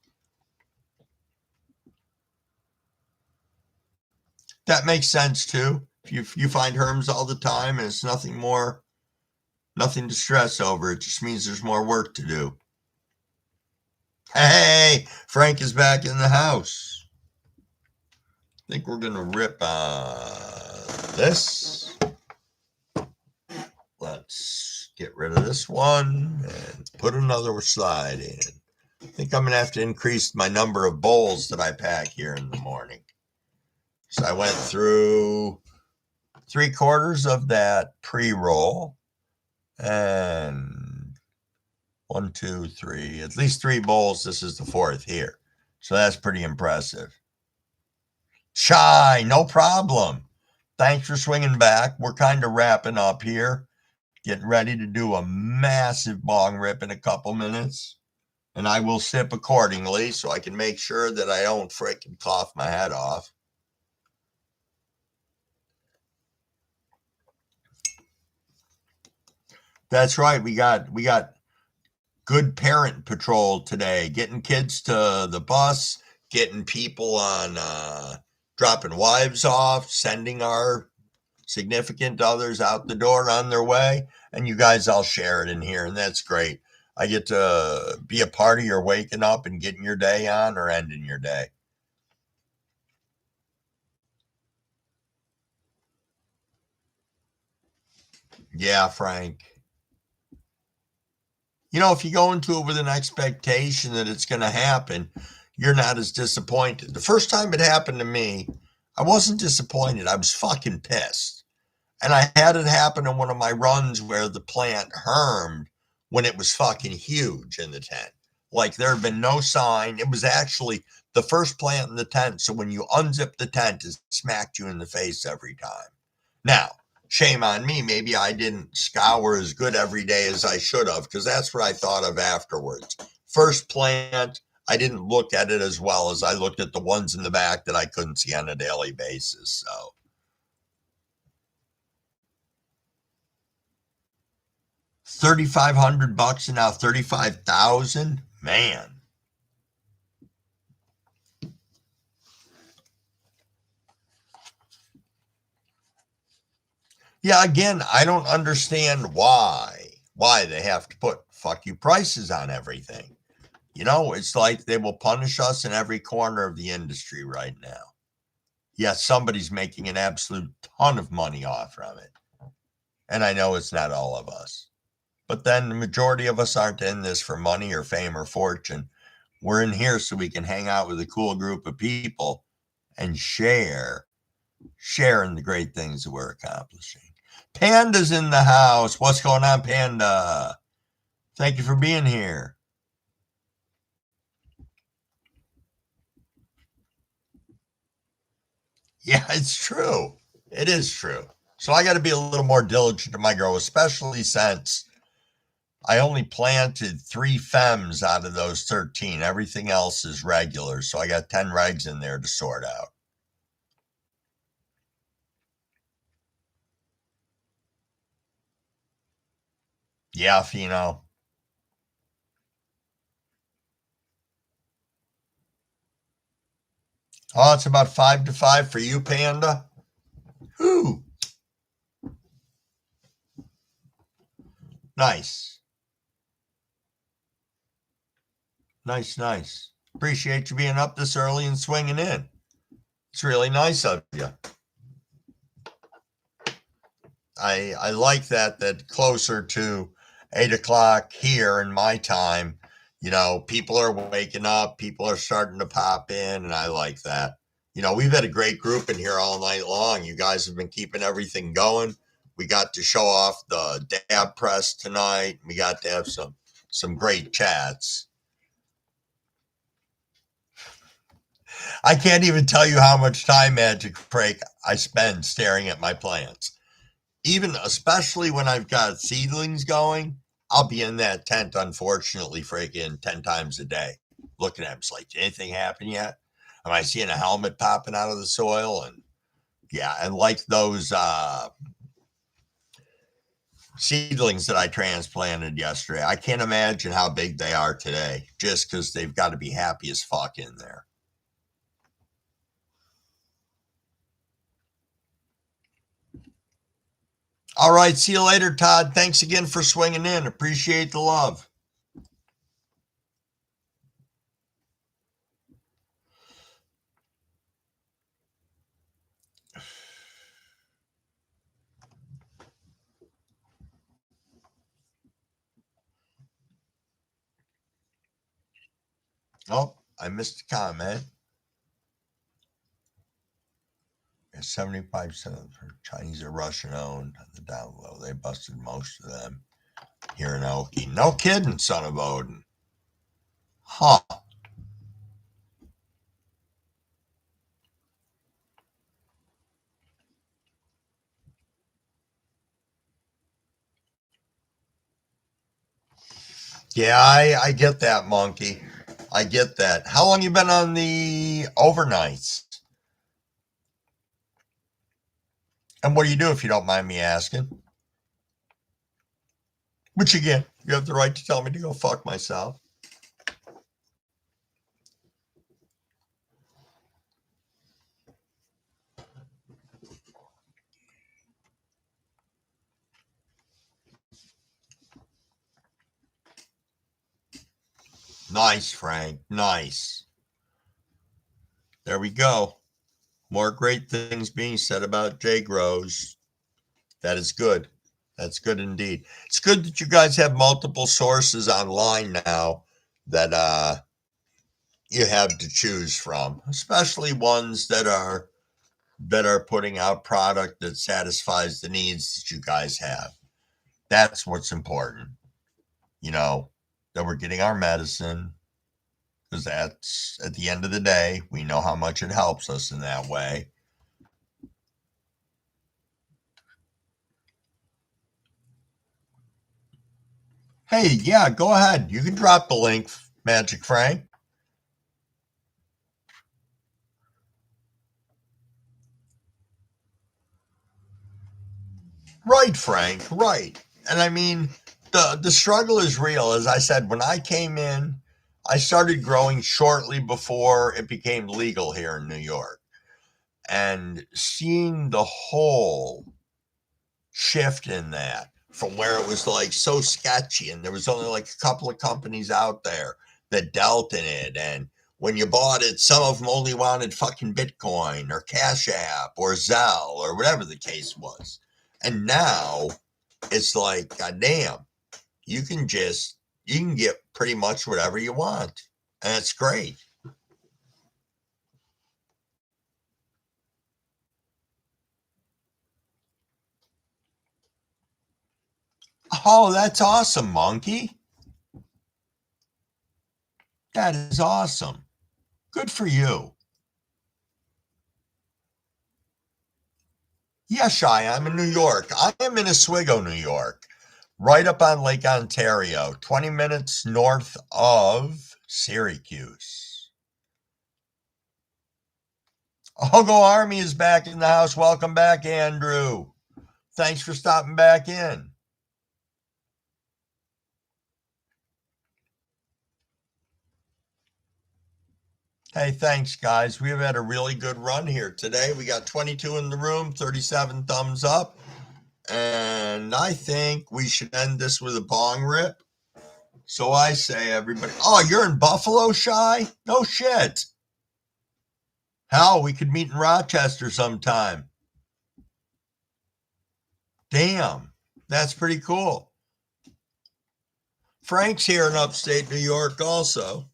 That makes sense too. If you find herms all the time and it's nothing to stress over, it just means there's more work to do. Hey, Frank is back in the house. I think we're going to rip this. Let's get rid of this one and put another slide in. I think I'm going to have to increase my number of bowls that I pack here in the morning. So I went through 3/4 of that pre-roll and 1, 2, 3, at least 3 bowls. This is the 4th here. So that's pretty impressive. Shy, no problem. Thanks for swinging back. We're kind of wrapping up here. Getting ready to do a massive bong rip in a couple minutes. And I will sip accordingly so I can make sure that I don't frickin' cough my head off. That's right. We got good parent patrol today, getting kids to the bus, getting people on dropping wives off, sending our significant others out the door on their way, and you guys all share it in here, and that's great. I get to be a part of your waking up and getting your day on or ending your day. Yeah, Frank. If you go into it with an expectation that it's going to happen, you're not as disappointed. The first time it happened to me, I wasn't disappointed. I was fucking pissed. And I had it happen in one of my runs where the plant hermed when it was fucking huge in the tent. Like there had been no sign. It was actually the first plant in the tent. So when you unzip the tent, it smacked you in the face every time. Now, shame on me. Maybe I didn't scour as good every day as I should have, because that's what I thought of afterwards. First plant, I didn't look at it as well as I looked at the ones in the back that I couldn't see on a daily basis. So 3,500 bucks and now 35,000, man. Yeah, again, I don't understand why they have to put fuck you prices on everything. It's like they will punish us in every corner of the industry right now. Yes, somebody's making an absolute ton of money off from it. And I know it's not all of us. But then the majority of us aren't in this for money or fame or fortune. We're in here so we can hang out with a cool group of people and sharing the great things that we're accomplishing. Panda's in the house. What's going on, Panda? Thank you for being here. Yeah, it's true. It is true. So I got to be a little more diligent in my grow, especially since I only planted 3 femmes out of those 13. Everything else is regular. So I got 10 regs in there to sort out. Yeah, Fino. Oh, it's about 5 to 5 for you, Panda. Whoo, nice, nice, nice. Appreciate you being up this early and swinging in. It's really nice of you. I like that closer to 8 o'clock here in my time, people are waking up, people are starting to pop in, and I like that. We've had a great group in here all night long. You guys have been keeping everything going. We got to show off the dab press tonight. We got to have some great chats. I can't even tell you how much time, Magic Break, I spend staring at my plants. Even especially when I've got seedlings going, I'll be in that tent, unfortunately, freaking 10 times a day. Looking at them, it's like, did anything happen yet? Am I seeing a helmet popping out of the soil? And yeah, and like those seedlings that I transplanted yesterday, I can't imagine how big they are today, just because they've got to be happy as fuck in there. All right, see you later, Todd. Thanks again for swinging in. Appreciate the love. Oh, I missed a comment. 75% of the Chinese are Russian owned. The down low, they busted most of them here in Okie. No kidding, son of Odin. Huh. Yeah, I get that, Monkey. I get that. How long you been on the overnights? And what do you do if you don't mind me asking? Which again, you have the right to tell me to go fuck myself. Nice, Frank. Nice. There we go. More great things being said about Jay Grows. That is good. That's good indeed. It's good that you guys have multiple sources online now that you have to choose from, especially ones that are putting out product that satisfies the needs that you guys have. That's what's important. You know, that we're getting our medicine, because that's at the end of the day, we know how much it helps us in that way. Hey, yeah, go ahead. You can drop the link, Magic Frank. Right, Frank, right. And I mean, the struggle is real. As I said, when I came in, I started growing shortly before it became legal here in New York. And seeing the whole shift in that from where it was like so sketchy and there was only like a couple of companies out there that dealt in it, and when you bought it some of them only wanted fucking Bitcoin or Cash App or Zelle or whatever the case was, and now it's like god damn, you can get pretty much whatever you want, and it's great. Oh, that's awesome, Monkey. That is awesome. Good for you. Yeah, Shy, I'm in New York. I am in Oswego, New York, right up on Lake Ontario, 20 minutes north of Syracuse. Ogo Army is back in the house. Welcome back, Andrew. Thanks for stopping back in. Hey, thanks, guys. We have had a really good run here today. We got 22 in the room, 37 thumbs up, and I think we should end this with a bong rip. So I say, everybody, oh, you're in Buffalo, Shy? No shit. Hell, we could meet in Rochester sometime. Damn, that's pretty cool. Frank's here in upstate New York also.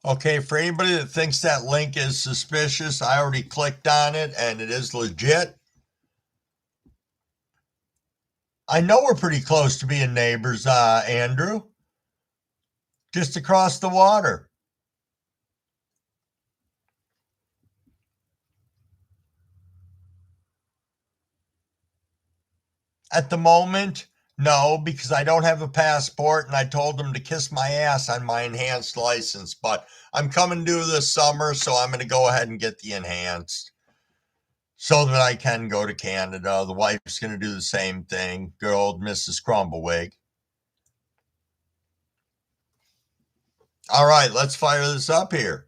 Okay, for anybody that thinks that link is suspicious, I already clicked on it and it is legit. I know we're pretty close to being neighbors, Andrew. Just across the water. At the moment, no, because I don't have a passport and I told them to kiss my ass on my enhanced license. But I'm coming due this summer, so I'm going to go ahead and get the enhanced so that I can go to Canada. The wife's going to do the same thing. Good old Mrs. Crumbawig. All right, let's fire this up here.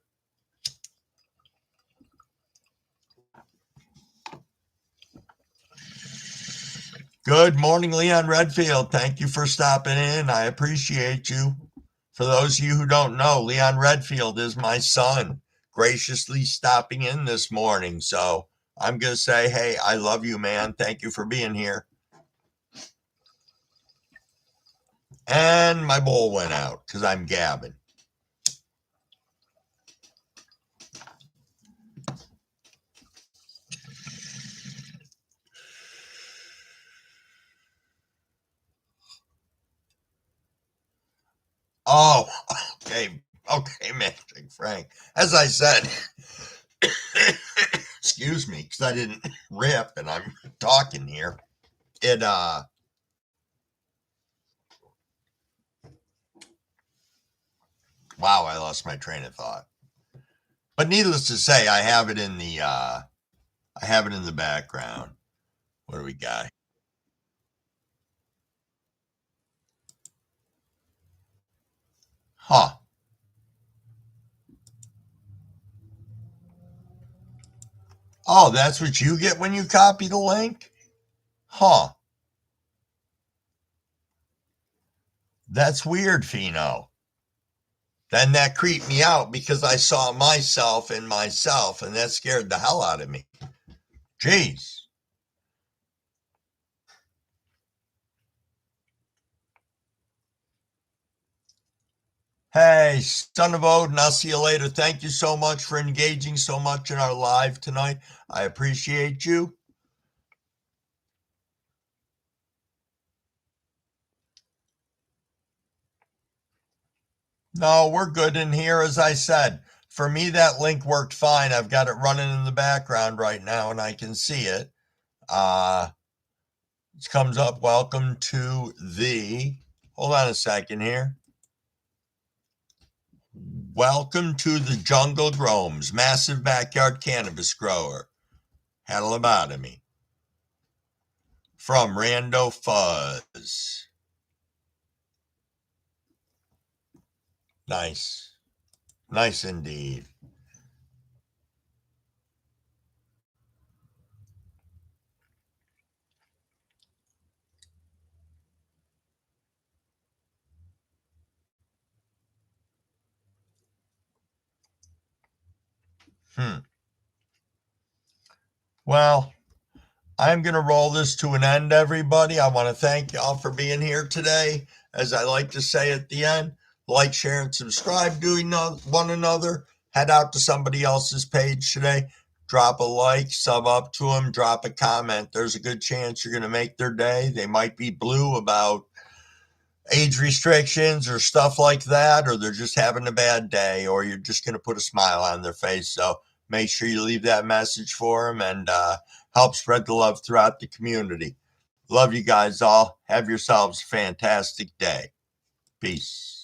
Good morning, Leon Redfield. Thank you for stopping in. I appreciate you. For those of you who don't know, Leon Redfield is my son, graciously stopping in this morning. So I'm going to say, hey, I love you, man. Thank you for being here. And my bowl went out because I'm gabbing. Oh, okay. Okay, Magic Frank. As I said, excuse me, because I didn't rip and I'm talking here. It, wow, I lost my train of thought. But needless to say, I have it in the background. What do we got? Huh. Oh, that's what you get when you copy the link? Huh. That's weird, Fino. Then that creeped me out because I saw myself in myself, and that scared the hell out of me. Jeez. Hey, son of Odin, I'll see you later. Thank you so much for engaging so much in our live tonight. I appreciate you. No, we're good in here, as I said. For me, that link worked fine. I've got it running in the background right now, and I can see it. It comes up, welcome to the, hold on a second here. Welcome to the Jungle Gromes, massive backyard cannabis grower. Had a lobotomy. From Rando Fuzz. Nice. Nice indeed. Well, I'm going to roll this to an end, everybody. I want to thank y'all for being here today. As I like to say at the end, like, share, and subscribe to one another. Head out to somebody else's page today. Drop a like, sub up to them, drop a comment. There's a good chance you're going to make their day. They might be blue about age restrictions or stuff like that, or they're just having a bad day, or you're just going to put a smile on their face. So make sure you leave that message for them and help spread the love throughout the community. Love you guys all. Have yourselves a fantastic day. Peace.